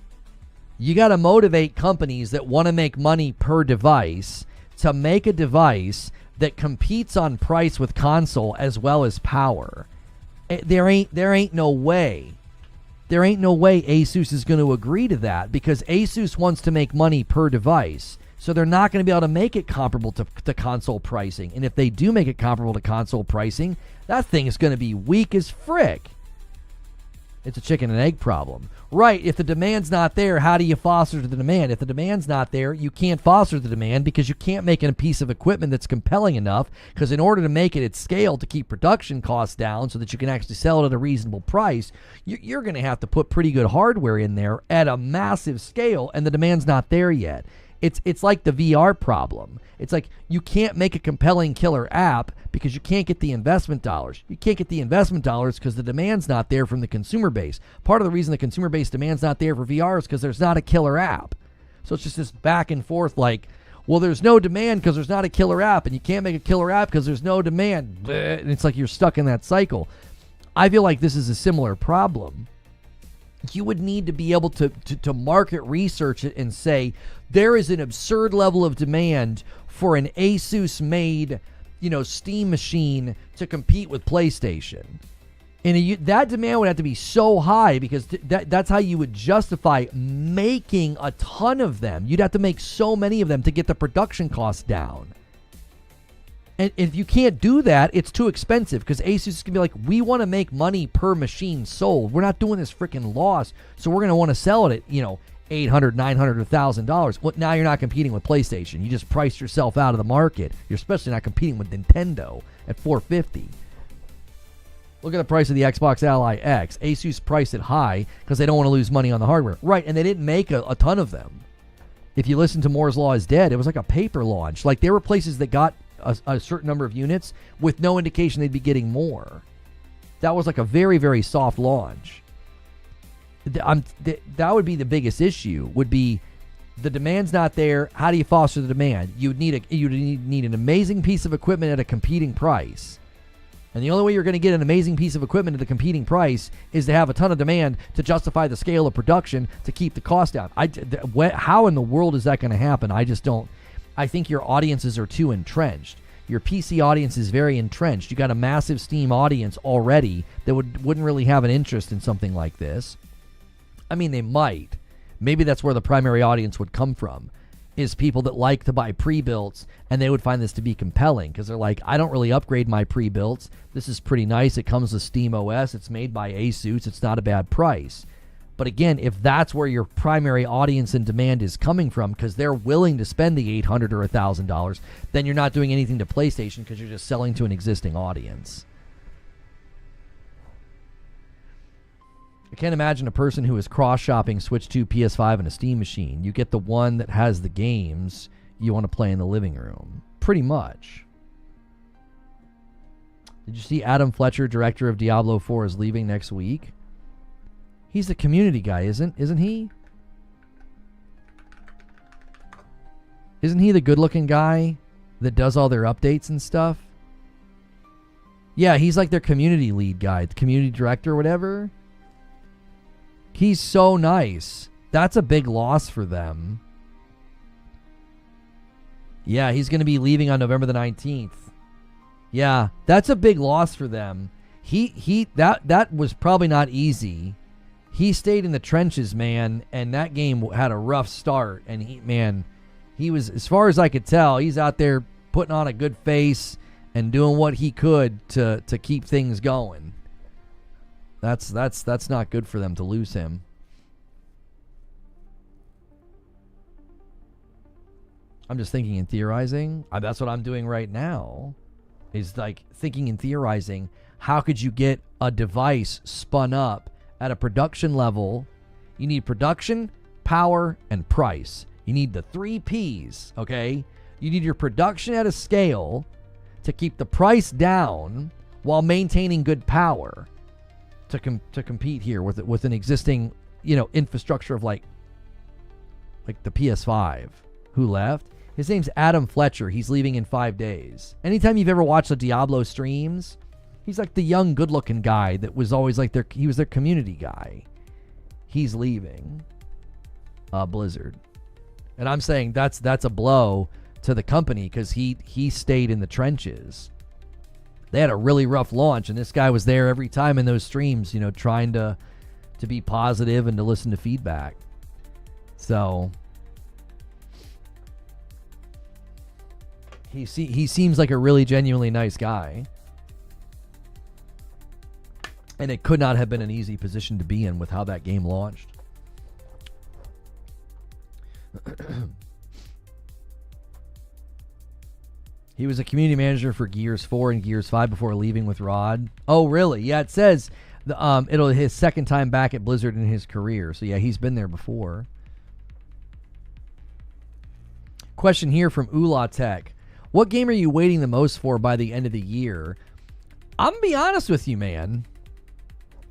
You got to motivate companies that want to make money per device to make a device that competes on price with console as well as power. There ain't no way. There ain't no way Asus is going to agree to that, because Asus wants to make money per device. So they're not going to be able to make it comparable to console pricing. And if they do make it comparable to console pricing, that thing is going to be weak as frick. It's a chicken and egg problem. Right, if the demand's not there, how do you foster the demand? If the demand's not there, you can't foster the demand because you can't make a piece of equipment that's compelling enough, because in order to make it at scale to keep production costs down so that you can actually sell it at a reasonable price, you're going to have to put pretty good hardware in there at a massive scale, and the demand's not there yet. It's like the VR problem. It's like you can't make a compelling killer app because you can't get the investment dollars. You can't get the investment dollars because the demand's not there from the consumer base. Part of the reason the consumer base demand's not there for VR is because there's not a killer app. So it's just this back and forth, like, Well, there's no demand because there's not a killer app, and you can't make a killer app because there's no demand. And it's like you're stuck in that cycle. I feel like this is a similar problem. You would need to be able to market research it and say, there is an absurd level of demand for an Asus-made, Steam machine to compete with PlayStation. And that demand would have to be so high because that's how you would justify making a ton of them. You'd have to make so many of them to get the production costs down. And if you can't do that, it's too expensive because Asus is going to be like, we want to make money per machine sold. We're not doing this freaking loss, so we're going to want to sell it at, $800, $900, $1,000. Well, now you're not competing with PlayStation. You just priced yourself out of the market. You're especially not competing with Nintendo at $450. Look at the price of the Xbox Ally X. Asus priced it high because they don't want to lose money on the hardware. Right, and they didn't make a ton of them. If you listen to Moore's Law is Dead, it was like a paper launch. Like, there were places that got a certain number of units with no indication they'd be getting more. That was like a very, very soft launch. That would be the biggest issue, would be the demand's not there. How do you foster the demand? You'd need an amazing piece of equipment at a competing price. And the only way you're going to get an amazing piece of equipment at the competing price is to have a ton of demand to justify the scale of production to keep the cost down. How in the world is that going to happen? I just don't. I think your audiences are too entrenched. Your PC audience is very entrenched. You got a massive Steam audience already that wouldn't really have an interest in something like this. I mean, they might. Maybe that's where the primary audience would come from, is people that like to buy pre-builts, and they would find this to be compelling because they're like, I don't really upgrade my pre-builts. This is pretty nice. It comes with Steam OS. It's made by Asus. It's not a bad price. But again, if that's where your primary audience and demand is coming from because they're willing to spend the $800 or $1,000, then you're not doing anything to PlayStation because you're just selling to an existing audience. I can't imagine a person who is cross-shopping Switch 2, PS5, and a Steam machine. You get the one that has the games you want to play in the living room. Pretty much. Did you see Adam Fletcher, director of Diablo 4, is leaving next week? He's the community guy, isn't he? Isn't he the good-looking guy that does all their updates and stuff? Yeah, he's like their community lead guy, the community director or whatever. He's so nice. That's a big loss for them. Yeah, he's going to be leaving on November the 19th. Yeah, that's a big loss for them. That was probably not easy. He stayed in the trenches, man, and that game had a rough start. And he was, as far as I could tell, he's out there putting on a good face and doing what he could to keep things going. That's not good for them to lose him. I'm just thinking and theorizing. That's what I'm doing right now. Is like thinking and theorizing. How could you get a device spun up at a production level? You need production, power, and price. You need the 3 Ps, okay? You need your production at a scale to keep the price down while maintaining good power to compete here with an existing, infrastructure of like the PS5. Who left? His name's Adam Fletcher. He's leaving in 5 days. Anytime you've ever watched the Diablo streams, he's like the young, good-looking guy that was always like he was their community guy. He's leaving Blizzard. And I'm saying that's a blow to the company because he stayed in the trenches. They had a really rough launch, and this guy was there every time in those streams, trying to be positive and to listen to feedback. So he seems like a really genuinely nice guy. And it could not have been an easy position to be in with how that game launched. He was a community manager for Gears 4 and Gears 5 before leaving with Rod. Oh, really? Yeah, it says it'll his second time back at Blizzard in his career. So, yeah, he's been there before. Question here from Ula Tech. What game are you waiting the most for by the end of the year? I'm going to be honest with you, man.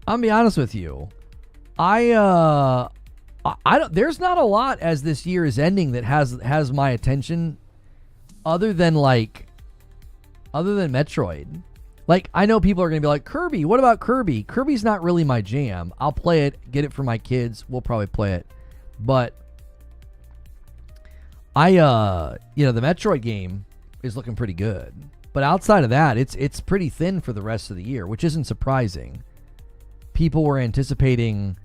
I'm be honest with you. I don't. There's not a lot as this year is ending that has my attention other than Metroid. Like, I know people are going to be like, Kirby, what about Kirby? Kirby's not really my jam. I'll play it, get it for my kids. We'll probably play it. But the Metroid game is looking pretty good. But outside of that, it's pretty thin for the rest of the year, which isn't surprising. People were anticipating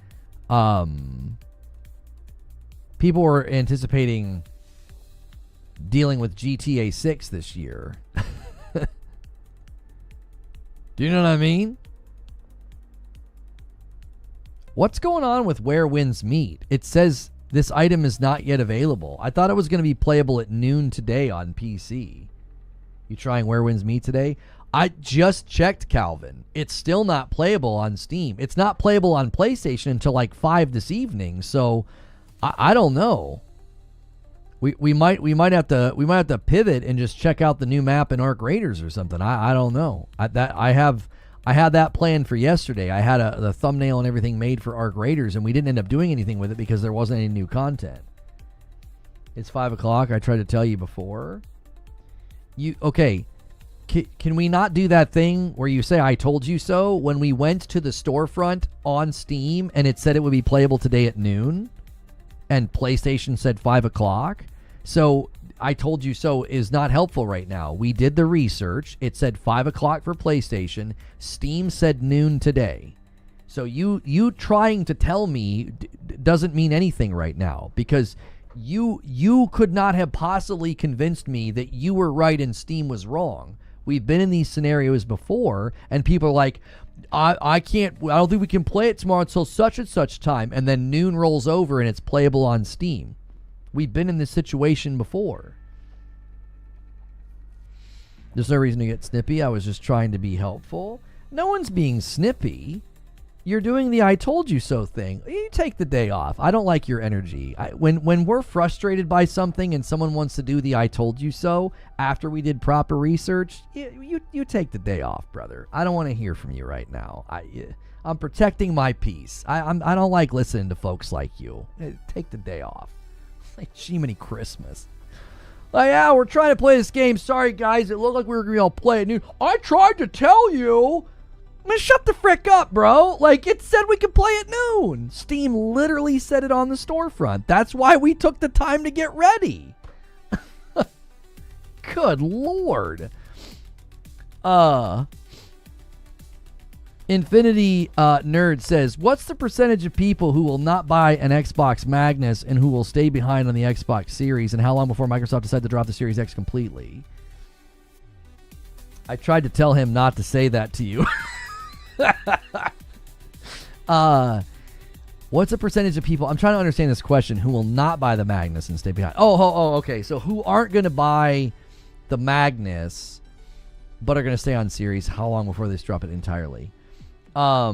dealing with GTA 6 this year. Do you know what I mean? What's going on with wherewindsmeet? It says this item is not yet available. I thought it was going to be playable at noon today on PC. You trying wherewindsmeet today? I just checked, Calvin. It's still not playable on Steam. It's not playable on PlayStation until like 5 this evening. So I don't know. We might have to pivot and just check out the new map in Arc Raiders or something. I don't know. I had that planned for yesterday. I had the thumbnail and everything made for Arc Raiders, and we didn't end up doing anything with it because there wasn't any new content. It's 5 o'clock. I tried to tell you before. Okay? Can we not do that thing where you say "I told you so" when we went to the storefront on Steam and it said it would be playable today at noon, and PlayStation said 5 o'clock? So I told you so is not helpful right now. We did the research. It said 5 o'clock for PlayStation. Steam said noon today. So you trying to tell me doesn't mean anything right now, because you could not have possibly convinced me that you were right and Steam was wrong. We've been in these scenarios before, and people are like, I don't think we can play it tomorrow until such and such time, and then noon rolls over and it's playable on Steam. We've been in this situation before. There's no reason to get snippy. I was just trying to be helpful. No one's being snippy. You're doing the "I told you so" thing. You take the day off. I don't like your energy. When we're frustrated by something and someone wants to do the "I told you so" after we did proper research, you take the day off, brother. I don't want to hear from you right now. I'm protecting my peace. I don't like listening to folks like you. Take the day off. Like Jiminy Christmas. Like, yeah, we're trying to play this game. Sorry, guys. It looked like we were going to all play it noon. I tried to tell you. Man, shut the frick up, bro. Like, it said we could play at noon. Steam literally said it on the storefront. That's why we took the time to get ready. Good Lord. Infinity Nerd says, what's the percentage of people who will not buy an Xbox Magnus and who will stay behind on the Xbox Series, and how long before Microsoft decides to drop the Series X completely? I tried to tell him not to say that to you. What's the percentage of people, I'm trying to understand this question, who will not buy the Magnus and stay behind? Oh, okay. So who aren't going to buy the Magnus but are going to stay on Series? How long before they drop it entirely? A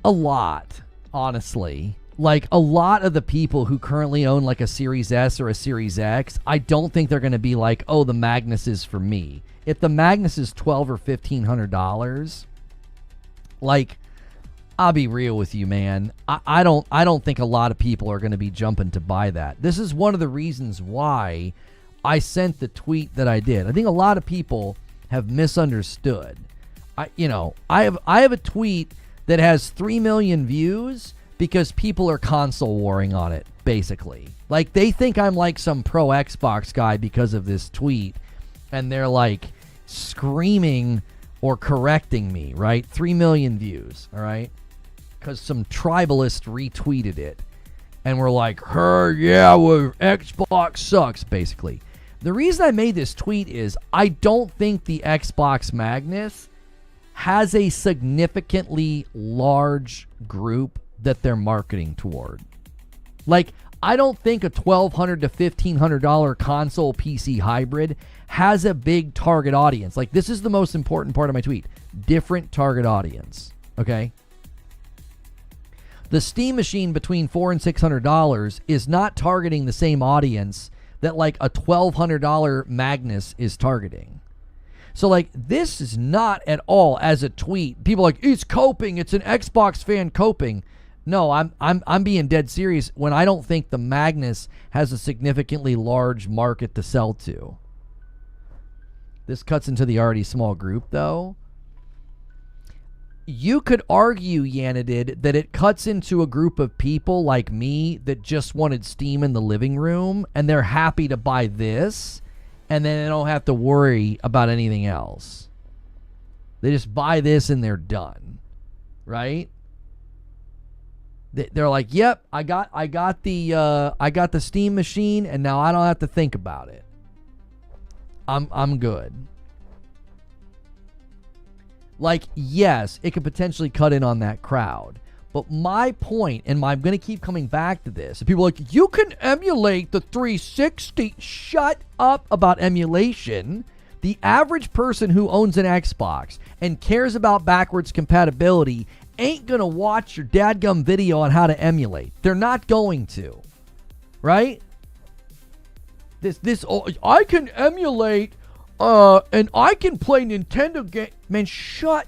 lot, honestly. Like, a lot of the people who currently own like a Series S or a Series X, I don't think they're going to be like, oh, the Magnus is for me. If the Magnus is $1,200 or $1,500, like, I'll be real with you, man. I don't think a lot of people are going to be jumping to buy that. This is one of the reasons why I sent the tweet that I did. I think a lot of people have misunderstood. I have a tweet that has 3 million views because people are console warring on it, basically. Like, they think I'm like some pro Xbox guy because of this tweet, and they're like screaming or correcting me, right? 3 million views, all right? Because some tribalist retweeted it, and we're like, Xbox sucks, basically. The reason I made this tweet is I don't think the Xbox Magnus has a significantly large group that they're marketing toward. Like, I don't think a $1,200 to $1,500 console PC hybrid has a big target audience. Like, this is the most important part of my tweet. Different target audience, okay? The Steam machine between $400 and $600 is not targeting the same audience that like a $1,200 Magnus is targeting. So, like, this is not at all as a tweet. People are like, it's coping. It's an Xbox fan coping. No, I'm being dead serious when I don't think the Magnus has a significantly large market to sell to. This cuts into the already small group, though. You could argue, Yanadid, that it cuts into a group of people like me that just wanted Steam in the living room, and they're happy to buy this, and then they don't have to worry about anything else. They just buy this and they're done, right? They're like, "Yep, I got the Steam machine, and now I don't have to think about it. I'm good." Like, yes, it could potentially cut in on that crowd. But my point, and I'm going to keep coming back to this, people are like, you can emulate the 360. Shut up about emulation. The average person who owns an Xbox and cares about backwards compatibility ain't going to watch your dadgum video on how to emulate. They're not going to. Right? I can emulate, and I can play Nintendo games. Man, shut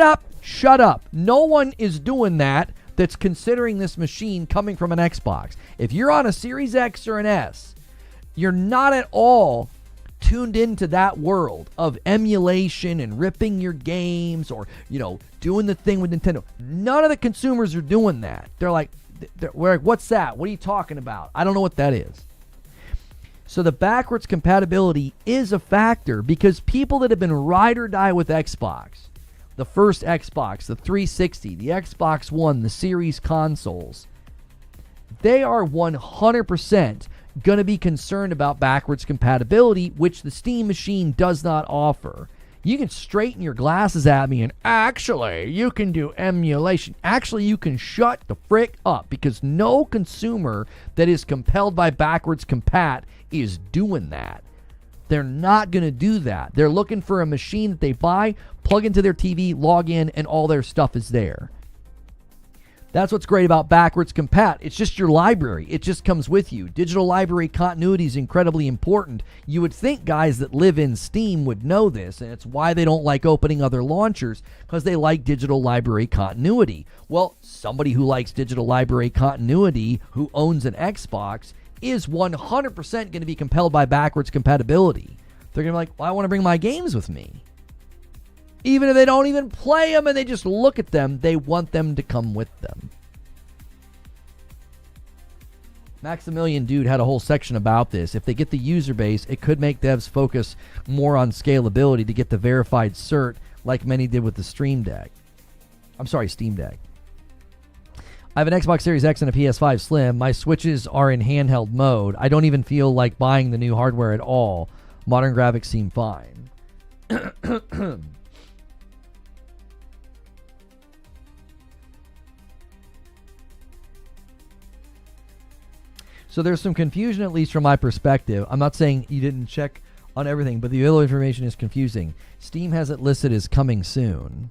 up. No one is doing that that's considering this machine coming from an Xbox. If you're on a Series X or an S, you're not at all tuned into that world of emulation and ripping your games or, doing the thing with Nintendo. None of the consumers are doing that. We're like, what's that? What are you talking about? I don't know what that is. So the backwards compatibility is a factor because people that have been ride or die with Xbox, the first Xbox, the 360, the Xbox One, the Series consoles, they are 100% going to be concerned about backwards compatibility, which the Steam machine does not offer. You can straighten your glasses at me and actually you can do emulation. Actually, you can shut the frick up because no consumer that is compelled by backwards compat is doing that. They're not going to do that. They're looking for a machine that they buy, plug into their TV, log in, and all their stuff is there. That's what's great about backwards compat. It's just your library. It just comes with you. Digital library continuity is incredibly important. You would think guys that live in Steam would know this, and it's why they don't like opening other launchers, because they like digital library continuity. Well, somebody who likes digital library continuity who owns an Xbox is 100% going to be compelled by backwards compatibility. They're going to be like, well, I want to bring my games with me. Even if they don't even play them and they just look at them, they want them to come with them. Maximilian Dude had a whole section about this. If they get the user base, it could make devs focus more on scalability to get the verified cert like many did with the Steam Deck. I have an Xbox Series X and a PS5 Slim. My Switches are in handheld mode. I don't even feel like buying the new hardware at all. Modern graphics seem fine. So there's some confusion, at least from my perspective. I'm not saying you didn't check on everything, but the available information is confusing. Steam has it listed as coming soon.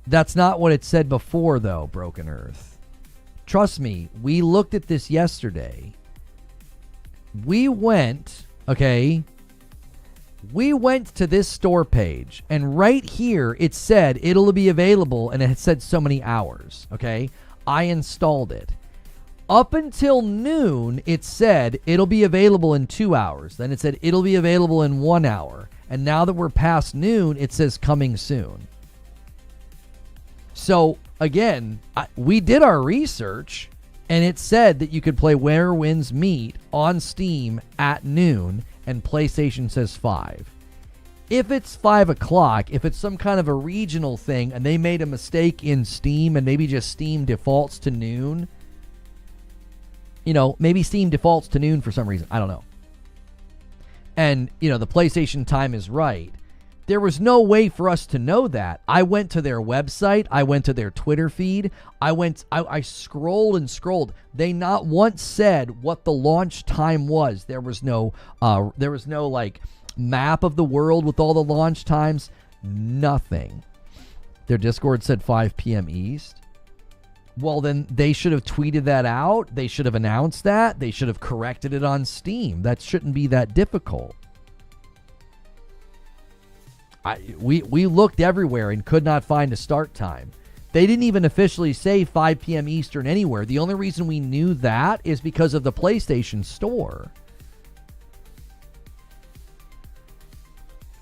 That's not what it said before, though, Broken Earth. Trust me, we looked at this yesterday. We went to this store page, and right here it said it'll be available, and it said so many hours, okay? I installed it. Up until noon, it said it'll be available in 2 hours. Then it said it'll be available in 1 hour. And now that we're past noon, it says coming soon. So, again, we did our research, and it said that you could play wherewindsmeet on Steam at noon, and PlayStation says 5. If it's 5 o'clock, if it's some kind of a regional thing, and they made a mistake in Steam, and maybe just Steam defaults to noon, maybe Steam defaults to noon for some reason. I don't know. And, the PlayStation time is right. There was no way for us to know that. I went to their website. I went to their Twitter feed. I scrolled and scrolled. They not once said what the launch time was. There was no map of the world with all the launch times. Nothing. Their Discord said 5 p.m. East. Well, then they should have tweeted that out. They should have announced that. They should have corrected it on Steam. That shouldn't be that difficult. We looked everywhere and could not find a start time. They didn't even officially say 5 p.m. Eastern anywhere. The only reason we knew that is because of the PlayStation Store.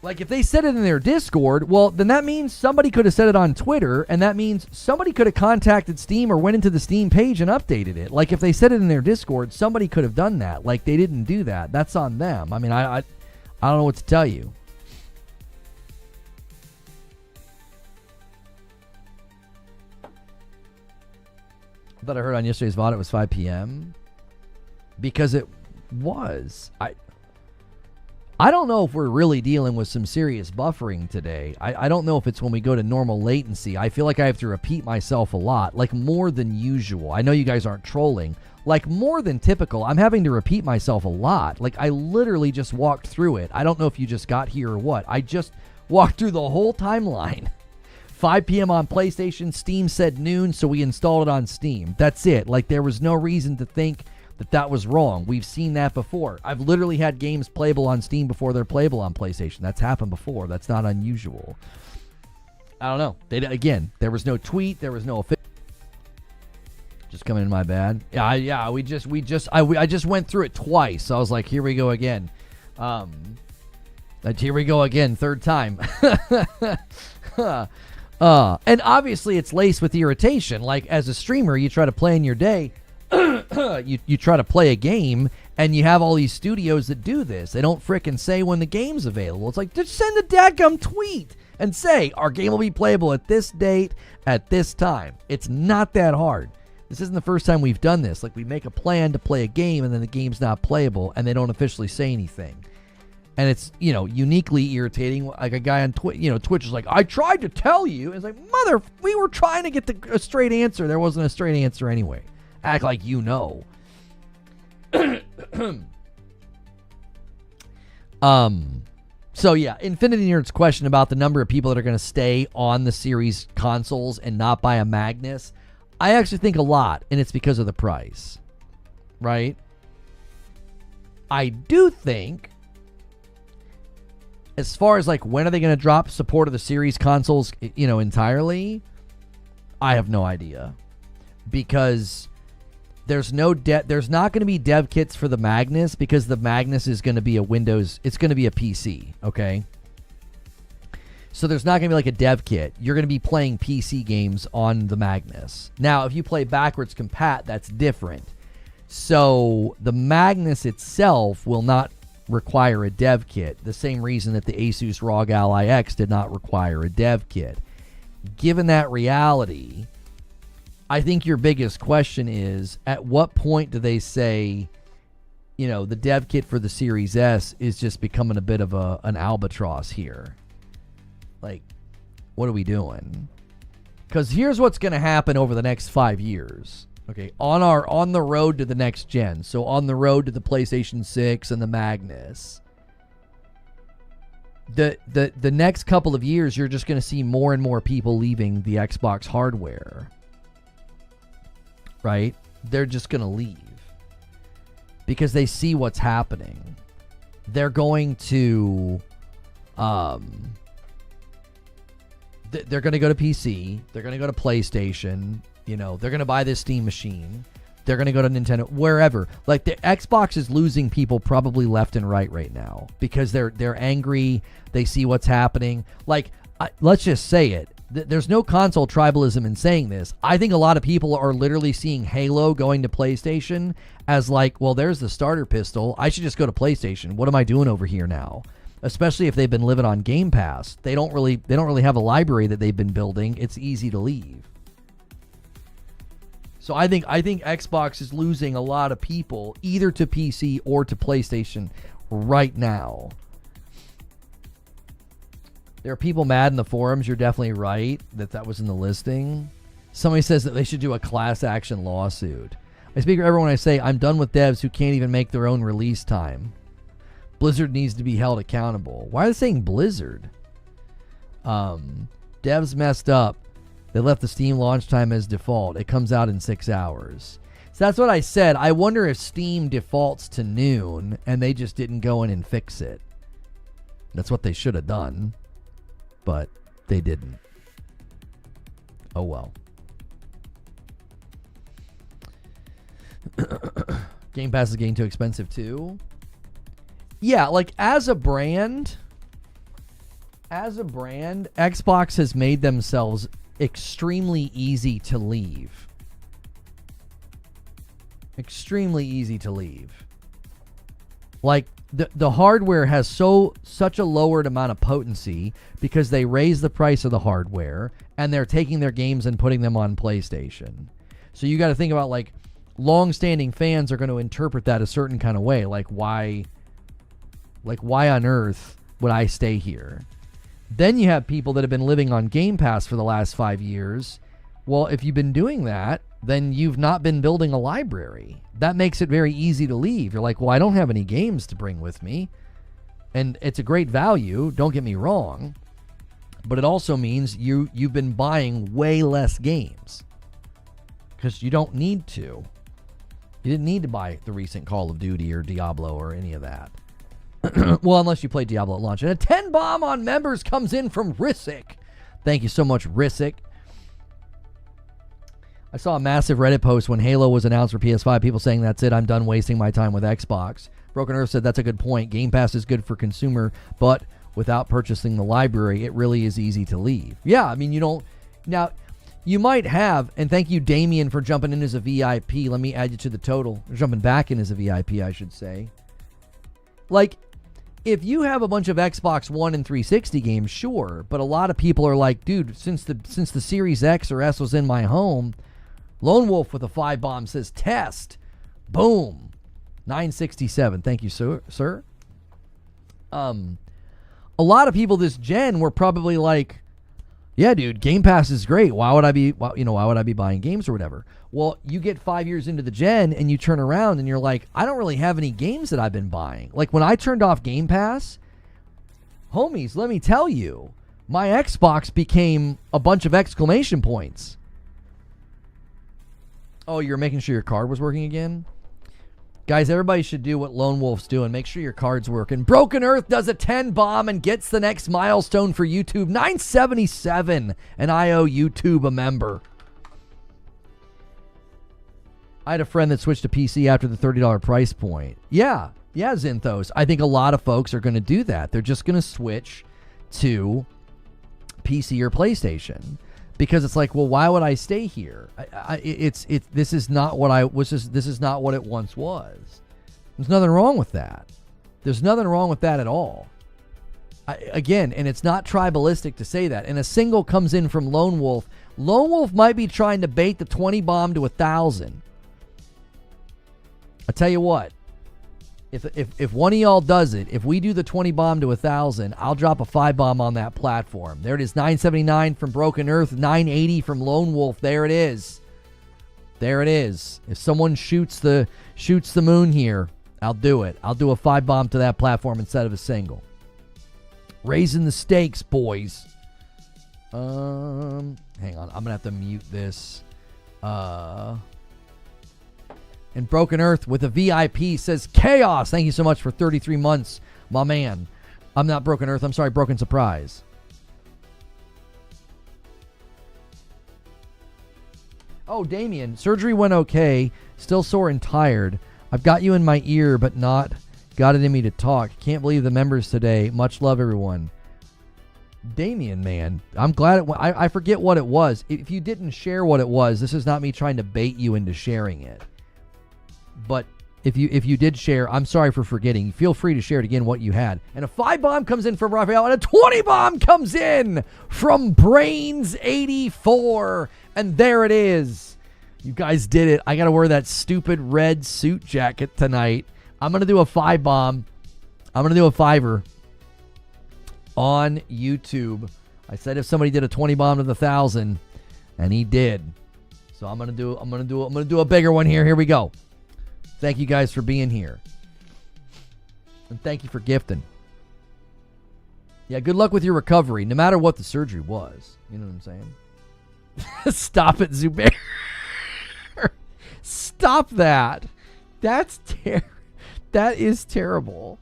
Like, if they said it in their Discord, well, then that means somebody could have said it on Twitter, and that means somebody could have contacted Steam or went into the Steam page and updated it. Like, if they said it in their Discord, somebody could have done that. Like, they didn't do that. That's on them. I mean, I don't know what to tell you. I thought I heard on yesterday's VOD it was 5 p.m. Because it was. I don't know if we're really dealing with some serious buffering today. I don't know if it's when we go to normal latency. I feel like I have to repeat myself a lot, like more than usual. I know you guys aren't trolling. Like more than typical, I'm having to repeat myself a lot. Like I literally just walked through it. I don't know if you just got here or what. I just walked through the whole timeline. 5 p.m. on PlayStation, Steam said noon, so we installed it on Steam. That's it. Like there was no reason to think that was wrong. We've seen that before. I've literally had games playable on Steam before they're playable on PlayStation. That's happened before. That's not unusual. I don't know. Again, there was no tweet. There was no official. Just coming in my bad. Yeah. I just went through it twice. So I was like, here we go again. Here we go again. Third time. And obviously it's laced with irritation. Like as a streamer, you try to play in your day. You try to play a game and you have all these studios that do this. They don't frickin' say when the game's available. It's like, just send a dadgum tweet and say our game will be playable at this date at this time. It's not that hard. This isn't the first time we've done this. Like we make a plan to play a game and then the game's not playable and they don't officially say anything. And it's, uniquely irritating. Like a guy on Twitch is like, I tried to tell you. And it's like, we were trying to get a straight answer. There wasn't a straight answer anyway. Act like you know. So yeah, Infinity Nerd's question about the number of people that are going to stay on the series consoles and not buy a Magnus, I actually think a lot, and it's because of the price, right? I do think, as far as like when are they going to drop support of the series consoles, entirely, I have no idea, because there's not going to be dev kits for the Magnus, because the Magnus is going to be it's going to be a PC, okay? So there's not going to be like a dev kit. You're going to be playing PC games on the Magnus. Now, if you play backwards compat, that's different. So the Magnus itself will not require a dev kit, the same reason that the Asus ROG Ally X did not require a dev kit. Given that reality, I think your biggest question is, at what point do they say, the dev kit for the Series S is just becoming a bit of an albatross here? Like, what are we doing? Because here's what's going to happen over the next 5 years. Okay, on the road to the next gen. So on the road to the PlayStation 6 and the Magnus. The next couple of years, you're just going to see more and more people leaving the Xbox hardware. Right? They're just going to leave because they see what's happening. They're going to they're going to go to PC, they're going to go to PlayStation, they're going to buy this Steam machine, they're going to go to Nintendo, wherever. Like the Xbox is losing people probably left and right now because they're angry, they see what's happening. Like let's just say it. There's no console tribalism in saying this. I think a lot of people are literally seeing Halo going to PlayStation as like, well, there's the starter pistol. I should just go to PlayStation. What am I doing over here now? Especially if they've been living on Game Pass. They don't really have a library that they've been building. It's easy to leave. So I think Xbox is losing a lot of people either to PC or to PlayStation right now. There are people mad in the forums. You're definitely right that was in the listing. Somebody says that they should do a class action lawsuit. I speak for everyone when I say I'm done with devs who can't even make their own release time. Blizzard needs to be held accountable. Why are they saying Blizzard? Devs messed up. They left the Steam launch time as default. It comes out in 6 hours. So that's what I said. I wonder if Steam defaults to noon and they just didn't go in and fix it. That's what they should have done, but they didn't. Oh well. Game Pass is getting too expensive too. Yeah, like as a brand, Xbox has made themselves extremely easy to leave. Extremely easy to leave. Like the hardware has such a lowered amount of potency because they raise the price of the hardware and they're taking their games and putting them on PlayStation. So you got to think about like long-standing fans are going to interpret that a certain kind of way. Like why on earth would I stay here? Then you have people that have been living on Game Pass for the last 5 years. Well, if you've been doing that, then you've not been building a library. That makes it very easy to leave. You're like, well, I don't have any games to bring with me. And it's a great value, don't get me wrong. But it also means you've been buying way less games. Because you don't need to. You didn't need to buy the recent Call of Duty or Diablo or any of that. Well, unless you play Diablo at launch. And a 10 bomb on members comes in from Rissick. Thank you so much, Rissick. I saw a massive Reddit post when Halo was announced for PS5. People saying, that's it, I'm done wasting my time with Xbox. Broken Earth said, that's a good point. Game Pass is good for consumer, but without purchasing the library, it really is easy to leave. Yeah, I mean, you don't... Now, you might have, and thank you, Damien, for jumping in as a VIP. Let me add you to the total. Or jumping back in as a VIP, I should say. Like, if you have a bunch of Xbox One and 360 games, sure. But a lot of people are like, dude, since the Series X or S was in my home, Lone Wolf with a 5 bomb says test. Boom. 967. Thank you, sir. A lot of people this gen were probably like, yeah, dude, Game Pass is great. Why would I be buying games or whatever? Well, you get 5 years into the gen and you turn around and you're like, I don't really have any games that I've been buying. Like when I turned off Game Pass, homies, let me tell you, my Xbox became a bunch of exclamation points. Oh, you're making sure your card was working again? Guys, everybody should do what Lone Wolf's doing. Make sure your card's working. Broken Earth does a 10 bomb and gets the next milestone for YouTube. 977, and I owe YouTube a member. I had a friend that switched to PC after the $30 price point. Yeah, Zinthos. I think a lot of folks are going to do that. They're just going to switch to PC or PlayStation. Because it's like, well, why would I stay here? This is not what this is not what it once was. There's nothing wrong with that. There's nothing wrong with that at all. Again, and it's not tribalistic to say that. And a single comes in from Lone Wolf. Lone Wolf might be trying to bait the 20 bomb to 1,000. I tell you what. If one of y'all does it, if we do the 20 bomb to 1,000, I'll drop a 5 bomb on that platform. There it is, 979 from Broken Earth, 980 from Lone Wolf. There it is. There it is. If someone shoots the moon here, I'll do it. I'll do a 5 bomb to that platform instead of a single. Raising the stakes, boys. Hang on, I'm gonna have to mute this. And Broken Earth with a VIP says, Chaos. Thank you so much for 33 months, my man. I'm not Broken Earth. I'm sorry, Broken Surprise. Oh, Damien. Surgery went okay. Still sore and tired. I've got you in my ear, but not got it in me to talk. Can't believe the members today. Much love, everyone. Damien, man. I'm glad I forget what it was. If you didn't share what it was, this is not me trying to bait you into sharing it. But if you did share, I'm sorry for forgetting. Feel free to share it again what you had. And a 5 bomb comes in from Raphael, and a 20 bomb comes in from Brains84. And there it is. You guys did it. I got to wear that stupid red suit jacket tonight. I'm going to do a 5 bomb. I'm going to do a 5er on YouTube. I said if somebody did a 20 bomb to the 1,000, and he did. So I'm going to do a bigger one here. Here we go. Thank you guys for being here. And thank you for gifting. Yeah, good luck with your recovery, no matter what the surgery was. You know what I'm saying? Stop it, Zubair. Stop that. That is terrible.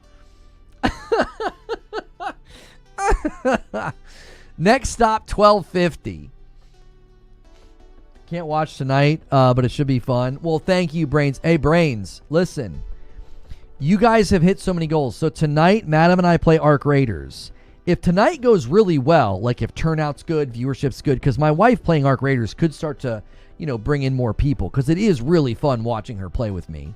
Next stop, 12:50. Can't watch tonight, but it should be fun. Well, thank you, Brains. Hey, Brains, listen. You guys have hit so many goals. So tonight, Madam and I play Arc Raiders. If tonight goes really well, like if turnout's good, viewership's good, because my wife playing Arc Raiders could start to, bring in more people, because it is really fun watching her play with me.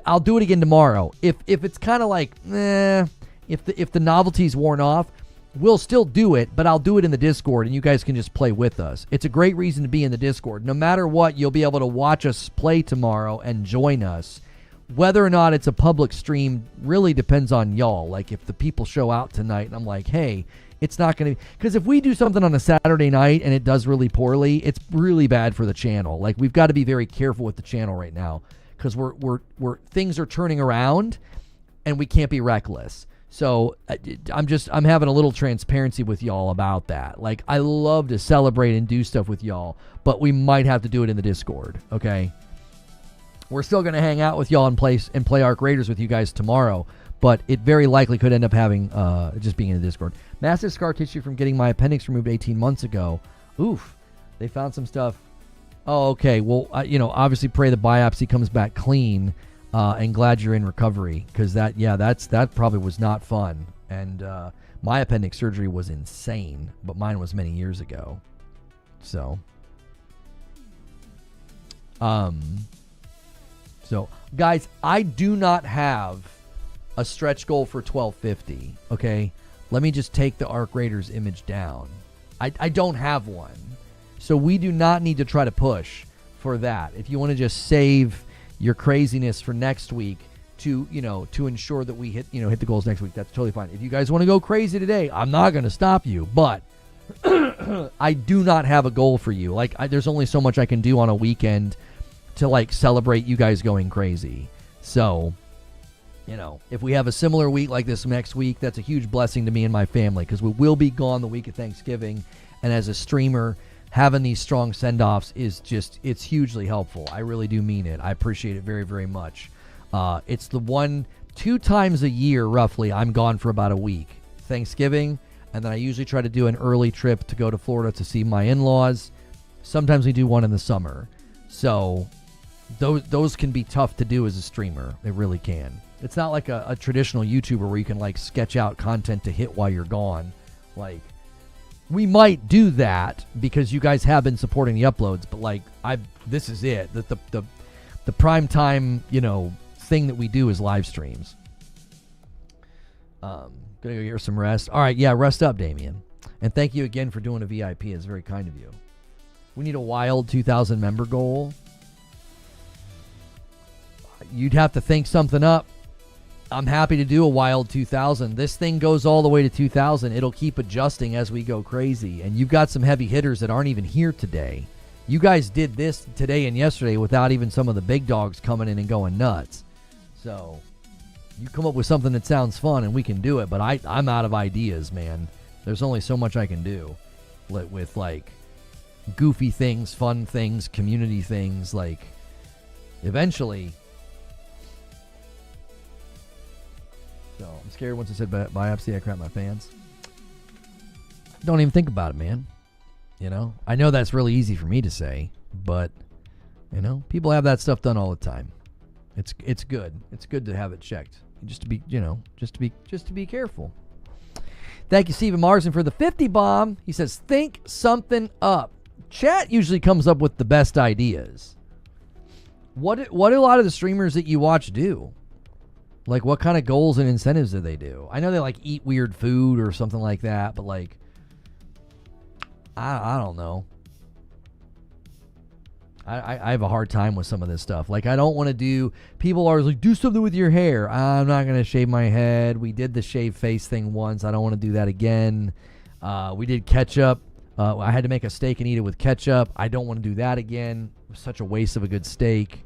I'll do it again tomorrow. If it's kind of like, if the novelty's worn off, we'll still do it, but I'll do it in the Discord, and you guys can just play with us. It's a great reason to be in the Discord. No matter what, you'll be able to watch us play tomorrow and join us. Whether or not it's a public stream really depends on y'all. Like, if the people show out tonight, and I'm like, hey, it's not going to be... Because if we do something on a Saturday night and it does really poorly, it's really bad for the channel. Like, we've got to be very careful with the channel right now, because we're things are turning around, and we can't be reckless. So I'm having a little transparency with y'all about that. Like, I love to celebrate and do stuff with y'all, but we might have to do it in the Discord, okay? We're still going to hang out with y'all and play Arc Raiders with you guys tomorrow, but it very likely could end up having just being in the Discord. Massive scar tissue from getting my appendix removed 18 months ago. Oof. They found some stuff. Oh, okay. Well, obviously pray the biopsy comes back clean. And glad you're in recovery, because that probably was not fun. And my appendix surgery was insane, but mine was many years ago. So, guys, I do not have a stretch goal for 1250. Okay, let me just take the Arc Raiders image down. I don't have one, so we do not need to try to push for that. If you want to just save your craziness for next week to ensure that we hit the goals next week, that's totally fine. If you guys want to go crazy today, I'm not going to stop you, but I do not have a goal for you. Like, there's only so much I can do on a weekend to like celebrate you guys going crazy. So, if we have a similar week like this next week, that's a huge blessing to me and my family, because we will be gone the week of Thanksgiving, and as a streamer, having these strong send-offs is it's hugely helpful. I really do mean it. I appreciate it very, very much. It's the 2 times a year, roughly, I'm gone for about a week. Thanksgiving, and then I usually try to do an early trip to go to Florida to see my in-laws. Sometimes we do one in the summer. So those can be tough to do as a streamer. They really can. It's not like a traditional YouTuber where you can like sketch out content to hit while you're gone. Like, we might do that because you guys have been supporting the uploads, but like this is it. The prime time, thing that we do is live streams. Gonna go get some rest. All right, yeah, rest up, Damien. And thank you again for doing a VIP. It's very kind of you. We need a wild 2,000 member goal. You'd have to think something up. I'm happy to do a wild 2,000. This thing goes all the way to 2,000. It'll keep adjusting as we go crazy. And you've got some heavy hitters that aren't even here today. You guys did this today and yesterday without even some of the big dogs coming in and going nuts. So you come up with something that sounds fun and we can do it. But I'm out of ideas, man. There's only so much I can do with like goofy things, fun things, community things. Like, eventually... So I'm scared once I said biopsy, I crap my pants. Don't even think about it, man. I know that's really easy for me to say, but people have that stuff done all the time. It's good. It's good to have it checked. Just to be careful. Thank you, Steven Marsden, for the 50 bomb. He says, think something up. Chat usually comes up with the best ideas. What do a lot of the streamers that you watch do? Like, what kind of goals and incentives do they do? I know they, like, eat weird food or something like that, but, like, I don't know. I have a hard time with some of this stuff. Like, I don't want to do... People are like, do something with your hair. I'm not going to shave my head. We did the shave face thing once. I don't want to do that again. We did ketchup. I had to make a steak and eat it with ketchup. I don't want to do that again. It was such a waste of a good steak.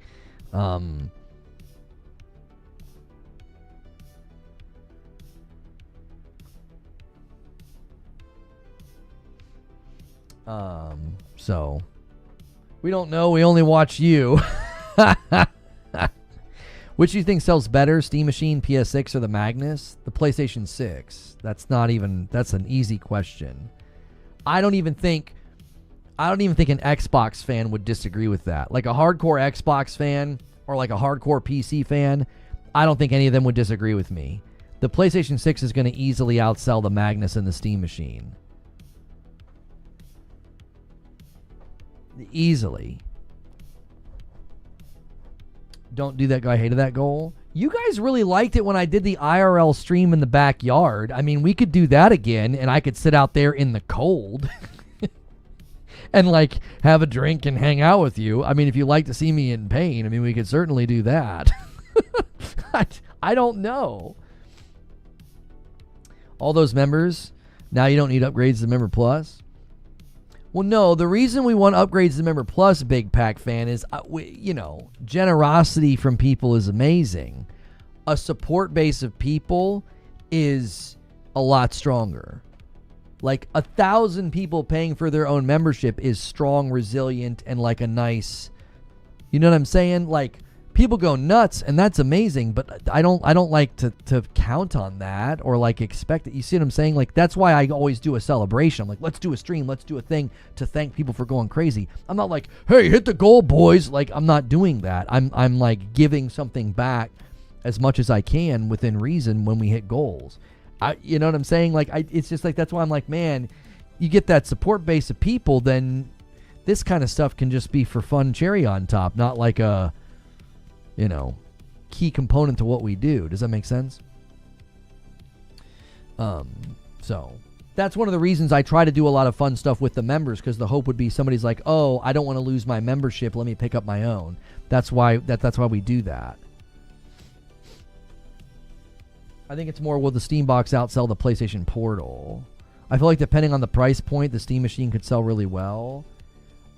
So we don't know. We only watch you. Which do you think sells better, Steam Machine, PS6, or the Magnus? The PlayStation 6. That's an easy question. I don't even think an Xbox fan would disagree with that. Like a hardcore Xbox fan or like a hardcore PC fan, I don't think any of them would disagree with me. The PlayStation 6 is going to easily outsell the Magnus and the Steam Machine. Easily. Don't do that guy. Hated that goal. You guys really liked it when I did the IRL stream in the backyard. I mean, we could do that again, and I could sit out there in the cold and like have a drink and hang out with you. I mean, if you like to see me in pain, I mean, we could certainly do that. I don't know. All those members, now you don't need upgrades to Member Plus. Well, no, the reason we want upgrades to Member Plus, Big Pack fan, is, generosity from people is amazing. A support base of people is a lot stronger. Like 1,000 people paying for their own membership is strong, resilient, and like a nice, you know what I'm saying? Like people go nuts, and that's amazing, but I don't like to count on that or like expect it. You see what I'm saying? Like that's why I always do a celebration. I'm like, let's do a stream, let's do a thing to thank people for going crazy. I'm not like, hey, hit the goal, boys. Like I'm not doing that. I'm like giving something back as much as I can within reason when we hit goals. You know what I'm saying? Like it's just like, that's why I'm like, man, you get that support base of people, then this kind of stuff can just be for fun, cherry on top, not like a key component to what we do. Does that make sense? So that's one of the reasons I try to do a lot of fun stuff with the members, because the hope would be somebody's like, oh, I don't want to lose my membership, let me pick up my own. That's why we do that. I think it's more, will the Steam box outsell the PlayStation Portal? I feel like depending on the price point, the Steam Machine could sell really well.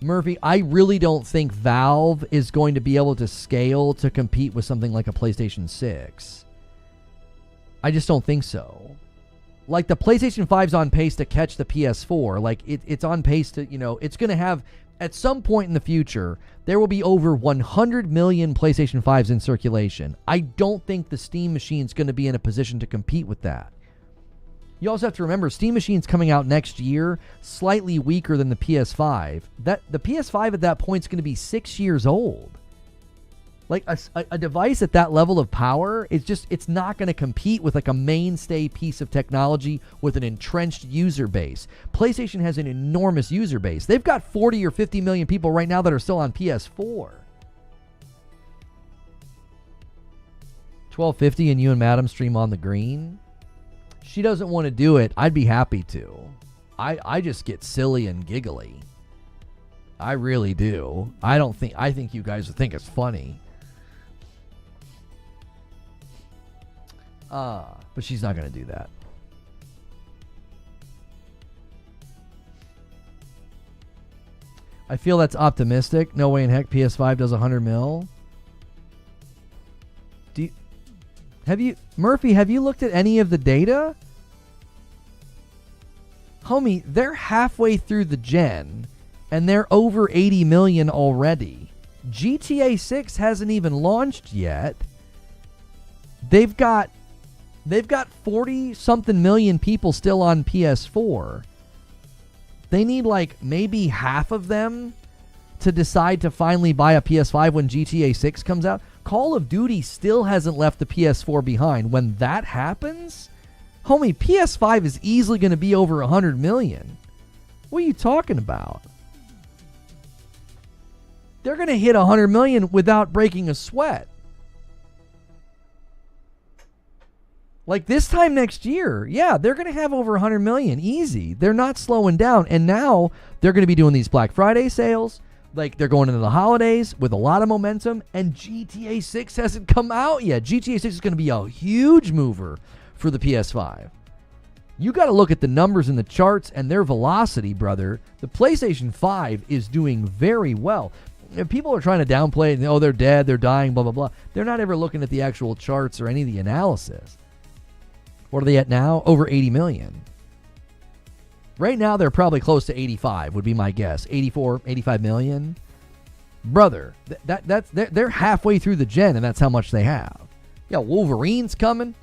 Murphy, I really don't think Valve is going to be able to scale to compete with something like a PlayStation 6. I just don't think so. Like the PlayStation 5's on pace to catch the PS4. Like it's on pace to, it's going to have, at some point in the future, there will be over 100 million PlayStation 5s in circulation. I don't think the Steam Machine's going to be in a position to compete with that. You also have to remember, Steam Machine's coming out next year, slightly weaker than the PS5. The PS5 at that point is going to be 6 years old. Like a device at that level of power, it's not going to compete with like a mainstay piece of technology with an entrenched user base. PlayStation has an enormous user base. They've got 40 or 50 million people right now that are still on PS4. $12.50 and you and Madam stream on the green. She doesn't want to do it. I'd be happy to. I just get silly and giggly. I really do. I think you guys would think it's funny. But she's not going to do that. I feel that's optimistic. No way in heck PS5 does 100 mil. Murphy, have you looked at any of the data? Homie, they're halfway through the gen, and they're over 80 million already. GTA 6 hasn't even launched yet. They've got 40-something million people still on PS4. They need like maybe half of them to decide to finally buy a PS5 when GTA 6 comes out. Call of Duty still hasn't left the PS4 behind. When that happens, homie, PS5 is easily going to be over 100 million. What are you talking about? They're going to hit 100 million without breaking a sweat. Like this time next year, yeah, they're going to have over 100 million easy. They're not slowing down. And now they're going to be doing these Black Friday sales. Like they're going into the holidays with a lot of momentum, and GTA 6 hasn't come out yet. GTA 6 is going to be a huge mover for the PS5. You got to look at the numbers in the charts and their velocity, brother. The PlayStation 5 is doing very well. If people are trying to downplay it, oh, they're dead, they're dying, blah, blah, blah. They're not ever looking at the actual charts or any of the analysis. What are they at now? Over 80 million. Right now, they're probably close to 85, would be my guess. 84, 85 million. Brother, they're halfway through the gen, and that's how much they have. Yeah, Wolverine's coming.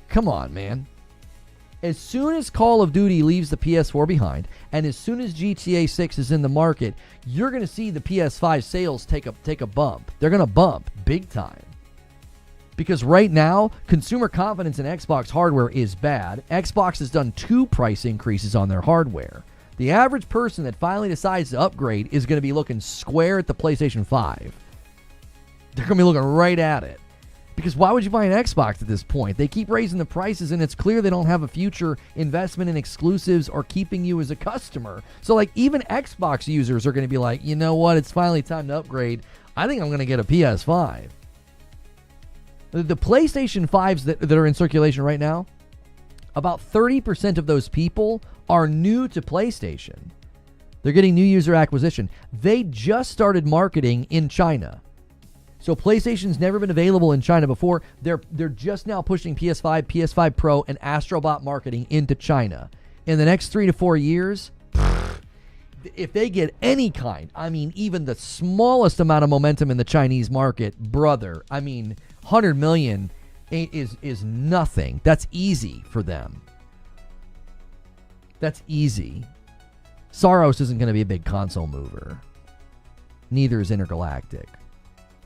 Come on, man. As soon as Call of Duty leaves the PS4 behind, and as soon as GTA 6 is in the market, you're going to see the PS5 sales take a bump. They're going to bump big time. Because right now, consumer confidence in Xbox hardware is bad. Xbox has done 2 price increases on their hardware. The average person that finally decides to upgrade is going to be looking square at the PlayStation 5. They're going to be looking right at it. Because why would you buy an Xbox at this point? They keep raising the prices, and it's clear they don't have a future investment in exclusives or keeping you as a customer. So, like, even Xbox users are going to be like, you know what? It's finally time to upgrade. I think I'm going to get a PS5. The PlayStation 5s that are in circulation right now, about 30% of those people are new to PlayStation. They're getting new user acquisition. They just started marketing in China. So PlayStation's never been available in China before. They're just now pushing PS5, PS5 Pro, and Astrobot marketing into China. In the next 3 to 4 years, if they get any kind, I mean, even the smallest amount of momentum in the Chinese market, brother, I mean, 100 million is nothing. That's easy for them. That's easy. Saros isn't going to be a big console mover. Neither is Intergalactic.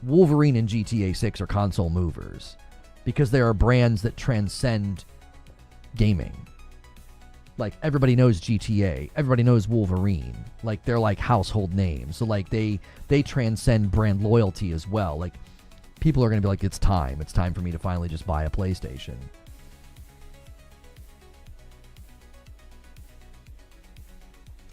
Wolverine and GTA 6 are console movers because they are brands that transcend gaming. Like, everybody knows GTA. Everybody knows Wolverine. Like, they're like household names. So, like, they transcend brand loyalty as well. Like, people are going to be like, it's time. It's time for me to finally just buy a PlayStation.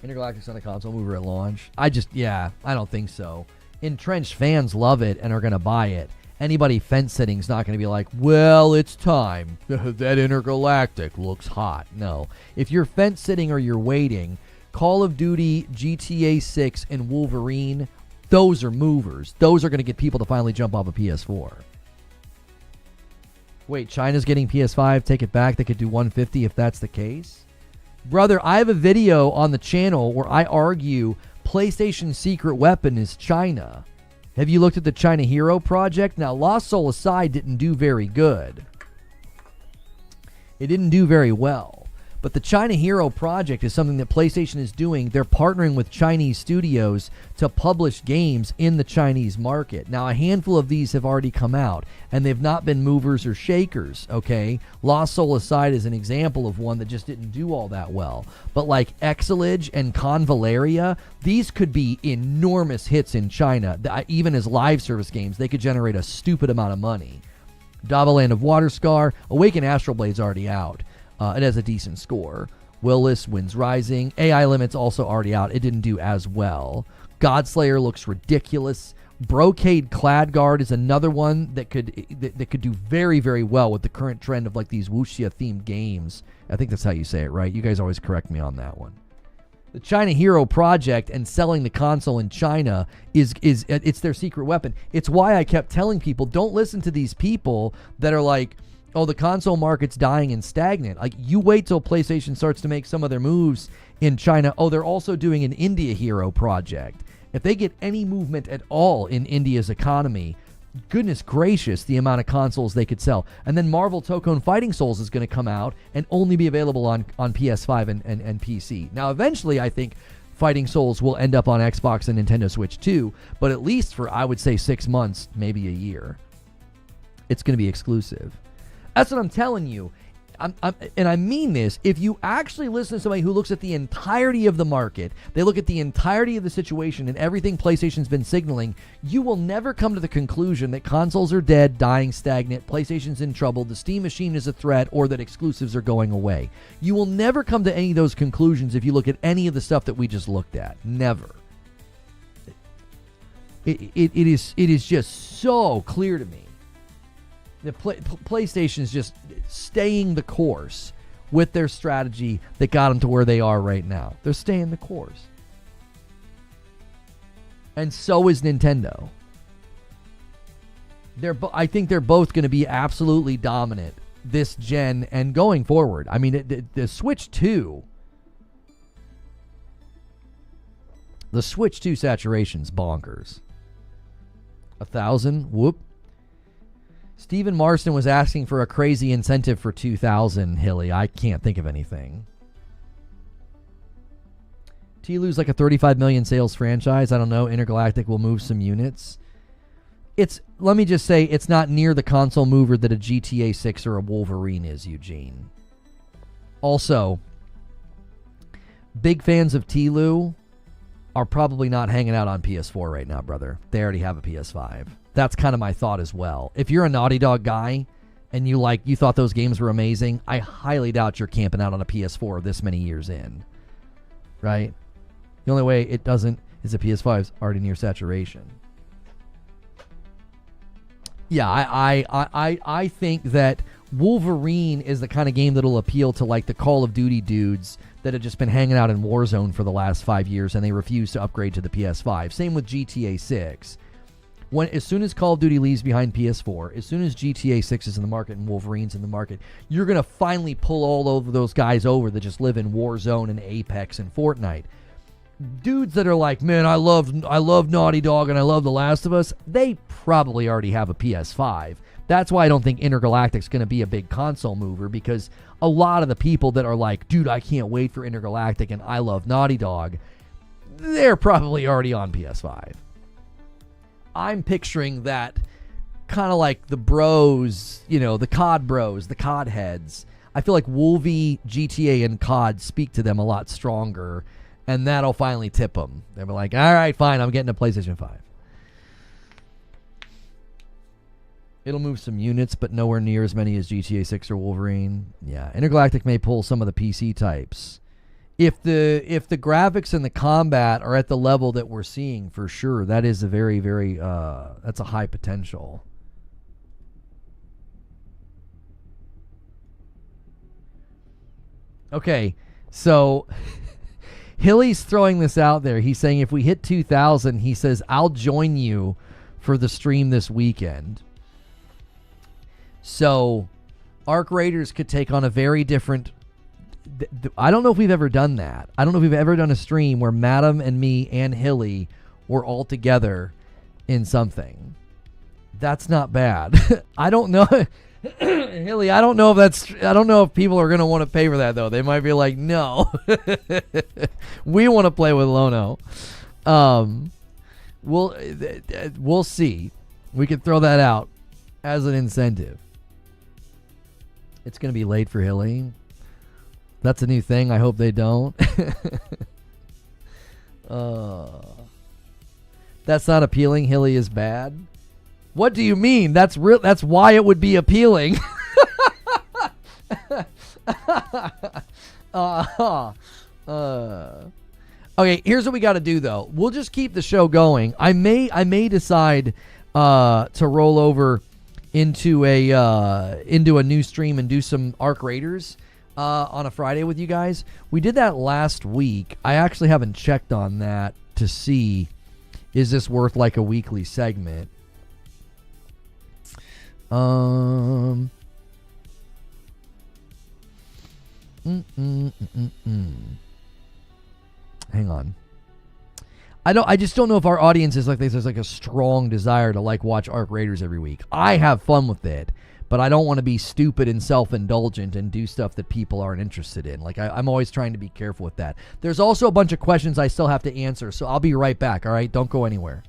Intergalactic's not a console mover at launch. I don't think so. Entrenched fans love it and are going to buy it. Anybody fence sitting's not going to be like, well, it's time. That Intergalactic looks hot. No. If you're fence sitting or you're waiting, Call of Duty, GTA 6, and Wolverine, those are movers. Those are going to get people to finally jump off a PS4. Wait, China's getting PS5? Take it back. They could do 150 if that's the case? Brother, I have a video on the channel where I argue PlayStation's secret weapon is China. Have you looked at the China Hero project? Now, Lost Soul Aside didn't do very good. It didn't do very well. But the China Hero project is something that PlayStation is doing. They're partnering with Chinese studios to publish games in the Chinese market. Now, a handful of these have already come out, and they've not been movers or shakers, okay? Lost Soul Aside is an example of one that just didn't do all that well. But like Exilage and Convaleria, these could be enormous hits in China. Even as live service games, they could generate a stupid amount of money. Davaland of Waterscar, Awaken Astral Blade's already out. It has a decent score. Willis, Winds Rising. AI Limit's also already out. It didn't do as well. Godslayer looks ridiculous. Brocade Cladguard is another one that could do very, very well with the current trend of like these wuxia themed games. I think that's how you say it, right? You guys always correct me on that one. The China Hero project and selling the console in China is it's their secret weapon. It's why I kept telling people, don't listen to these people that are like, oh, the console market's dying and stagnant. Like, you wait till PlayStation starts to make some of their moves in China. Oh, they're also doing an India Hero project. If they get any movement at all in India's economy, goodness gracious, the amount of consoles they could sell. And then Marvel Tokone Fighting Souls is going to come out and only be available on PS5 and PC. Now, eventually, I think Fighting Souls will end up on Xbox and Nintendo Switch too, but at least for, I would say, 6 months, maybe a year. It's going to be exclusive. That's what I'm telling you. And I mean this. If you actually listen to somebody who looks at the entirety of the market, they look at the entirety of the situation and everything PlayStation's been signaling, you will never come to the conclusion that consoles are dead, dying, stagnant, PlayStation's in trouble, the Steam machine is a threat, or that exclusives are going away. You will never come to any of those conclusions if you look at any of the stuff that we just looked at. Never. It is just so clear to me. The PlayStation is just staying the course with their strategy that got them to where they are right now. They're staying the course. And so is Nintendo. I think they're both going to be absolutely dominant this gen and going forward. I mean, the Switch 2 The Switch 2 saturation's bonkers. 1,000? Whoop. Stephen Marston was asking for a crazy incentive for 2,000, Hilly. I can't think of anything. TLU's like a 35 million sales franchise. I don't know. Intergalactic will move some units. Let me just say, it's not near the console mover that a GTA 6 or a Wolverine is, Eugene. Also, big fans of TLU are probably not hanging out on PS4 right now, brother. They already have a PS5. That's kind of my thought as well. If you're a Naughty Dog guy and you thought those games were amazing, I highly doubt you're camping out on a PS4 this many years in. Right? The only way it doesn't is the PS5's already near saturation. Yeah, I think that Wolverine is the kind of game that'll appeal to like the Call of Duty dudes that have just been hanging out in Warzone for the last 5 years and they refuse to upgrade to the PS5. Same with GTA 6. As soon as Call of Duty leaves behind PS4, as soon as GTA 6 is in the market and Wolverine's in the market, you're going to finally pull all of those guys over that just live in Warzone and Apex and Fortnite. Dudes that are like, man, I love Naughty Dog and I love The Last of Us, they probably already have a PS5. That's why I don't think Intergalactic's going to be a big console mover, because a lot of the people that are like, dude, I can't wait for Intergalactic and I love Naughty Dog, they're probably already on PS5. I'm picturing that kind of like the bros, the COD bros, the COD heads. I feel like Wolvie, GTA, and COD speak to them a lot stronger, and that'll finally tip them. They'll be like, all right, fine, I'm getting a PlayStation 5. It'll move some units, but nowhere near as many as GTA 6 or Wolverine. Yeah, Intergalactic may pull some of the PC types. If the graphics and the combat are at the level that we're seeing, for sure, that is a very, very, that's a high potential. Okay, so Hilly's throwing this out there. He's saying if we hit 2,000, he says, I'll join you for the stream this weekend. So, Arc Raiders could take on a very different... I don't know if we've ever done that. I don't know if we've ever done a stream where Madam and me and Hilly were all together in something. That's not bad. I don't know. Hilly, I don't know if people are going to want to pay for that, though. They might be like, no. We want to play with Lono. We'll see. We can throw that out as an incentive. It's going to be late for Hilly. That's a new thing. I hope they don't. That's not appealing. Hilly is bad. What do you mean? That's real. That's why it would be appealing. Okay, here's what we got to do though. We'll just keep the show going. I may decide to roll over into a new stream and do some Arc Raiders on a Friday with you guys. We did that last week. I actually haven't checked on that to see, is this worth like a weekly segment? Hang on. I just don't know if our audience is like this. There's like a strong desire to like watch Arc Raiders every week. I have fun with it, but I don't want to be stupid and self-indulgent and do stuff that people aren't interested in. Like I'm always trying to be careful with that. There's also a bunch of questions I still have to answer, so I'll be right back. All right, don't go anywhere.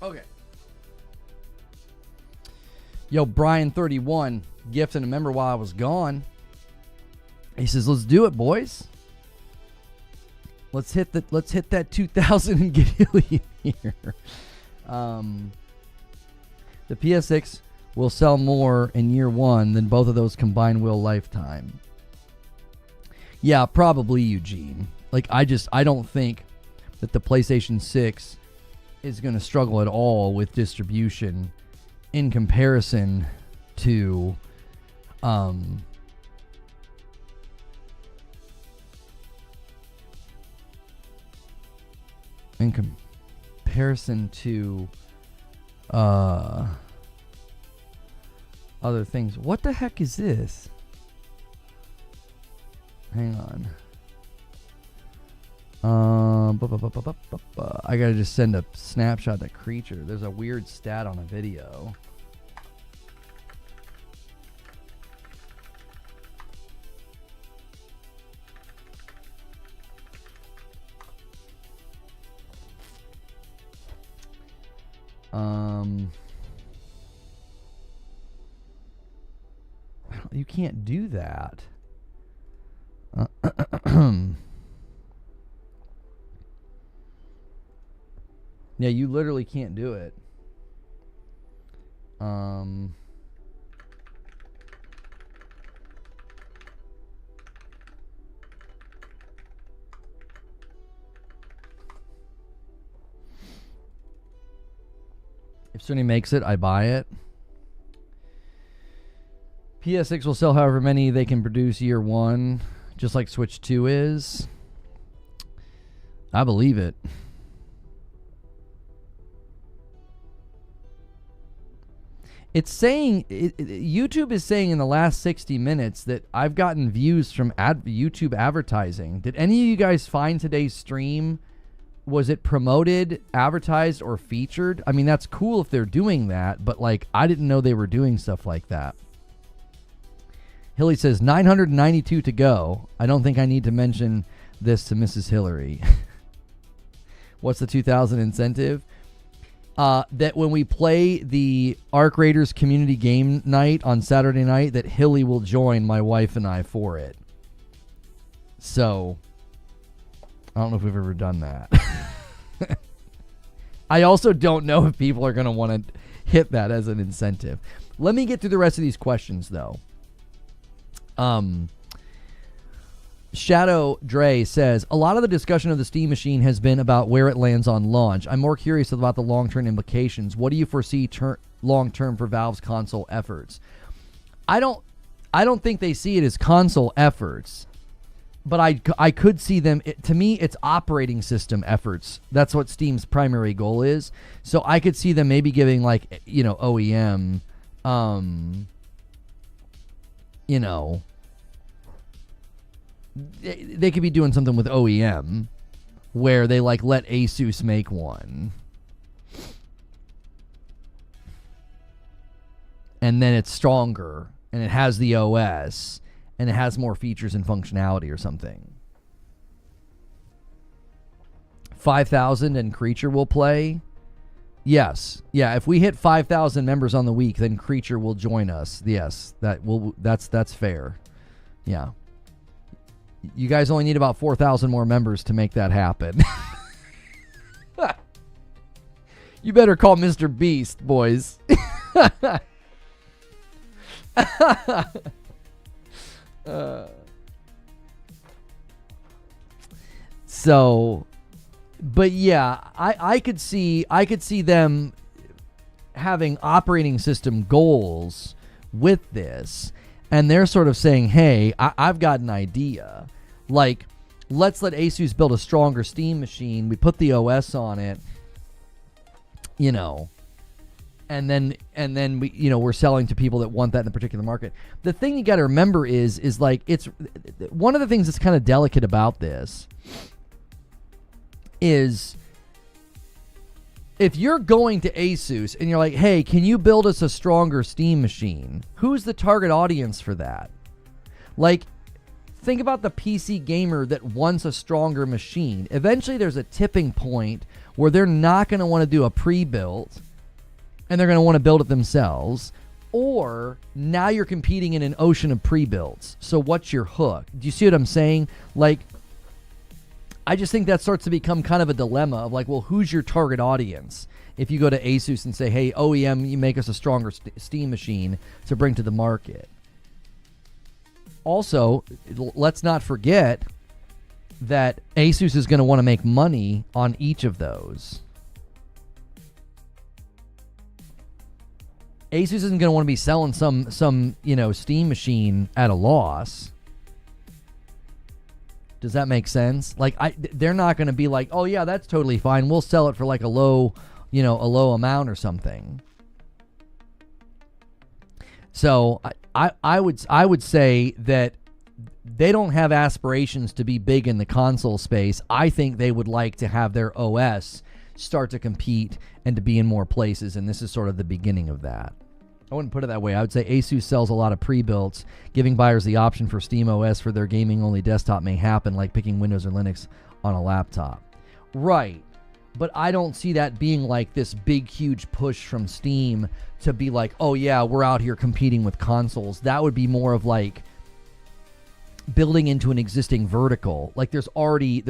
Okay. Yo, Brian31 gifted a member while I was gone. He says, "Let's do it, boys. Let's hit that 2,000 and get Hilly in here." The PSX will sell more in year one than both of those combined will lifetime. Yeah, probably, Eugene. Like, I don't think that the PlayStation 6 is going to struggle at all with distribution in comparison to other things. What the heck is this? Hang on. I gotta just send a snapshot to Creature. There's a weird stat on a video. You can't do that. Yeah, you literally can't do it. If Sony makes it, I buy it. PS6 will sell however many they can produce year one, just like Switch 2 is. I believe it. It's saying, YouTube is saying in the last 60 minutes that I've gotten views from YouTube advertising. Did any of you guys find today's stream? Was it promoted, advertised, or featured? I mean, that's cool if they're doing that, but like, I didn't know they were doing stuff like that. Hilly says 992 to go. I don't think I need to mention this to Mrs. Hillary. What's the 2,000 incentive? That when we play the Arc Raiders community game night on Saturday night, that Hilly will join my wife and I for it. So, I don't know if we've ever done that. I also don't know if people are going to want to hit that as an incentive. Let me get through the rest of these questions, though. Shadow Dre says, a lot of the discussion of the Steam Machine has been about where it lands on launch. I'm more curious about the long-term implications. What do you foresee long-term for Valve's console efforts? I don't think they see it as console efforts, but I could see them, to me, it's operating system efforts. That's what Steam's primary goal is. So I could see them maybe giving, like, you know, OEM, you know, they could be doing something with OEM where they like let Asus make one. And then it's stronger and it has the OS and it has more features and functionality or something. 5,000 and Creature will play. Yes. Yeah, if we hit 5,000 members on the week, then Creature will join us. Yes, that's fair. Yeah. You guys only need about 4,000 more members to make that happen. You better call Mr. Beast, boys. But yeah, I could see them having operating system goals with this, and they're sort of saying, hey, I've got an idea. Like, let's let Asus build a stronger Steam machine. We put the OS on it, you know, and then we, you know, we're selling to people that want that in the particular market. The thing you got to remember is like, it's one of the things that's kind of delicate about this is if you're going to Asus and you're like, hey, can you build us a stronger Steam machine? Who's the target audience for that? Like, think about the PC gamer that wants a stronger machine. Eventually there's a tipping point where they're not going to want to do a pre-built and they're going to want to build it themselves. Or now you're competing in an ocean of pre-builds. So what's your hook? Do you see what I'm saying? Like, I just think that starts to become kind of a dilemma of like, well, who's your target audience? If you go to Asus and say, hey, OEM, you make us a stronger Steam machine to bring to the market. Also, let's not forget that Asus is going to want to make money on each of those. Asus isn't going to want to be selling some Steam machine at a loss. Does that make sense? Like, they're not going to be like, oh yeah, that's totally fine. We'll sell it for like a low amount or something. So I would say that they don't have aspirations to be big in the console space. I think they would like to have their OS start to compete and to be in more places, and this is sort of the beginning of that. I wouldn't put it that way. I would say Asus sells a lot of pre-builts. Giving buyers the option for Steam OS for their gaming-only desktop may happen, like picking Windows or Linux on a laptop. Right. But I don't see that being like this big, huge push from Steam to be like, oh yeah, we're out here competing with consoles. That would be more of like building into an existing vertical. Like there's already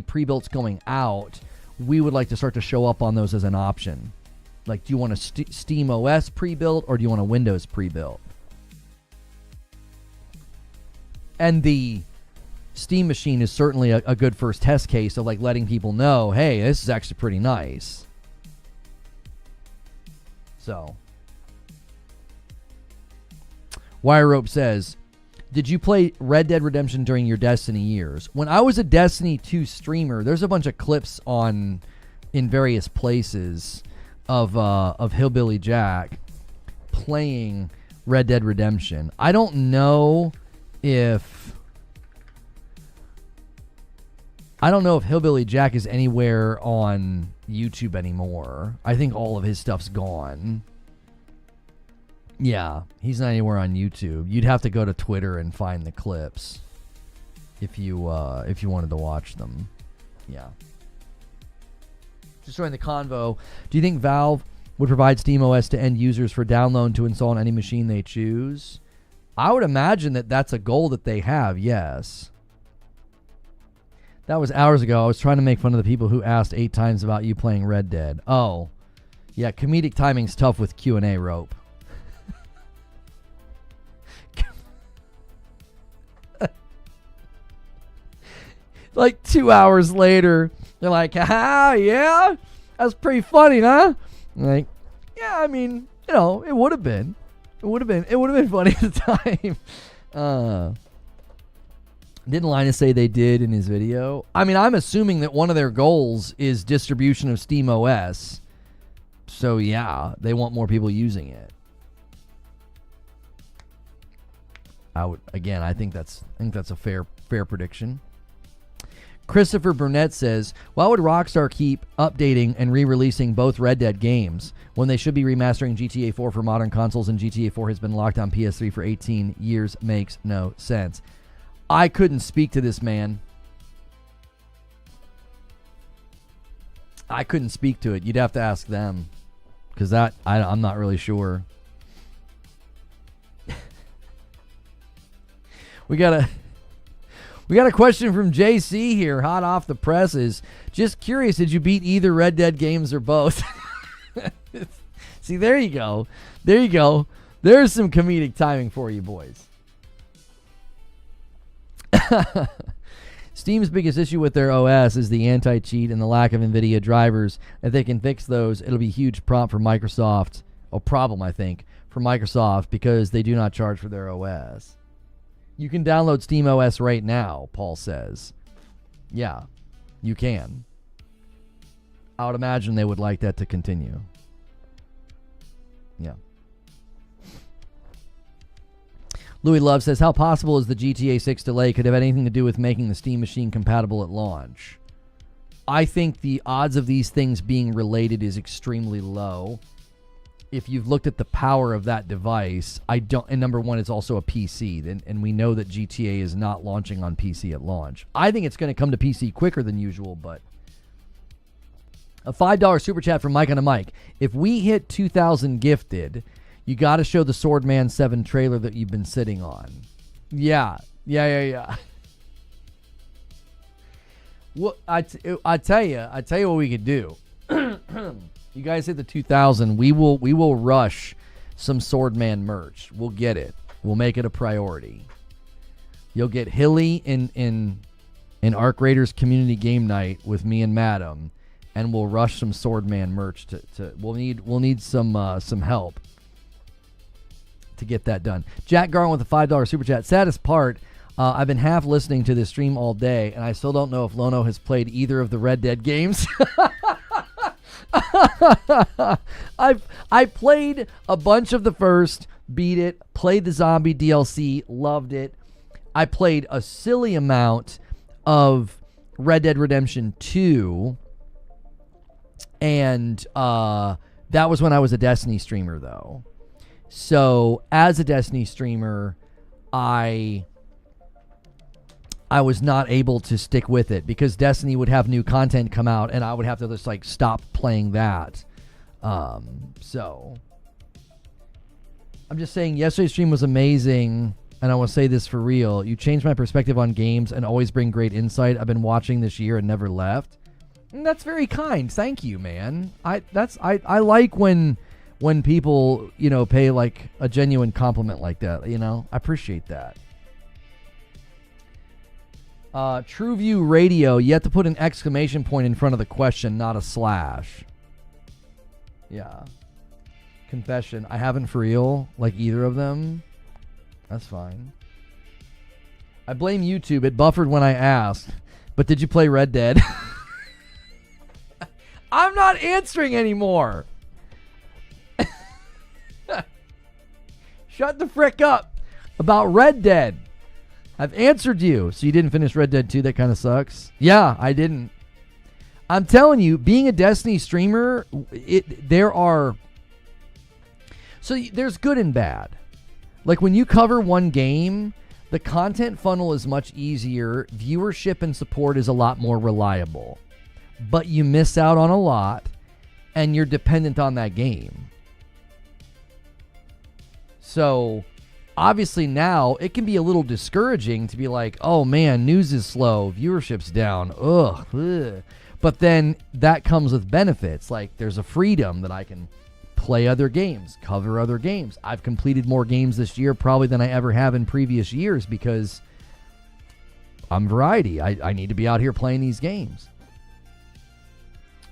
pre-builts going out. We would like to start to show up on those as an option. Like, do you want a Steam OS pre-built or do you want a Windows pre-built? And the Steam machine is certainly a good first test case of like letting people know, hey, this is actually pretty nice. So, Wire Rope says, did you play Red Dead Redemption during your Destiny years? When I was a Destiny 2 streamer, there's a bunch of clips in various places of Hillbilly Jack playing Red Dead Redemption. I don't know if Hillbilly Jack is anywhere on YouTube anymore. I think all of his stuff's gone. Yeah, he's not anywhere on YouTube. You'd have to go to Twitter and find the clips if you wanted to watch them. Yeah. Just join the convo. Do you think Valve would provide SteamOS to end users for download to install on any machine they choose? I would imagine that that's a goal that they have, yes. That was hours ago. I was trying to make fun of the people who asked 8 times about you playing Red Dead. Oh, yeah, comedic timing's tough with Q&A, Rope. Like 2 hours later, they're like, yeah? That's pretty funny, huh? I'm like, yeah, I mean, it would have been. It would have been funny at the time. Didn't Linus say they did in his video? I mean, I'm assuming that one of their goals is distribution of SteamOS. So yeah, they want more people using it. I think that's a fair prediction. Christopher Burnett says, why would Rockstar keep updating and re-releasing both Red Dead games when they should be remastering GTA 4 for modern consoles and GTA 4 has been locked on PS3 for 18 years? Makes no sense. I couldn't speak to this, man. I couldn't speak to it. You'd have to ask them, because I'm not really sure. We got a question from JC here, hot off the presses. Just curious, did you beat either Red Dead games or both? See, there you go. There's some comedic timing for you boys. Steam's biggest issue with their OS is the anti-cheat and the lack of NVIDIA drivers. If they can fix those, it'll be a huge problem for Microsoft, for Microsoft, because they do not charge for their OS. You can download SteamOS right now, Paul says. Yeah, you can. I would imagine they would like that to continue. Yeah. Louis Love says, how possible is the GTA 6 delay could have anything to do with making the Steam machine compatible at launch? I think the odds of these things being related is extremely low. if you've looked at the power of that device, I don't. And number one, it's also a PC, and we know that GTA is not launching on PC at launch. I think it's going to come to PC quicker than usual, but a $5 super chat from Mike on a Mike. If we hit 2,000 gifted, you got to show the Swordman 7 trailer that you've been sitting on. Yeah. Well, I tell you what we could do. You guys hit the 2,000. We will rush some Swordman merch. We'll get it. We'll make it a priority. You'll get Hilly in Arc Raiders community game night with me and Madam, and we'll rush some Swordman merch. We'll need some help to get that done. Jack Garland with a $5 super chat. Saddest part. I've been half listening to this stream all day, and I still don't know if Lono has played either of the Red Dead games. I played a bunch of the first, beat it, played the zombie DLC, loved it. I played a silly amount of Red Dead Redemption 2, and that was when I was a Destiny streamer, though. So, as a Destiny streamer, I was not able to stick with it because Destiny would have new content come out and I would have to just like stop playing that. So I'm just saying yesterday's stream was amazing, and I want to say this for real. You changed my perspective on games and always bring great insight. I've been watching this year and never left. And that's very kind. Thank you, man. I like when people, pay like a genuine compliment like that, I appreciate that. TrueView Radio, you have to put an exclamation point in front of the question, not a slash. Yeah. Confession, I haven't for real, like either of them. That's fine. I blame YouTube. It buffered when I asked. But did you play Red Dead? I'm not answering anymore. Shut the frick up about Red Dead. I've answered you. So you didn't finish Red Dead 2? That kind of sucks. Yeah, I didn't. I'm telling you, being a Destiny streamer, there's good and bad. Like when you cover one game, the content funnel is much easier. Viewership and support is a lot more reliable. But you miss out on a lot, and you're dependent on that game. So obviously now it can be a little discouraging to be like, oh man, news is slow, viewership's down, ugh. But then that comes with benefits. Like there's a freedom that I can play other games, cover other games. I've completed more games this year probably than I ever have in previous years because I'm variety. I need to be out here playing these games.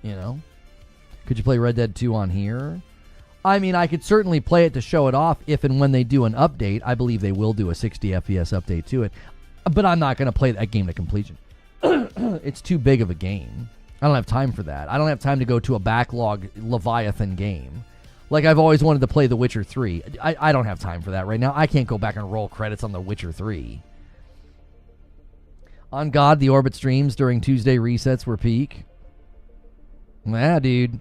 Could you play Red Dead 2 on here? I mean, I could certainly play it to show it off if and when they do an update. I believe they will do a 60 FPS update to it. But I'm not going to play that game to completion. It's too big of a game. I don't have time for that. I don't have time to go to a backlog Leviathan game. Like I've always wanted to play The Witcher 3. I don't have time for that right now. I can't go back and roll credits on The Witcher 3. On God, the Orbit streams during Tuesday resets were peak. Yeah, dude.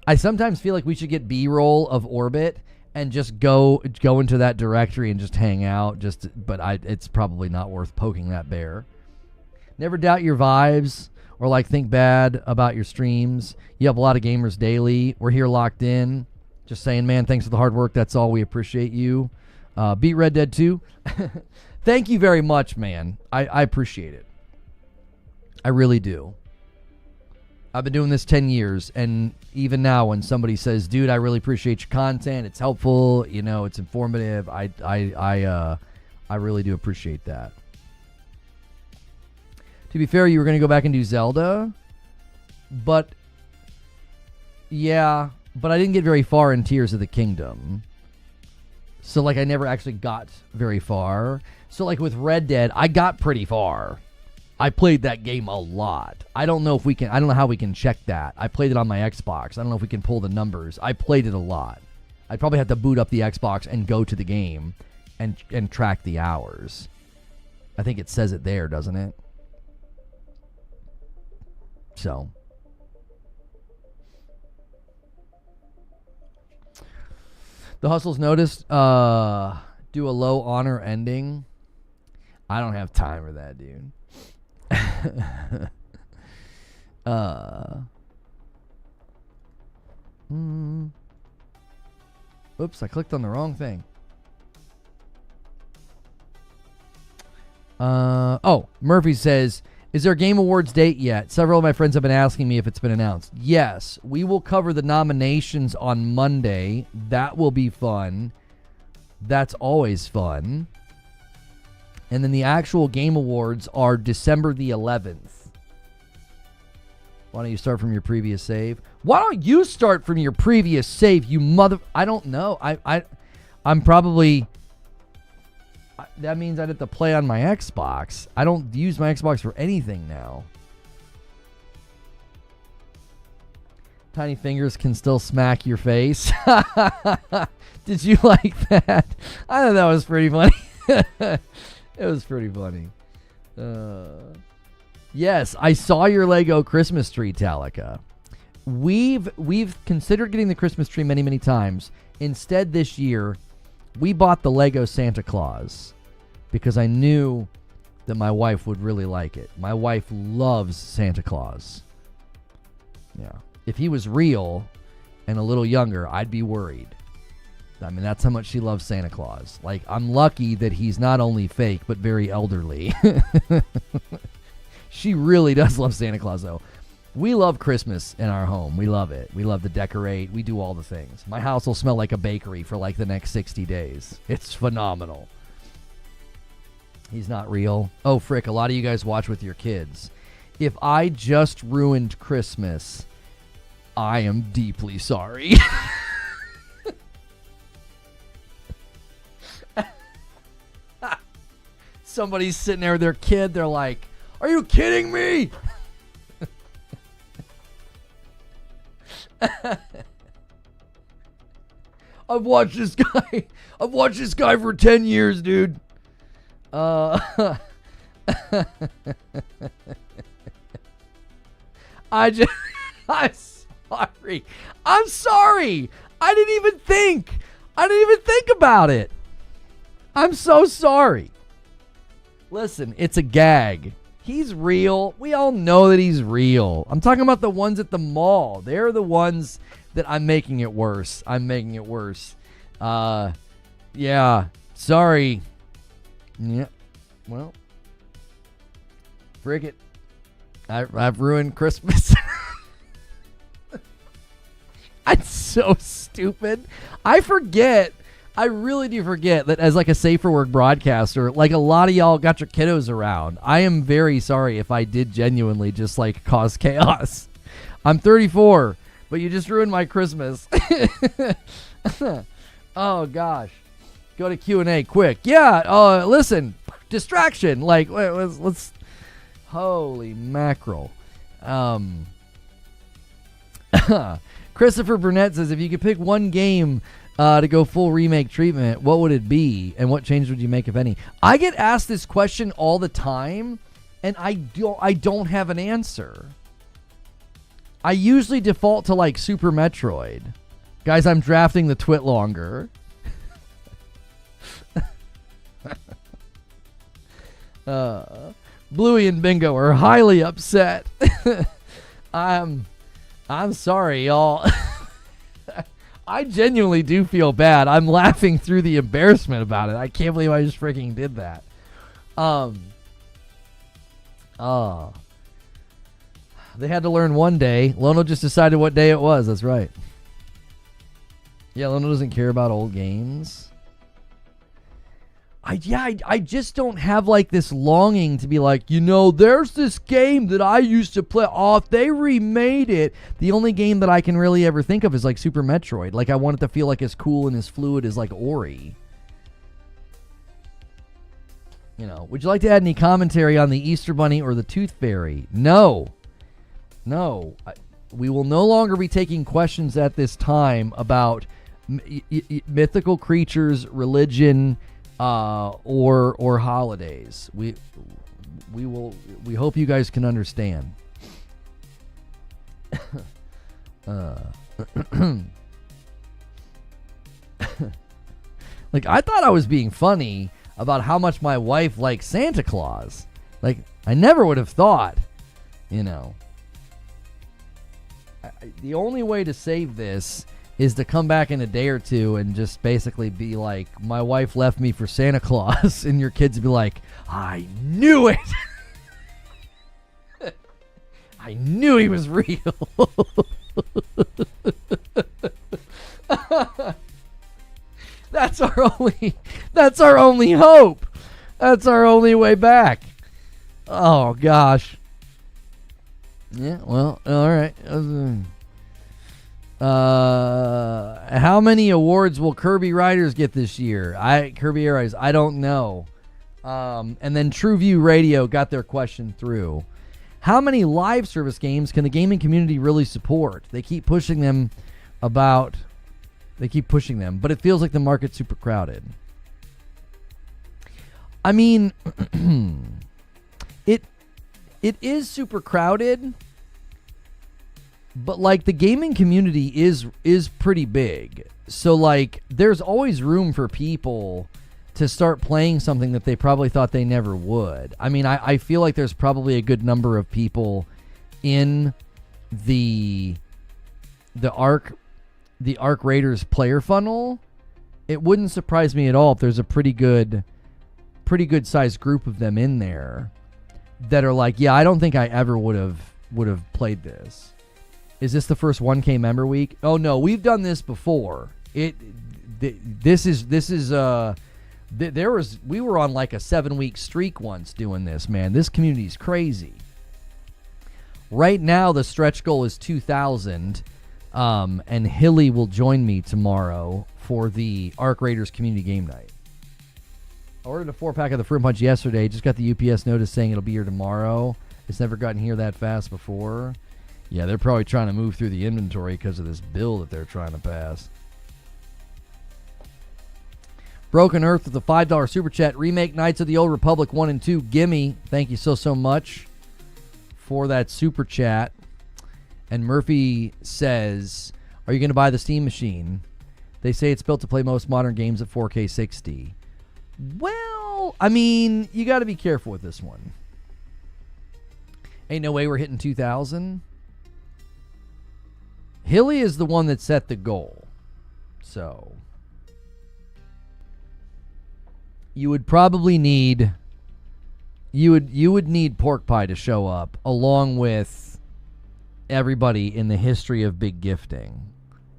I sometimes feel like we should get B-roll of Orbit and just go into that directory and just hang out. But it's probably not worth poking that bear. Never doubt your vibes or think bad about your streams. You have a lot of gamers daily. We're here locked in. Just saying, man, thanks for the hard work. That's all. We appreciate you. Beat Red Dead 2. Thank you very much, man. I appreciate it. I really do. I've been doing this 10 years, and even now when somebody says, dude, I really appreciate your content, it's helpful, it's informative, I really do appreciate that. To be fair, you were going to go back and do Zelda, but I didn't get very far in Tears of the Kingdom. So, I never actually got very far. So, with Red Dead, I got pretty far. I played that game a lot. I don't know how we can check that. I played it on my Xbox. I don't know if we can pull the numbers. I played it a lot. I'd probably have to boot up the Xbox and go to the game and track the hours. I think it says it there, doesn't it? So. The Hustles noticed. Do a low honor ending. I don't have time for that, dude. Oops, I clicked on the wrong thing. Murphy says, is there a Game Awards date yet? Several of my friends have been asking me if it's been announced. Yes, we will cover the nominations on Monday. That will be fun. That's always fun. And then the actual Game Awards are December the 11th. Why don't you start from your previous save? Why don't you start from your previous save, you mother... I don't know. I'm probably... That means I'd have to play on my Xbox. I don't use my Xbox for anything now. Tiny fingers can still smack your face. Did you like that? I thought that was pretty funny. It was pretty funny. Yes, I saw your Lego Christmas tree, Talika. We've considered getting the Christmas tree many, many times. Instead, this year, we bought the Lego Santa Claus because I knew that my wife would really like it. My wife loves Santa Claus. Yeah. If he was real and a little younger, I'd be worried. I mean, that's how much she loves Santa Claus. Like, I'm lucky that he's not only fake, but very elderly. She really does love Santa Claus, though. We love Christmas in our home. We love it. We love to decorate. We do all the things. My house will smell like a bakery for like the next 60 days. It's phenomenal. He's not real. Oh, frick. A lot of you guys watch with your kids. If I just ruined Christmas, I am deeply sorry. Somebody's sitting there with their kid. They're like, are you kidding me? I've watched this guy for 10 years, dude. I'm sorry. I didn't even think about it. I'm so sorry. Listen, it's a gag. He's real. We all know that he's real. I'm talking about the ones at the mall. They're the ones that I'm making it worse. Yeah. Sorry. Yeah. Well, frick it. I've ruined Christmas. I'm so stupid. I really do forget that as like a safe for work broadcaster, like a lot of y'all got your kiddos around. I am very sorry if I did genuinely just like cause chaos. I'm 34, but you just ruined my Christmas. Oh gosh. Go to Q&A quick. Yeah, listen, distraction. Like let's holy mackerel. Christopher Burnett says if you could pick one game to go full remake treatment, what would it be, and what changes would you make, if any? I get asked this question all the time, and I don't have an answer. I usually default to like Super Metroid. Guys, I'm drafting the twit longer. Bluey and Bingo are highly upset. I'm sorry, y'all. I genuinely do feel bad. I'm laughing through the embarrassment about it. I can't believe I just freaking did that. They had to learn one day. Lono just decided what day it was. That's right. Yeah, Lono doesn't care about old games. I just don't have like this longing to be like, there's this game that I used to play. Oh, if they remade it. The only game that I can really ever think of is like Super Metroid. Like I want it to feel like as cool and as fluid as like Ori. Would you like to add any commentary on the Easter Bunny or the Tooth Fairy? No. We will no longer be taking questions at this time about mythical creatures, religion, or holidays. We hope you guys can understand. Like, I thought I was being funny about how much my wife likes Santa Claus. Like, I never would have thought, you know. The only way to save this is to come back in a day or two and just basically be like, my wife left me for Santa Claus, and your kids be like, I knew it. I knew he was real. That's our only hope. That's our only way back. Oh gosh. Yeah, well, all right. How many awards will Kirby Riders get this year? Kirby Air Riders, I don't know. And then TrueView Radio got their question through. How many live service games can the gaming community really support? They keep pushing them, but it feels like the market's super crowded. I mean, it is super crowded, but like the gaming community is pretty big. So like there's always room for people to start playing something that they probably thought they never would. I mean, I feel like there's probably a good number of people in the Arc Raiders player funnel. It wouldn't surprise me at all if there's a pretty good sized group of them in there that are like, yeah, I don't think I ever would have played this. Is this the first 1K member week? Oh no, we've done this before. We were on like a 7-week streak once doing this, man. This community's crazy. Right now the stretch goal is 2,000. And Hilly will join me tomorrow for the Arc Raiders community game night. I ordered a 4-pack of the Fruit Punch yesterday. Just got the UPS notice saying it'll be here tomorrow. It's never gotten here that fast before. Yeah, they're probably trying to move through the inventory because of this bill that they're trying to pass. Broken Earth with a $5 super chat. Remake Knights of the Old Republic 1 and 2. Gimme. Thank you so much for that super chat. And Murphy says, are you going to buy the Steam machine? They say it's built to play most modern games at 4K 60. Well, I mean, you got to be careful with this one. Ain't no way we're hitting 2,000. Hilly is the one that set the goal. So you would probably need you would need Pork Pie to show up along with everybody in the history of big gifting.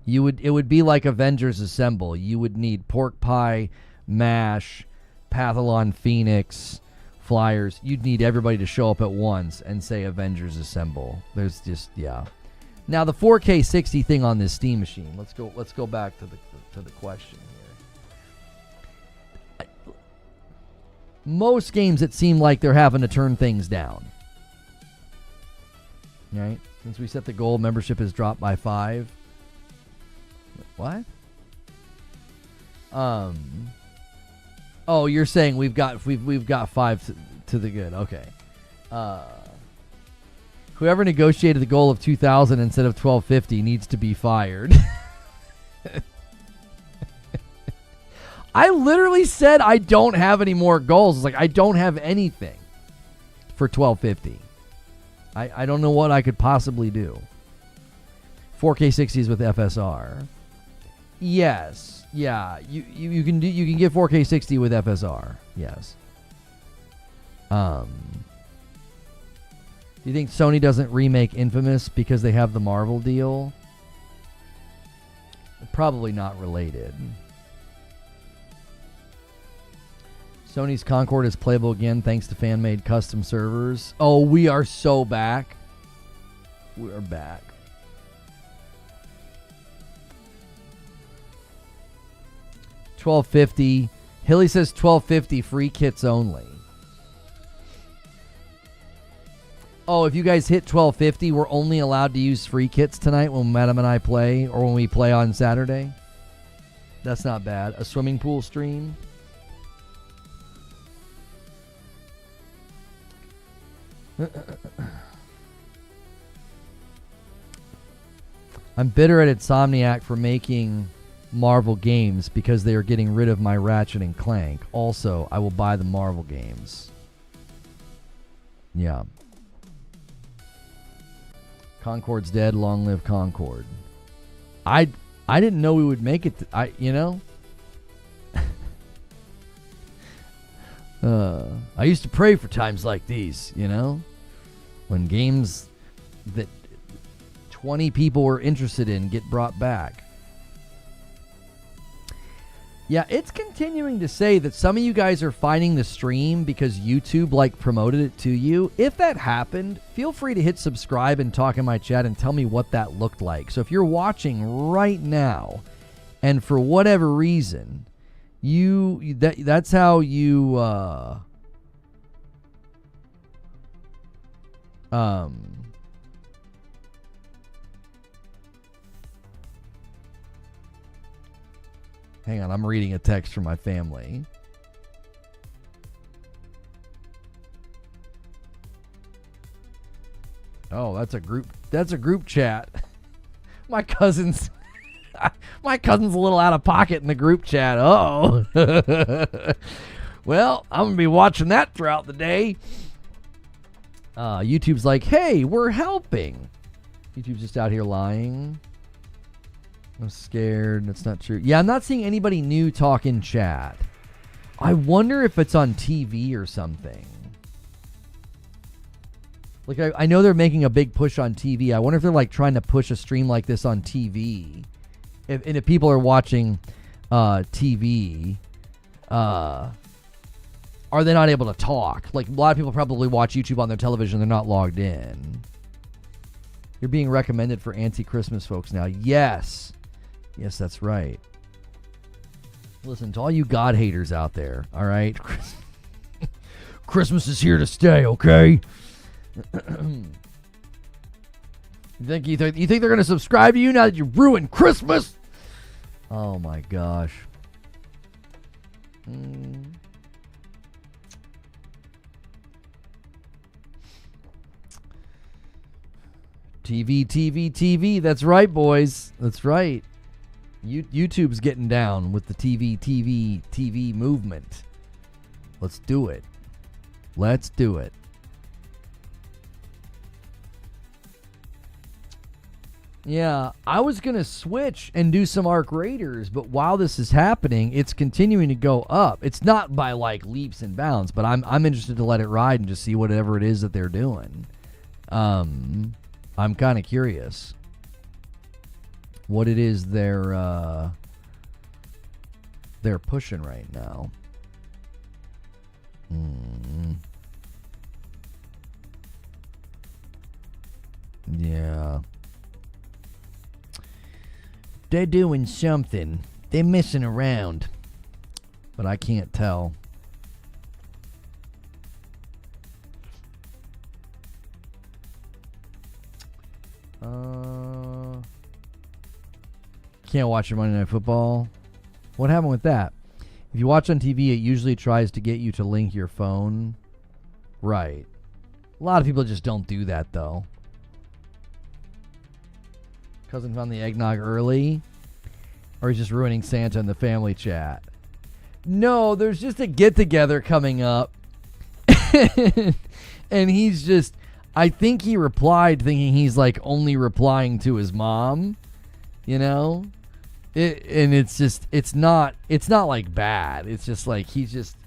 It would be like Avengers Assemble. You would need Pork Pie, MASH, Pathalon Phoenix, Flyers. You'd need everybody to show up at once and say Avengers Assemble. There's just, yeah. Now the 4K 60 thing on this Steam machine. Let's go back to the question here. Most games it seem like they're having to turn things down. Right? Since we set the goal, membership has dropped by 5. What? Oh, you're saying we've got 5 to the good. Okay. Whoever negotiated the goal of 2,000 instead of 1,250 needs to be fired. I literally said I don't have any more goals. It's like I don't have anything for 1,250. I don't know what I could possibly do. 4K 60s with FSR. Yes. Yeah. You can get 4K 60 with FSR. Yes. Do you think Sony doesn't remake Infamous because they have the Marvel deal? Probably not related. Sony's Concord is playable again thanks to fan-made custom servers. Oh, we are so back. We are back. $12.50. Hilly says $12.50 free kits only. Oh, if you guys hit $12.50, we're only allowed to use free kits tonight when Madam and I play, or when we play on Saturday. That's not bad. A swimming pool stream. I'm bitter at Insomniac for making Marvel games because they are getting rid of my Ratchet and Clank. Also, I will buy the Marvel games. Yeah. Concord's dead. Long live Concord. I didn't know we would make it. I used to pray for times like these, when games that 20 people were interested in get brought back. Yeah, it's continuing to say that some of you guys are finding the stream because YouTube promoted it to you. If that happened, feel free to hit subscribe and talk in my chat and tell me what that looked like. So if you're watching right now and for whatever reason that's how you hang on, I'm reading a text from my family. Oh, that's a group chat. My cousin's a little out of pocket in the group chat. Oh. Well, I'm going to be watching that throughout the day. YouTube's like, hey, we're helping. YouTube's just out here lying. I'm scared. That's not true. Yeah, I'm not seeing anybody new talk in chat. I wonder if it's on TV or something. I know they're making a big push on TV. I wonder if they're trying to push a stream like this on TV. If people are watching TV, are they not able to talk? A lot of people probably watch YouTube on their television. They're not logged in. You're being recommended for anti-Christmas folks now. Yes. Yes, that's right. Listen, to all you God haters out there, all right? Christmas is here to stay, okay? You think they're going to subscribe to you now that you ruined Christmas? Oh, my gosh. TV. That's right, boys. That's right. YouTube's getting down with the TV movement. Let's do it. Let's do it. Yeah, I was going to switch and do some Arc Raiders, but while this is happening, it's continuing to go up. It's not by leaps and bounds, but I'm interested to let it ride and just see whatever it is that they're doing. I'm kind of curious what it is they're pushing right now. Yeah. They're doing something. They're messing around. But I can't tell. Can't watch your Monday Night Football. What happened with that? If you watch on TV, it usually tries to get you to link your phone. Right. A lot of people just don't do that, though. Cousin found the eggnog early? Or he's just ruining Santa in the family chat? No, there's just a get-together coming up. And he's just... I think he replied thinking he's only replying to his mom. And it's just... It's not bad. It's just he's just...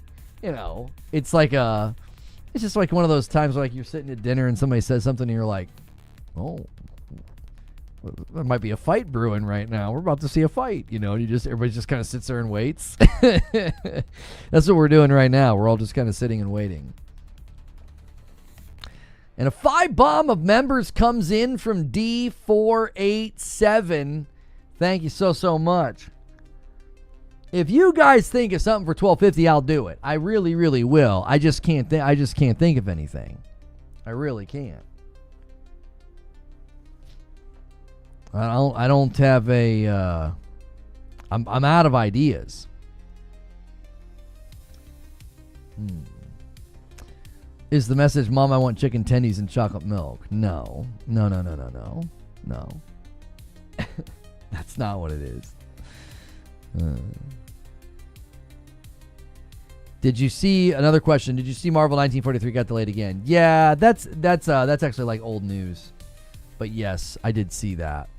It's it's just one of those times where you're sitting at dinner and somebody says something and you're like, oh... There might be a fight brewing right now. We're about to see a fight, and everybody just kind of sits there and waits. That's what we're doing right now. We're all just kind of sitting and waiting. And a 5 bomb of members comes in from D487. Thank you so much. If you guys think of something for $12.50, I'll do it. I really, really will. I just can't think of anything. I really can't. I don't have a, I'm out of ideas. Is the message, Mom, I want chicken tendies and chocolate milk? No. No. That's not what it is. Did you see another question? Did you see Marvel 1943 got delayed again? Yeah, that's actually like old news. But yes, I did see that.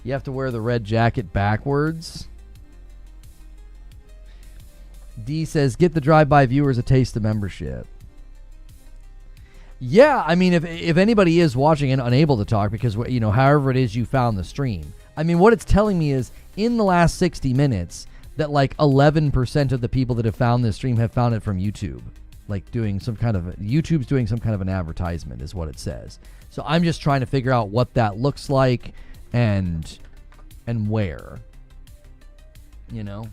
You have to wear the red jacket backwards. D says, get the drive-by viewers a taste of membership. Yeah, I mean, if anybody is watching and unable to talk because, you know, however it is you found the stream. I mean, what it's telling me is in the last 60 minutes that like 11% of the people that have found this stream have found it from YouTube. Like doing some kind of, YouTube's doing some kind of an advertisement is what it says. So I'm just trying to figure out what that looks like and where. You know?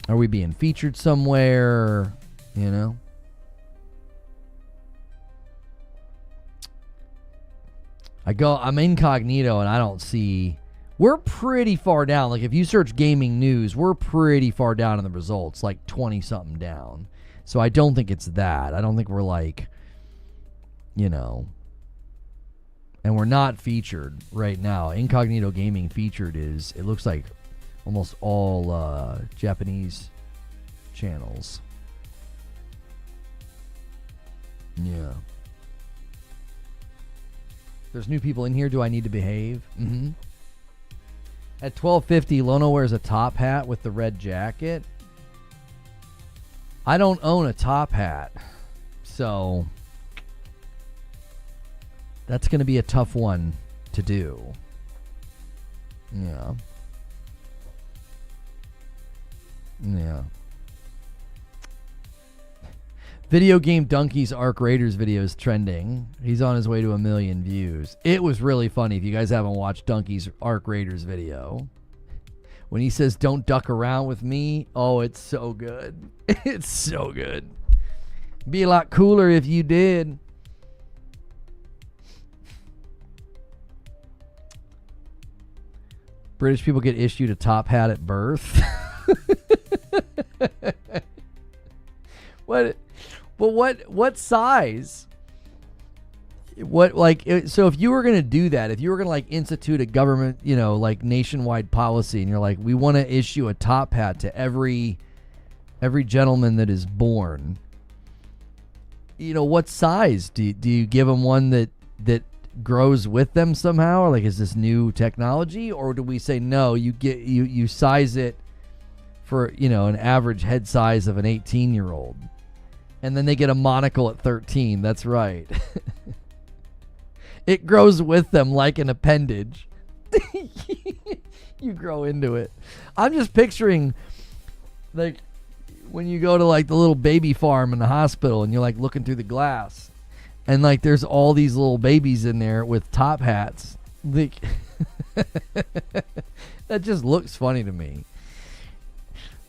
Are we being featured somewhere? You know? I'm incognito and I don't see. We're pretty far down. Like if you search gaming news, we're pretty far down in the results, like 20 something down. So I don't think it's that. I don't think we're like, you know, and we're not featured right now. Incognito Gaming featured is, it looks like almost all Japanese channels. Yeah. There's new people in here. Do I need to behave? Mm-hmm. At 12:50, Lono wears a top hat with the red jacket. I don't own a top hat, so that's going to be a tough one to do. Yeah. Yeah. Video Game Donkey's Arc Raiders video is trending. He's on his way to 1 million views. It was really funny if you guys haven't watched Donkey's Arc Raiders video. When he says, don't duck around with me, oh, it's so good. It's so good. Be a lot cooler if you did. British people get issued a top hat at birth. What size? What, like, so if you were going to do that, if you were going to like institute a government, you know, like nationwide policy, and you're like, we want to issue a top hat to every gentleman that is born, you know, what size do you give them one that grows with them somehow, or like is this new technology, or do we say no, you size it for, you know, an average head size of an 18-year-old, and then they get a monocle at 13? That's right. It grows with them like an appendage. You grow into it. I'm just picturing, like, when you go to, like, the little baby farm in the hospital and you're, like, looking through the glass. And, like, there's all these little babies in there with top hats. Like, that just looks funny to me.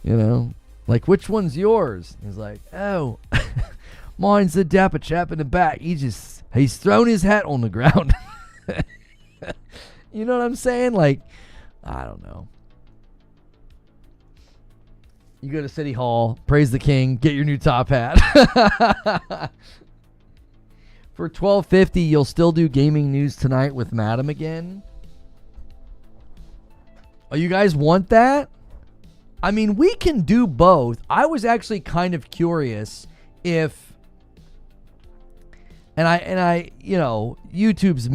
You know? Like, which one's yours? He's like, oh, mine's the dapper chap in the back. He's thrown his hat on the ground. You know what I'm saying? Like, I don't know. You go to City Hall, praise the king, get your new top hat. For $12.50, you'll still do gaming news tonight with Madam again? Oh, you guys want that? I mean, we can do both. I was actually kind of curious if, and I, you know, YouTube's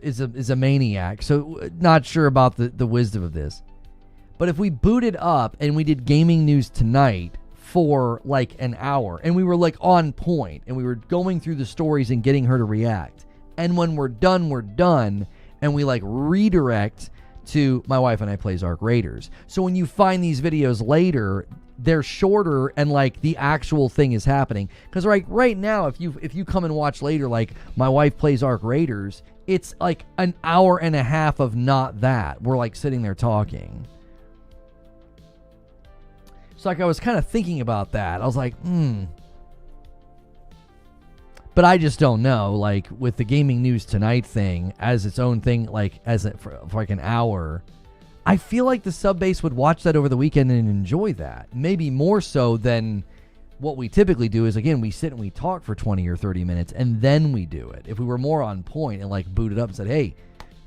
is a maniac, so not sure about the wisdom of this. But if we booted up and we did gaming news tonight for like an hour, and we were like on point, and we were going through the stories and getting her to react, and when we're done, and we like redirect to My Wife and I Plays Arc Raiders. So when you find these videos later, they're shorter and like the actual thing is happening. Because right now, if you come and watch later, like My Wife Plays Arc Raiders, it's like an hour and a half of not that. We're like sitting there talking. So like I was kind of thinking about that. I was like, But I just don't know, like, with the gaming news tonight thing as its own thing, like, for like an hour, I feel like the sub base would watch that over the weekend and enjoy that. Maybe more so than what we typically do is, again, we sit and we talk for 20 or 30 minutes, and then we do it. If we were more on point and, like, booted up and said, hey,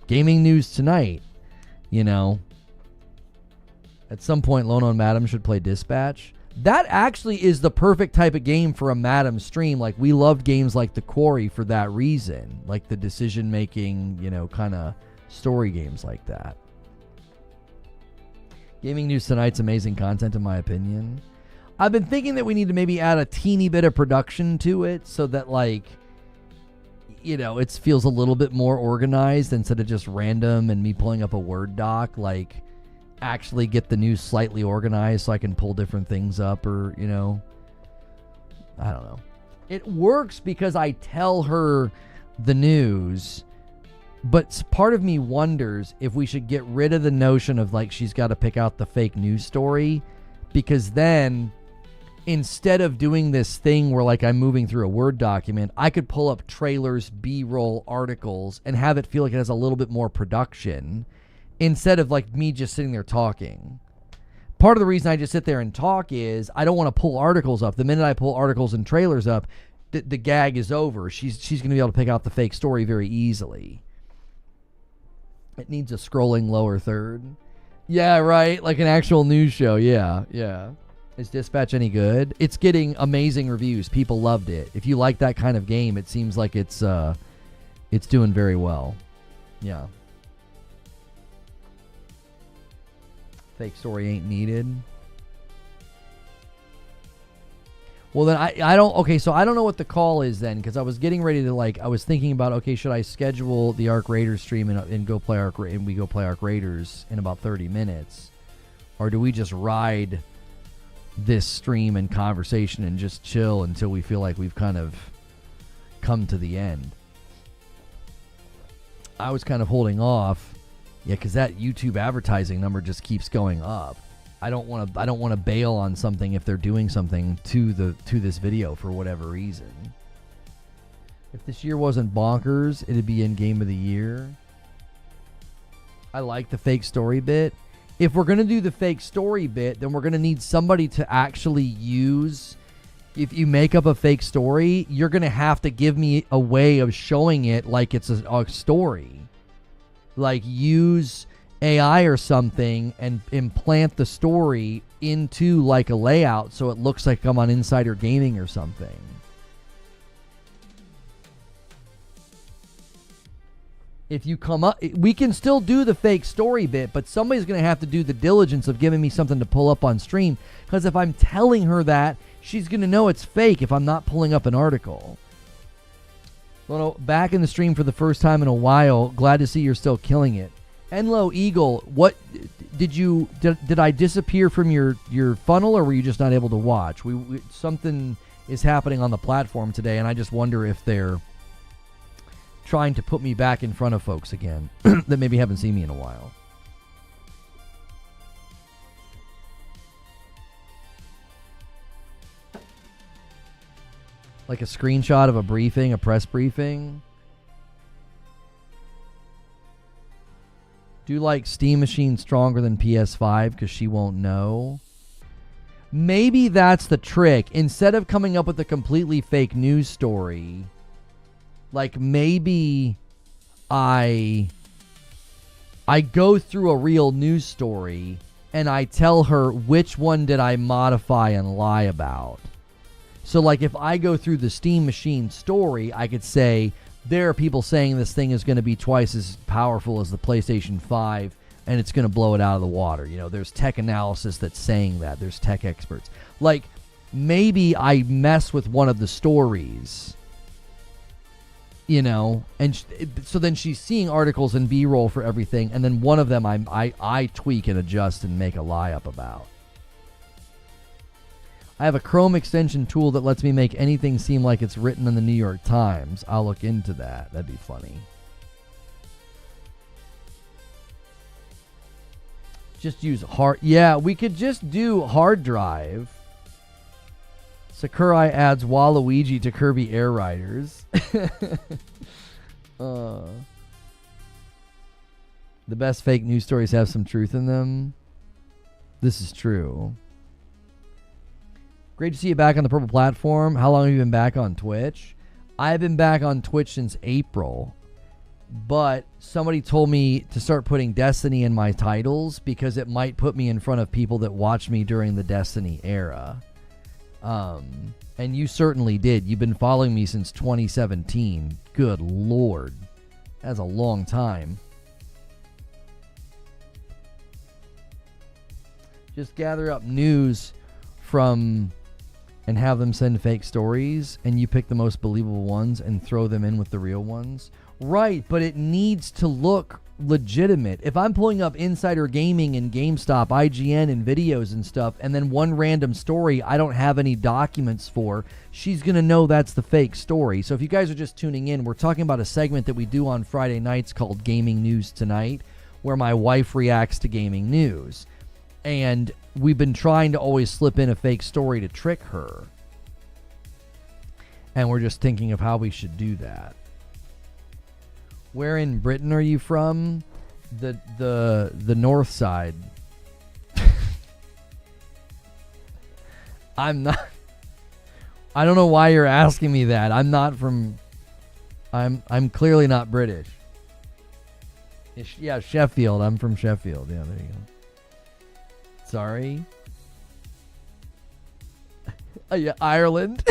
Gaming news tonight, At some point, Lone on Madam should play Dispatch. That actually is the perfect type of game for a Madam stream. Like, we loved games like The Quarry for that reason. Like the decision-making, kind of story games like that. Gaming news tonight's amazing content, in my opinion. I've been thinking that we need to maybe add a teeny bit of production to it so that, it feels a little bit more organized instead of just random and me pulling up a Word doc. Actually get the news slightly organized so I can pull different things up or, I don't know. It works because I tell her the news, but part of me wonders if we should get rid of the notion of she's got to pick out the fake news story, because then instead of doing this thing where I'm moving through a Word document, I could pull up trailers, B-roll articles and have it feel like it has a little bit more production. Instead of me just sitting there talking. Part of the reason I just sit there and talk is I don't want to pull articles up. The minute I pull articles and trailers up, the gag is over. She's going to be able to pick out the fake story very easily. It needs a scrolling lower third. Yeah, right. Like an actual news show. Yeah. Is Dispatch any good? It's getting amazing reviews. People loved it. If you like that kind of game, it seems like it's doing very well. Yeah. Fake story ain't needed. Well, then I don't... Okay, so I don't know what the call is then, because I was getting ready to, I was thinking about, okay, should I schedule the Arc Raiders stream and go play Arc Raiders in about 30 minutes? Or do we just ride this stream and conversation and just chill until we feel like we've kind of come to the end? I was kind of holding off. Yeah, because that YouTube advertising number just keeps going up. I don't want to bail on something if they're doing something to this video for whatever reason. If this year wasn't bonkers, it'd be in Game of the Year. I like the fake story bit. If we're going to do the fake story bit, then we're going to need somebody to actually use. If you make up a fake story, you're going to have to give me a way of showing it like it's a story. Use AI or something and implant the story into a layout so it looks like I'm on Insider Gaming or something. If you come up, we can still do the fake story bit, but somebody's going to have to do the diligence of giving me something to pull up on stream, because if I'm telling her that, she's going to know it's fake if I'm not pulling up an article. Well, back in the stream for the first time in a while. Glad to see you're still killing it. Enlo Eagle, what did I disappear from your funnel, or were you just not able to watch? Something is happening on the platform today, and I just wonder if they're trying to put me back in front of folks again that maybe haven't seen me in a while. Like a screenshot of a briefing, a press briefing. Do you like Steam Machine stronger than PS5 because she won't know? Maybe that's the trick. Instead of coming up with a completely fake news story, maybe I go through a real news story and I tell her which one did I modify and lie about. So, if I go through the Steam Machine story, I could say, there are people saying this thing is going to be twice as powerful as the PlayStation 5, and it's going to blow it out of the water. There's tech analysis that's saying that. There's tech experts. Maybe I mess with one of the stories, and so then she's seeing articles and B-roll for everything, and then one of them I tweak and adjust and make a lie up about. I have a Chrome extension tool that lets me make anything seem like it's written in the New York Times. I'll look into that. That'd be funny. Just use hard... Yeah, we could just do hard drive. Sakurai adds Waluigi to Kirby Air Riders. The best fake news stories have some truth in them. This is true. Great to see you back on the Purple platform. How long have you been back on Twitch? I've been back on Twitch since April. but somebody told me to start putting Destiny in my titles because it might put me in front of people that watched me during the Destiny era. And you certainly did. You've been following me since 2017. Good Lord. That's a long time. Just gather up news from and have them send fake stories, and you pick the most believable ones and throw them in with the real ones. Right, but it needs to look legitimate. If I'm pulling up Insider Gaming and GameStop, IGN, and videos and stuff, and then one random story I don't have any documents for, she's going to know that's the fake story. So if you guys are just tuning in, we're talking about a segment that we do on Friday nights called Gaming News Tonight, where my wife reacts to gaming news. And we've been trying to always slip in a fake story to trick her. And we're just thinking of how we should do that. Where in Britain are you from? The north side. I'm not. I don't know why you're asking me that. I'm not from. I'm clearly not British. Yeah, Sheffield. I'm from Sheffield. Yeah, there you go. Sorry. Yeah, Ireland.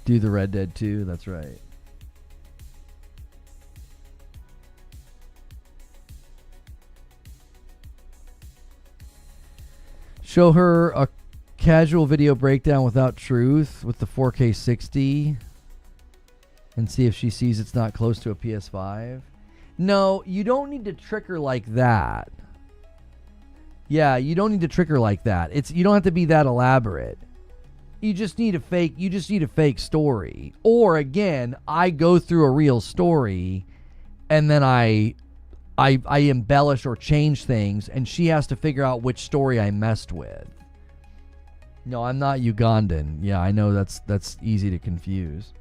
Do the Red Dead 2, that's right. Show her a casual video breakdown without truth with the 4K 60 and see if she sees it's not close to a PS5. No, you don't need to trick her like that. Yeah, you don't need to trick her like that. You don't have to be that elaborate. You just need a fake story. Or again, I go through a real story and then I embellish or change things, and she has to figure out which story I messed with. No, I'm not Ugandan. Yeah, I know that's easy to confuse.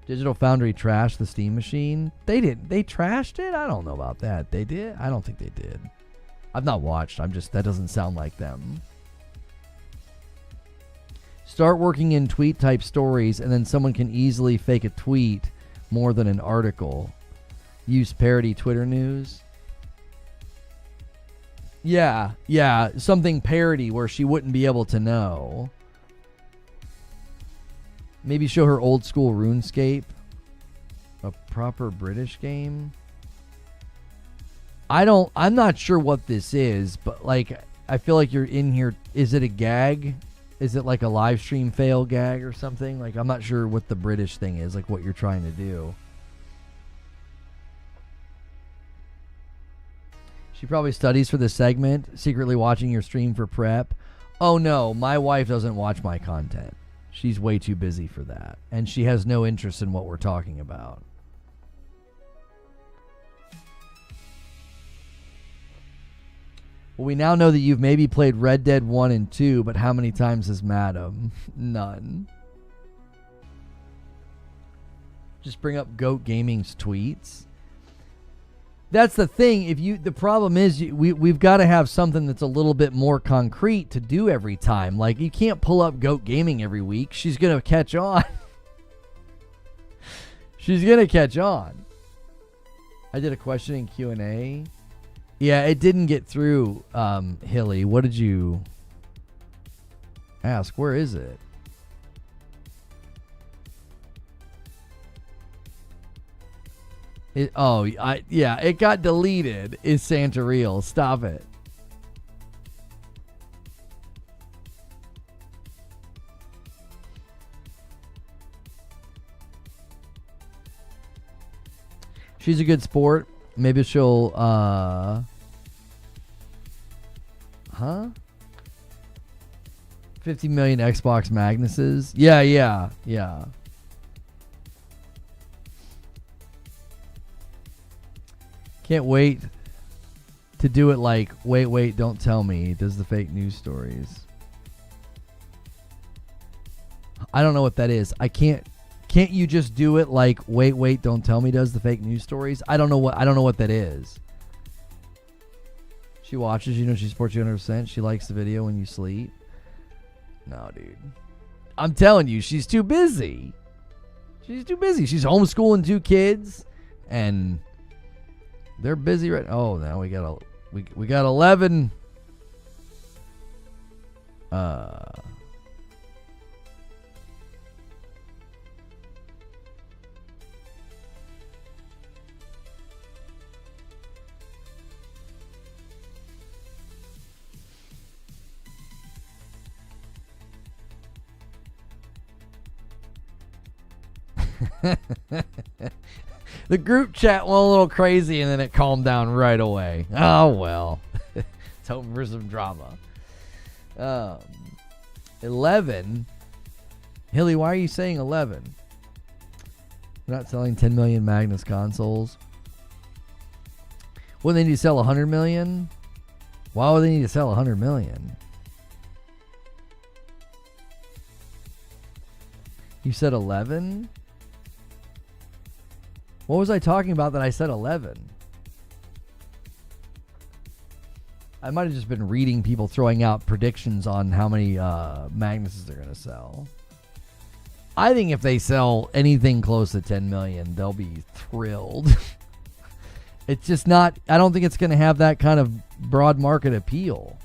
Digital Foundry trashed the Steam machine. They didn't. They trashed it? I don't know about that. They did? I don't think they did. I've not watched. That doesn't sound like them. Start working in tweet type stories, and then someone can easily fake a tweet more than an article. Use parody Twitter news. Yeah, something parody where she wouldn't be able to know. Maybe show her old school RuneScape. A proper British game. I'm not sure what this is, but like, I feel like you're in here. Is it a gag? Is it like a live stream fail gag or something? Like, I'm not sure what the British thing is, like what you're trying to do. She probably studies for this segment, secretly watching your stream for prep. Oh no, my wife doesn't watch my content. She's way too busy for that. And she has no interest in what we're talking about. Well, we now know that you've maybe played Red Dead 1 and 2, but how many times has Madam? None. Just bring up Goat Gaming's tweets. That's the thing. The problem is we've got to have something that's a little bit more concrete to do every time. Like, you can't pull up Goat Gaming every week. She's going to catch on. She's going to catch on. I did a question in Q&A. Yeah, it didn't get through, Hilly. What did you ask? Where is it? It got deleted. Is Santa real? Stop it. She's a good sport. Maybe she'll, 50 million Xbox Magnuses. Yeah. Can't wait to do it like, wait, don't tell me. Does the fake news stories. I don't know what that is. I can't Can't you just do it like wait, don't tell me does the fake news stories? I don't know what that is. She watches, she supports you 100%. She likes the video when you sleep. No, dude. I'm telling you, she's too busy. She's too busy. She's homeschooling 2 kids, and they're busy right. Oh, now we got 11. The group chat went a little crazy and then it calmed down right away. Oh well. It's hoping for some drama. 11. Hilly, why are you saying 11? We're not selling 10 million Magnus consoles. Wouldn't they need to sell 100 million? Why would they need to sell 100 million? You said 11? What was I talking about that I said 11? I might have just been reading people throwing out predictions on how many Magnuses they're going to sell. I think if they sell anything close to 10 million, they'll be thrilled. It's just not, I don't think it's going to have that kind of broad market appeal.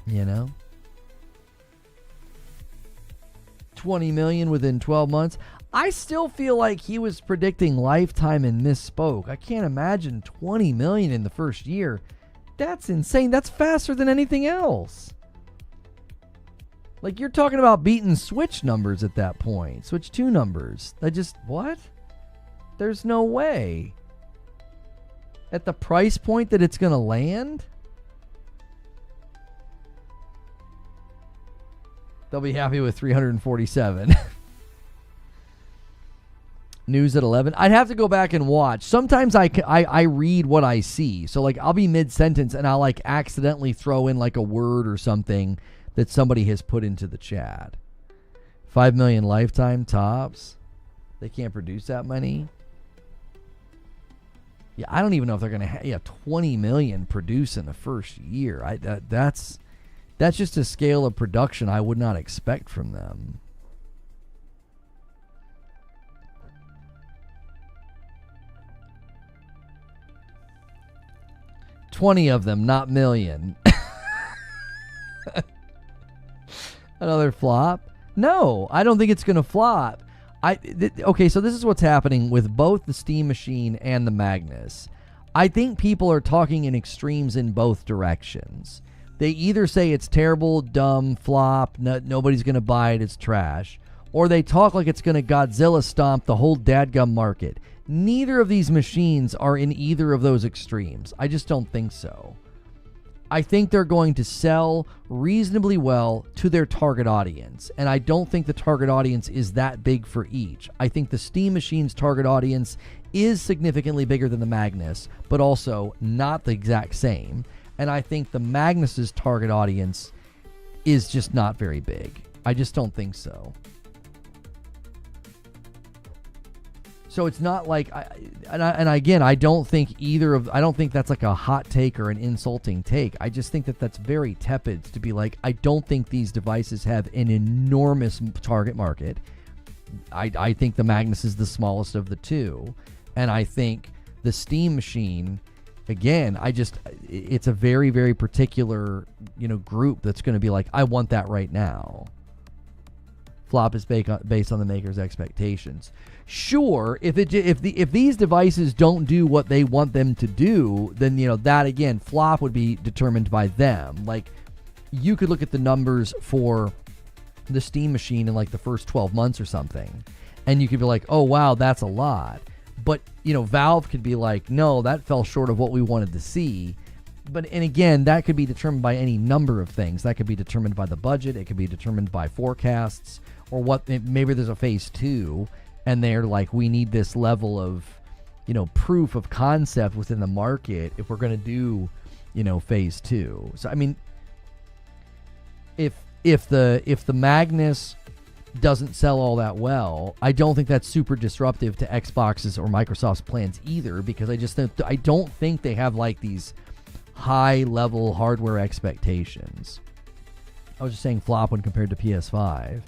You know? 20 million within 12 months. I still feel like he was predicting lifetime and misspoke. I can't imagine 20 million in the first year. That's insane. That's faster than anything else. Like, you're talking about beating Switch numbers at that point. Switch 2 numbers. What? There's no way. At the price point that it's going to land? They'll be happy with 347. News at 11. I'd have to go back and watch. Sometimes I read what I see. So, like, I'll be mid-sentence and I'll, like, accidentally throw in, like, a word or something that somebody has put into the chat. 5 million lifetime tops. They can't produce that many. Yeah, I don't even know if they're going to 20 million produce in the first year. That's just a scale of production I would not expect from them. 20 of them, not million. Another flop? No, I don't think it's going to flop. Okay, so this is what's happening with both the Steam Machine and the Magnus. I think people are talking in extremes in both directions. They either say it's terrible, dumb, flop, nobody's going to buy it, it's trash. Or they talk like it's going to Godzilla stomp the whole dadgum market. Neither of these machines are in either of those extremes. I just don't think so. I think they're going to sell reasonably well to their target audience. And I don't think the target audience is that big for each. I think the Steam Machine's target audience is significantly bigger than the Magnus, but also not the exact same. And I think the Magnus's target audience is just not very big. I just don't think so. So it's not like, again, I don't think I don't think that's like a hot take or an insulting take. I just think that that's very tepid to be like, I don't think these devices have an enormous target market. I think the Magnus is the smallest of the two. And I think the Steam Machine, again, it's a very, very particular, group that's going to be like, I want that right now. Flop is based on the maker's expectations. Sure, if these devices don't do what they want them to do, then that again, flop would be determined by them. Like, you could look at the numbers for the Steam Machine in like the first 12 months or something, and you could be like, oh wow, that's a lot. But Valve could be like, no, that fell short of what we wanted to see. And again, that could be determined by any number of things. That could be determined by the budget. It could be determined by forecasts, or maybe there's a phase 2 and they're like, we need this level of, proof of concept within the market if we're going to do, phase 2. So, I mean, if the Magnus doesn't sell all that well. I don't think that's super disruptive to Xbox's or Microsoft's plans either, because I don't think they have like these high level hardware expectations. I was just saying flop when compared to PS5.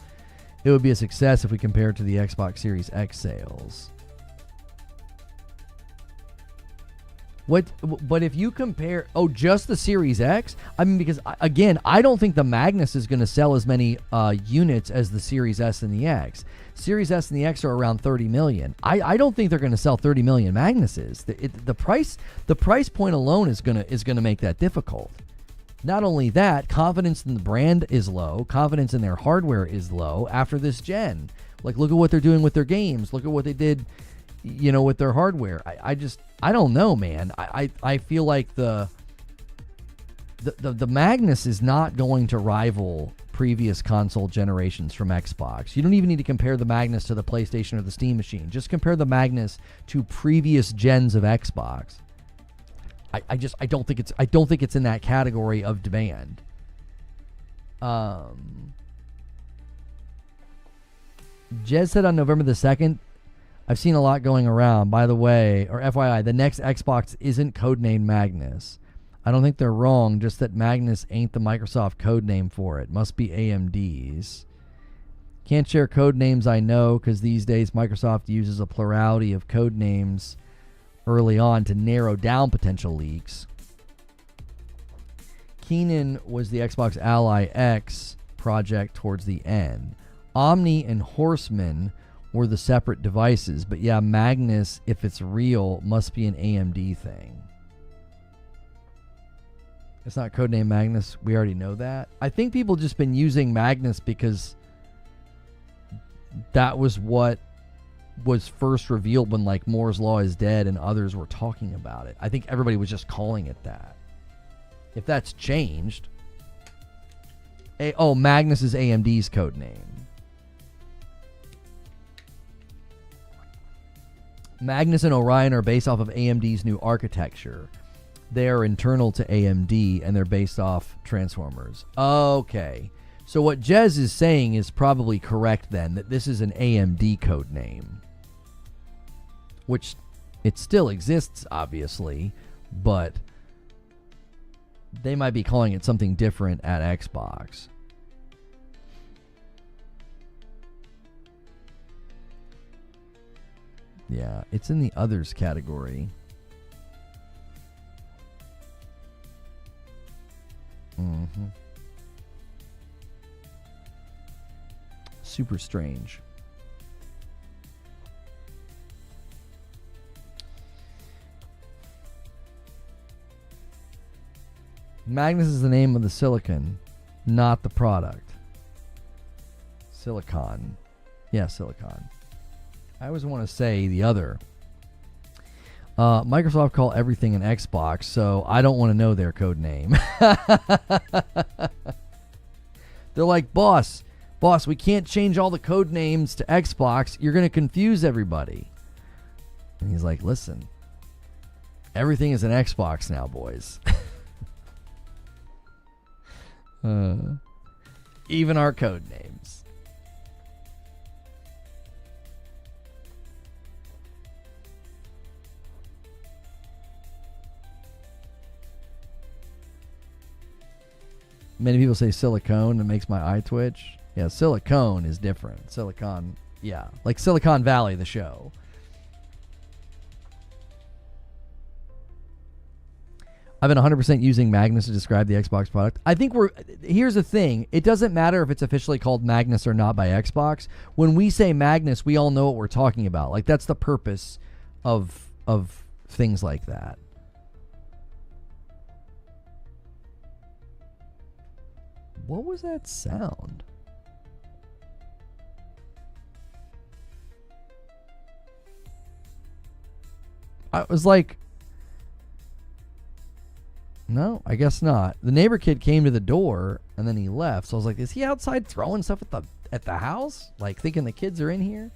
It would be a success if we compare it to the Xbox Series X sales. But if you compare, just the Series X? I mean, because, again, I don't think the Magnus is going to sell as many units as the Series S and the X. Series S and the X are around 30 million. I don't think they're going to sell 30 million Magnuses. The price point alone is going to make that difficult. Not only that, confidence in the brand is low. Confidence in their hardware is low after this gen. Like, look at what they're doing with their games. Look at what they did, with their hardware. I don't know, man. I feel like the Magnus is not going to rival previous console generations from Xbox. You don't even need to compare the Magnus to the PlayStation or the Steam machine. Just compare the Magnus to previous gens of Xbox. I don't think it's in that category of demand. Jez said on November the 2nd, I've seen a lot going around. By the way, or FYI, the next Xbox isn't codenamed Magnus. I don't think they're wrong, just that Magnus ain't the Microsoft codename for it. Must be AMD's. Can't share code names, I know, because these days Microsoft uses a plurality of code names early on to narrow down potential leaks. Keenan was the Xbox Ally X project towards the end. Omni and Horseman were the separate devices, but yeah, Magnus, if it's real, must be an AMD thing. It's not codename Magnus. We already know that. I think people just been using Magnus because that was what was first revealed when like Moore's Law is dead and others were talking about it. I think everybody was just calling it that. If that's changed, Magnus is AMD's codename. Magnus and Orion are based off of AMD's new architecture. They are internal to AMD, and they're based off Transformers. Okay. So what Jez is saying is probably correct then, that this is an AMD code name. Which, it still exists, obviously, but they might be calling it something different at Xbox. Yeah, it's in the others category. Super strange. Magnus is the name of the silicon, not the product. Silicon. Yeah, silicon. I always want to say the other. Microsoft call everything an Xbox, so I don't want to know their code name. They're like, boss, we can't change all the code names to Xbox. You're going to confuse everybody. And he's like, listen, everything is an Xbox now, boys. Even our code names. Many people say silicone. It makes my eye twitch. Yeah, silicone is different. Silicon, yeah. Like Silicon Valley, the show. I've been 100% using Magnus to describe the Xbox product. I think here's the thing. It doesn't matter if it's officially called Magnus or not by Xbox. When we say Magnus, we all know what we're talking about. Like, that's the purpose of things like that. What was that sound? I was like, no, I guess not. The neighbor kid came to the door and then he left. So I was like, is he outside throwing stuff at the house? Like thinking the kids are in here?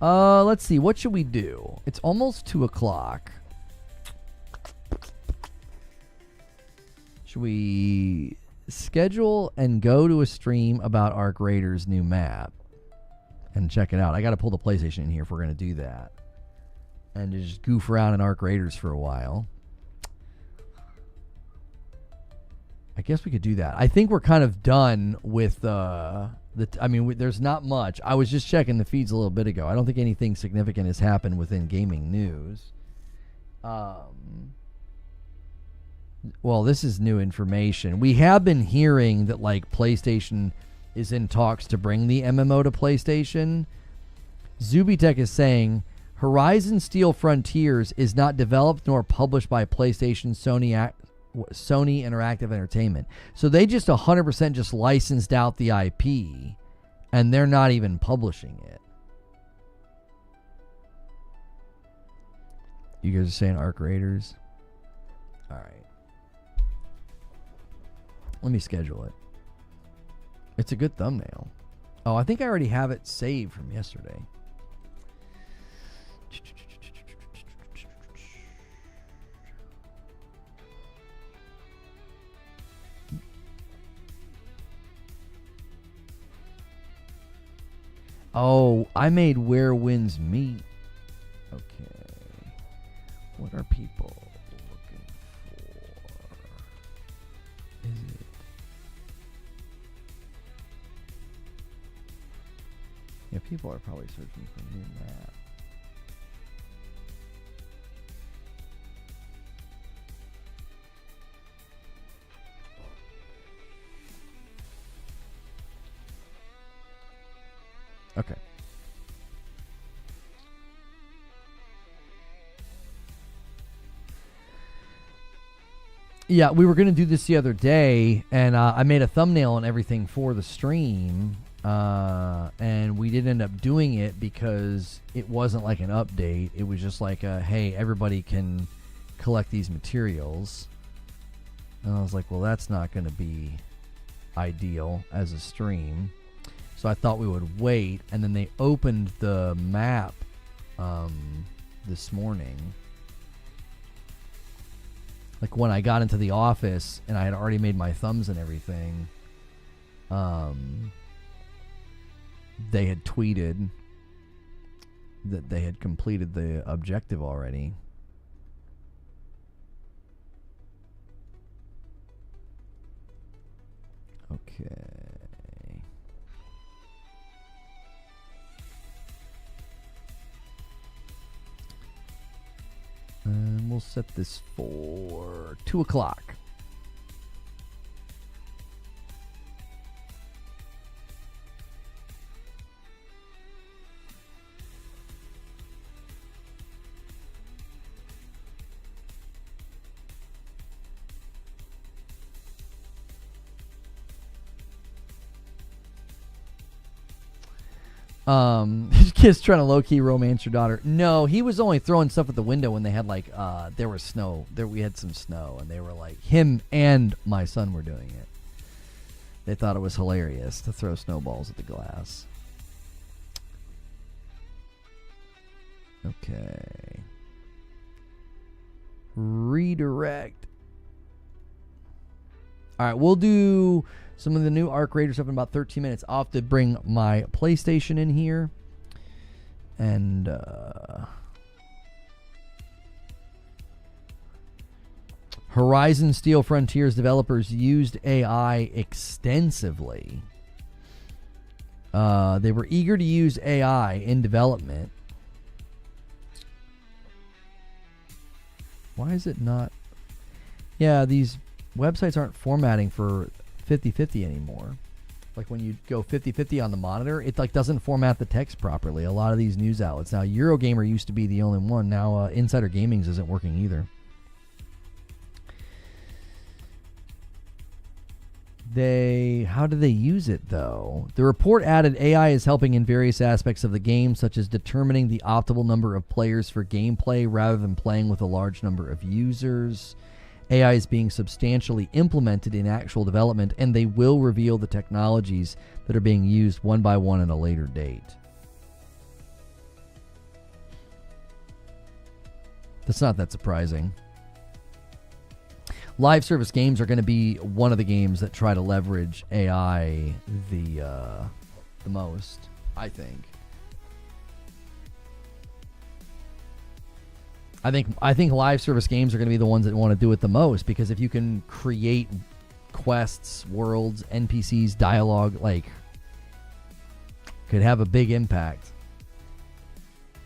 Let's see. What should we do? It's almost 2:00. Should we schedule and go to a stream about Arc Raiders' new map and check it out. I got to pull the PlayStation in here if we're going to do that. And just goof around in Arc Raiders for a while. I guess we could do that. I think we're kind of done with there's not much. I was just checking the feeds a little bit ago. I don't think anything significant has happened within gaming news. Well, this is new information. We have been hearing that like PlayStation is in talks to bring the MMO to PlayStation. Zubitech is saying Horizon Steel Frontiers is not developed nor published by PlayStation, Sony Interactive Entertainment. So they just 100% just licensed out the IP, and they're not even publishing it. You guys are saying Arc Raiders? All right. Let me schedule it. It's a good thumbnail. Oh, I think I already have it saved from yesterday. Oh, I made Where Winds Meet. Okay. What are people looking for? Is it? Yeah, people are probably searching for a new map. Okay. Yeah, we were going to do this the other day, and I made a thumbnail and everything for the stream, and we didn't end up doing it because it wasn't like an update. It was just like, hey, everybody can collect these materials. And I was like, well, that's not going to be ideal as a stream. So I thought we would wait, and then they opened the map this morning. Like when I got into the office and I had already made my thumbs and everything, they had tweeted that they had completed the objective already. Okay. And we'll set this for 2 o'clock. His kid's trying to low-key romance your daughter. No, he was only throwing stuff at the window when they had like there was snow. We had some snow, and they were like, him and my son were doing it. They thought it was hilarious to throw snowballs at the glass. Okay. Redirect. All right, we'll do some of the new Arc Raider stuff in about 13 minutes. I'll have to bring my PlayStation in here. And Horizon Steel Frontiers developers used AI extensively. They were eager to use AI in development. Why is it not? Yeah, these websites aren't formatting for 50/50 anymore. Like when you go 50/50 on the monitor, it like doesn't format the text properly. A lot of these news outlets now, Eurogamer used to be the only one. Now Insider Gaming's isn't working either. How do they use it though? The report added AI is helping in various aspects of the game, such as determining the optimal number of players for gameplay rather than playing with a large number of users. AI is being substantially implemented in actual development, and they will reveal the technologies that are being used one by one at a later date. That's not that surprising. live service games are going to be one of the games that try to leverage AI the most, I think. I think live service games are going to be the ones that want to do it the most, because if you can create quests, worlds, NPCs, dialogue, like, could have a big impact.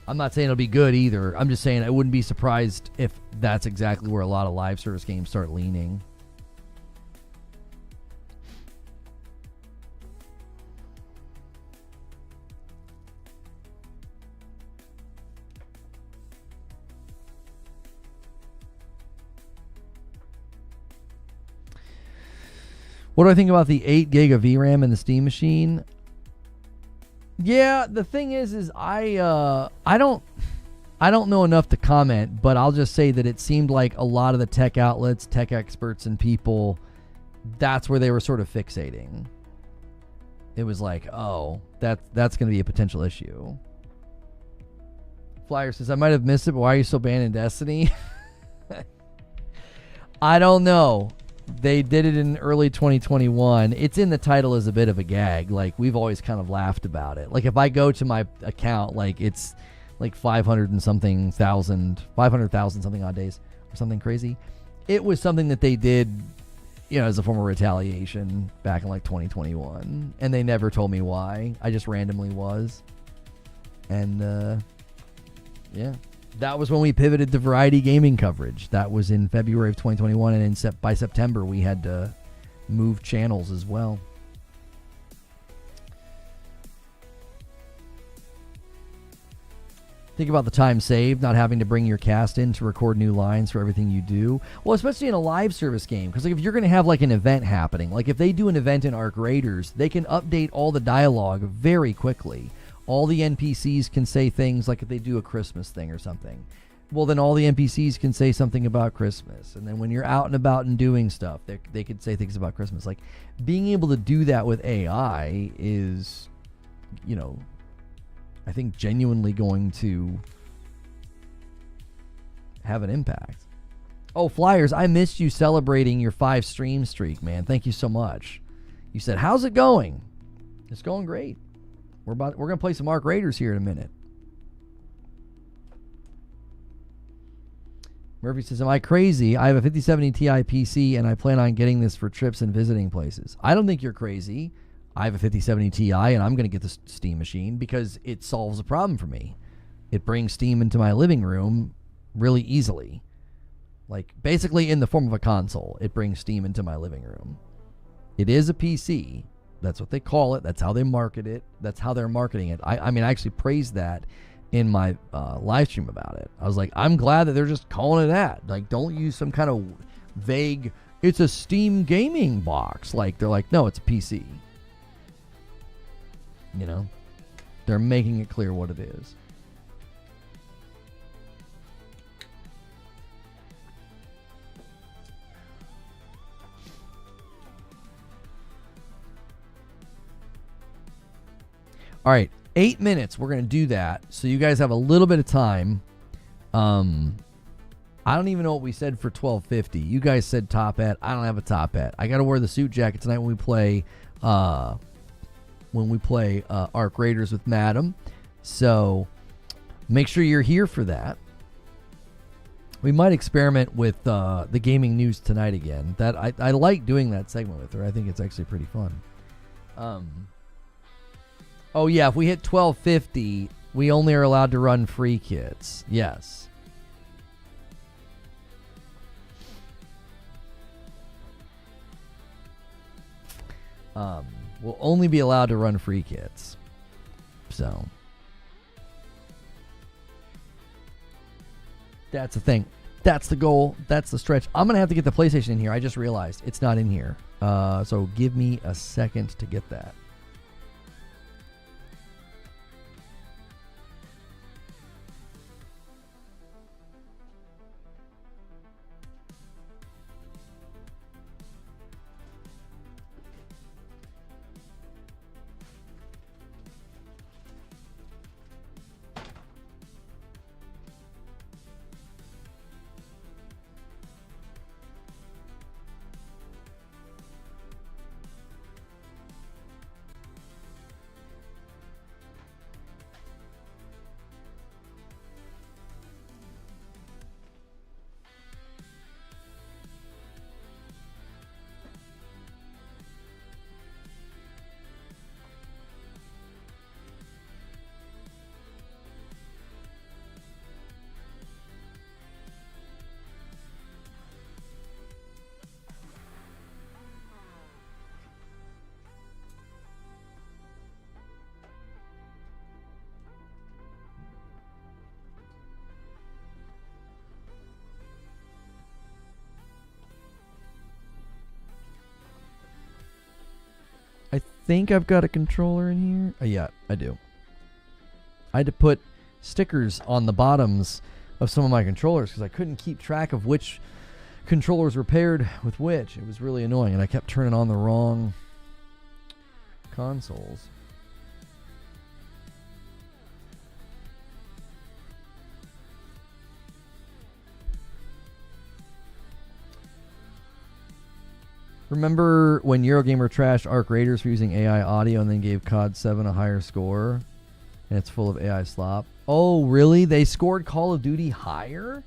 I'm not saying it'll be good either. I'm just saying I wouldn't be surprised if that's exactly where a lot of live service games start leaning. What do I think about the 8 gig of VRAM in the Steam machine? Yeah, the thing is I don't know enough to comment, but I'll just say that it seemed like a lot of the tech outlets, tech experts, and people, that's where they were sort of fixating. It was like, oh, that's going to be a potential issue. Flyer says, I might have missed it, but why are you still banned in Destiny? I don't know. They did it in early 2021. It's in the title as a bit of a gag. Like, we've always kind of laughed about it. Like, if I go to my account, like, it's like 500,000 something odd days or something crazy. It was something that they did, as a form of retaliation back in like 2021. And they never told me why. I just randomly was. And, yeah. That was when we pivoted to variety gaming coverage. That was in February of 2021, and by September we had to move channels as well. Think about the time saved, not having to bring your cast in to record new lines for everything you do. Well, especially in a live service game, because like if you're going to have like an event happening, like if they do an event in Arc Raiders, they can update all the dialogue very quickly. All the NPCs can say things like if they do a Christmas thing or something. Well, then all the NPCs can say something about Christmas. And then when you're out and about and doing stuff, they could say things about Christmas. Like, being able to do that with AI is, I think genuinely going to have an impact. Oh, Flyers, I missed you celebrating your 5 stream streak, man. Thank you so much. You said, how's it going? It's going great. We're going to play some Arc Raiders here in a minute. Murphy says, am I crazy? I have a 5070 Ti PC and I plan on getting this for trips and visiting places. I don't think you're crazy. I have a 5070 Ti and I'm going to get the Steam machine because it solves a problem for me. It brings Steam into my living room really easily. Like, basically in the form of a console, it brings Steam into my living room. It is a PC. That's what they call it. That's how they market it. That's how they're marketing it. I mean, I actually praised that in my live stream about it. I was like, I'm glad that they're just calling it that. Like, don't use some kind of vague, it's a Steam gaming box. Like, they're like, no, it's a PC. They're making it clear what it is. All right, 8 minutes. We're going to do that. So you guys have a little bit of time. I don't even know what we said for 12:50. You guys said top hat. I don't have a top hat. I got to wear the suit jacket tonight when we play Arc Raiders with Madam. So make sure you're here for that. We might experiment with the gaming news tonight again. That I like doing that segment with her. I think it's actually pretty fun. Oh, yeah, if we hit 12:50, we only are allowed to run free kits. Yes. We'll only be allowed to run free kits. So. That's the thing. That's the goal. That's the stretch. I'm going to have to get the PlayStation in here. I just realized it's not in here. So give me a second to get that. think I've got a controller in here. Oh, yeah, I do. I had to put stickers on the bottoms of some of my controllers because I couldn't keep track of which controllers were paired with which. It was really annoying, and I kept turning on the wrong consoles. Remember when Eurogamer trashed Arc Raiders for using AI audio and then gave COD 7 a higher score? And it's full of AI slop. Oh, really? They scored Call of Duty higher?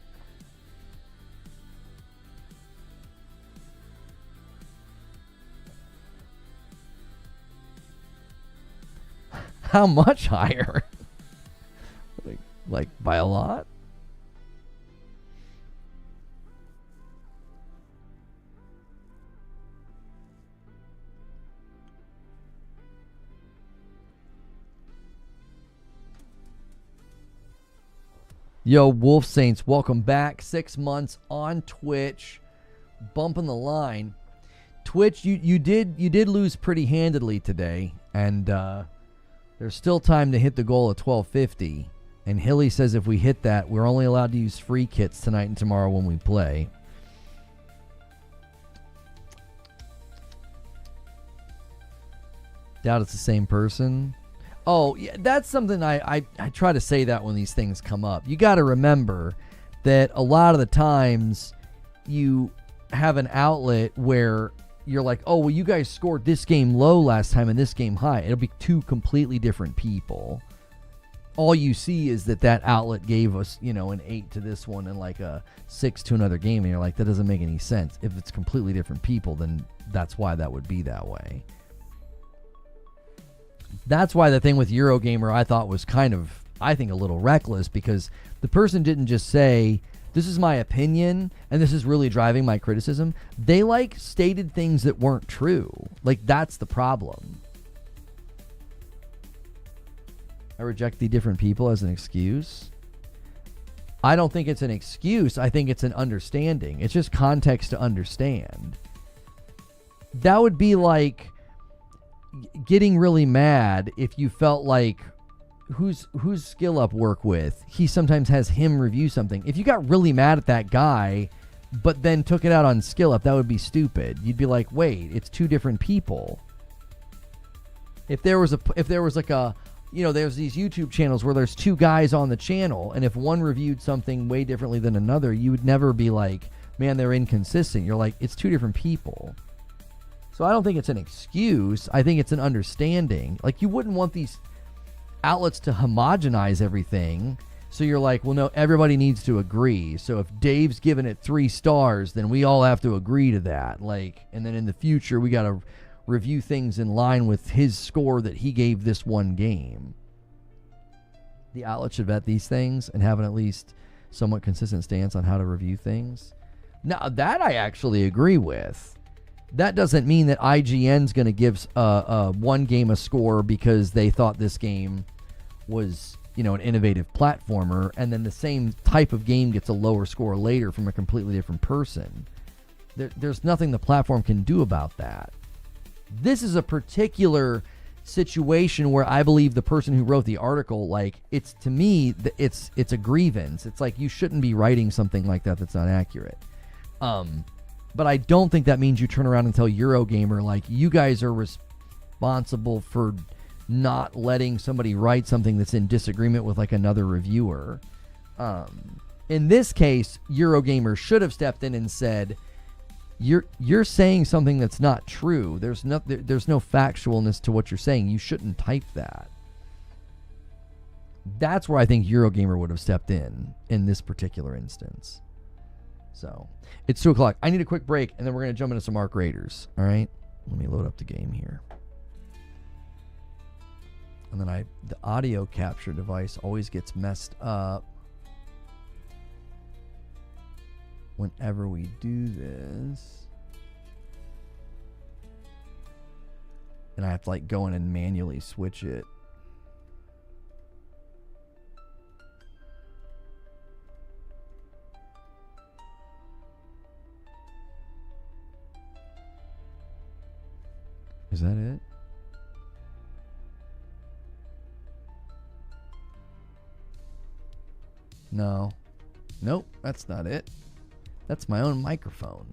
How much higher? like by a lot? Yo, Wolf Saints, welcome back. 6 months on Twitch, bumping the line. Twitch, you did lose pretty handedly today, and there's still time to hit the goal of 1250. And Hilly says if we hit that, we're only allowed to use free kits tonight and tomorrow when we play. Doubt it's the same person. Oh, yeah, that's something I try to say that when these things come up. You got to remember that a lot of the times you have an outlet where you're like, oh, well, you guys scored this game low last time and this game high. It'll be two completely different people. All you see is that outlet gave us, an 8 to this one and like a 6 to another game. And you're like, that doesn't make any sense. If it's completely different people, then that's why that would be that way. That's why the thing with Eurogamer I thought was kind of, I think, a little reckless, because the person didn't just say, this is my opinion and this is really driving my criticism. They stated things that weren't true. That's the problem. I reject the different people as an excuse. I don't think it's an excuse. I think it's an understanding. It's just context to understand. That would be like getting really mad if you felt like who's Skill Up work with, he sometimes has him review something. If you got really mad at that guy but then took it out on Skill Up, that would be stupid. You'd be like, wait, it's two different people. If there was like a, there's these YouTube channels where there's two guys on the channel, and if one reviewed something way differently than another, you would never be like, man, they're inconsistent. You're like, it's two different people. So I don't think it's an excuse. I think it's an understanding. You wouldn't want these outlets to homogenize everything. So you're like, well, no, everybody needs to agree. So if Dave's giving it 3 stars, then we all have to agree to that. And then in the future, we got to review things in line with his score that he gave this one game. The outlet should vet these things and have an at least somewhat consistent stance on how to review things. Now, that I actually agree with. That doesn't mean that IGN's going to give one game a score because they thought this game was, an innovative platformer, and then the same type of game gets a lower score later from a completely different person. There's nothing the platform can do about that. This is a particular situation where I believe the person who wrote the article, it's, to me, it's a grievance. It's like, you shouldn't be writing something like that that's not accurate. But I don't think that means you turn around and tell Eurogamer, you guys are responsible for not letting somebody write something that's in disagreement with, another reviewer. In this case, Eurogamer should have stepped in and said, you're saying something that's not true. There's no factualness to what you're saying. You shouldn't type that. That's where I think Eurogamer would have stepped in this particular instance. So, it's 2 o'clock. I need a quick break, and then we're going to jump into some Arc Raiders. All right? Let me load up the game here. And then the audio capture device always gets messed up whenever we do this. And I have to go in and manually switch it. Is that it? No. Nope, that's not it. That's my own microphone.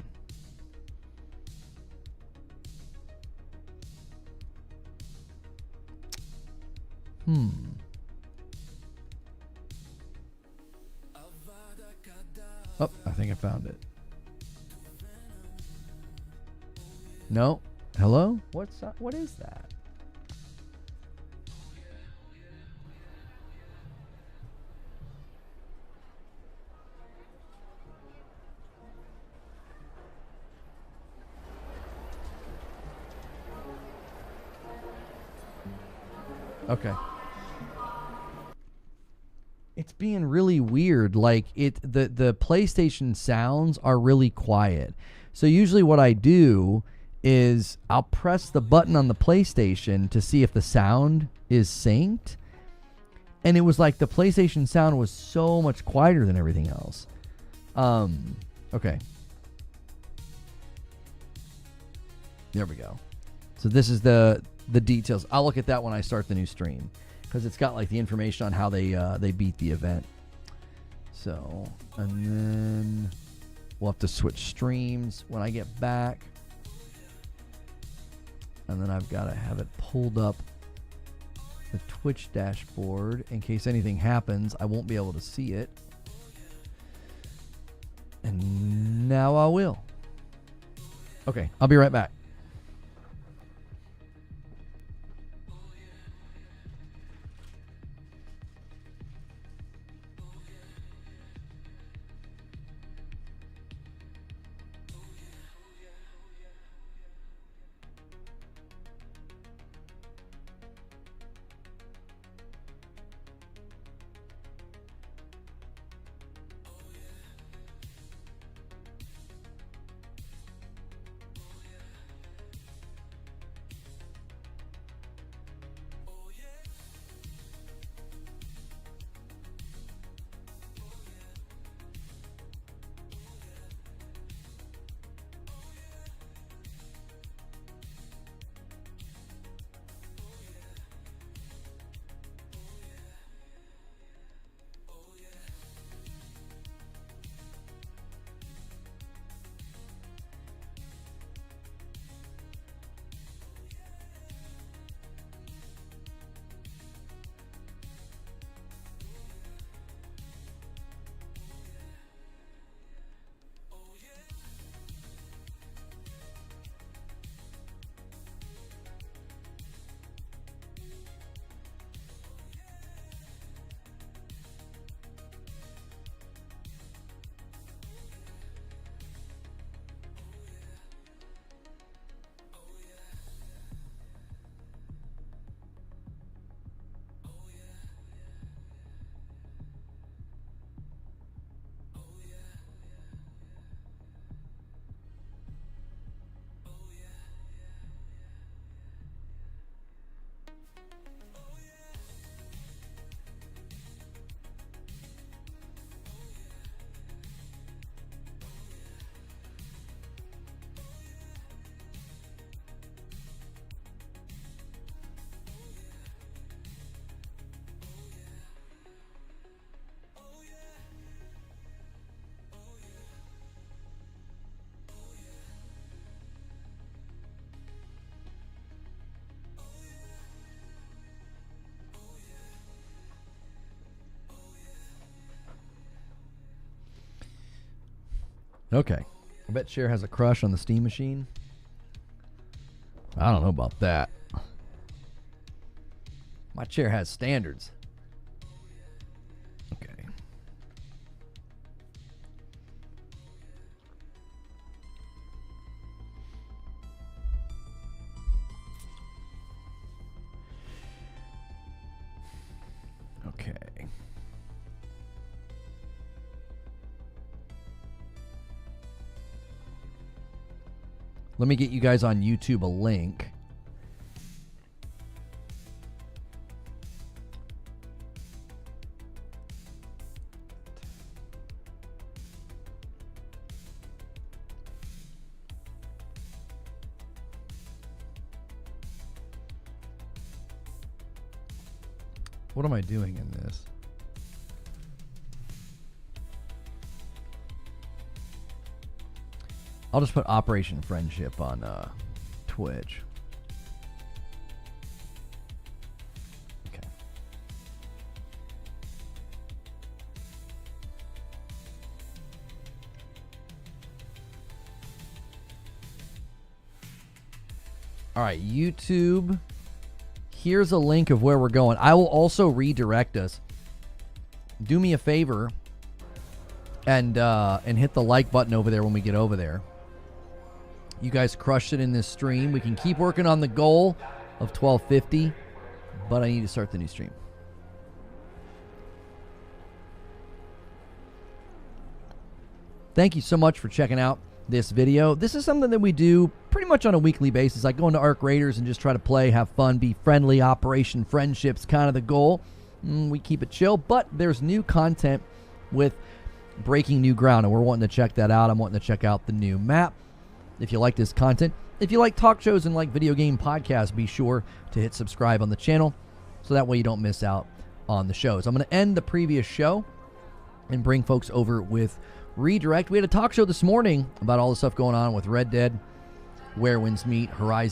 Oh, I think I found it. No. Hello? What is that? Okay. It's being really weird. Like the PlayStation sounds are really quiet. So usually what I do is I'll press the button on the PlayStation to see if the sound is synced. And it was like the PlayStation sound was so much quieter than everything else. Okay. There we go. So this is the details. I'll look at that when I start the new stream, because it's got like the information on how they beat the event. So, and then we'll have to switch streams when I get back. And then I've got to have it pulled up the Twitch dashboard in case anything happens. I won't be able to see it. And now I will. Okay, I'll be right back. Okay. I bet Cher has a crush on the Steam Machine. I don't know about that. My chair has standards. Okay. Okay. Let me get you guys on YouTube a link. What am I doing in this? I'll just put Operation Friendship on Twitch. Okay. All right, YouTube. Here's a link of where we're going. I will also redirect us. Do me a favor and hit the like button over there when we get over there. You guys crushed it in this stream. We can keep working on the goal of 1250, but I need to start the new stream. Thank you so much for checking out this video. This is something that we do pretty much on a weekly basis. I go into Arc Raiders and just try to play, have fun, be friendly. Operation Friendship's kind of the goal. We keep it chill, but there's new content with breaking new ground, and we're wanting to check that out. I'm wanting to check out the new map. If you like this content, if you like talk shows and like video game podcasts, be sure to hit subscribe on the channel so that way you don't miss out on the shows. I'm going to end the previous show and bring folks over with Redirect. We had a talk show this morning about all the stuff going on with Red Dead, Where Winds Meet, Horizon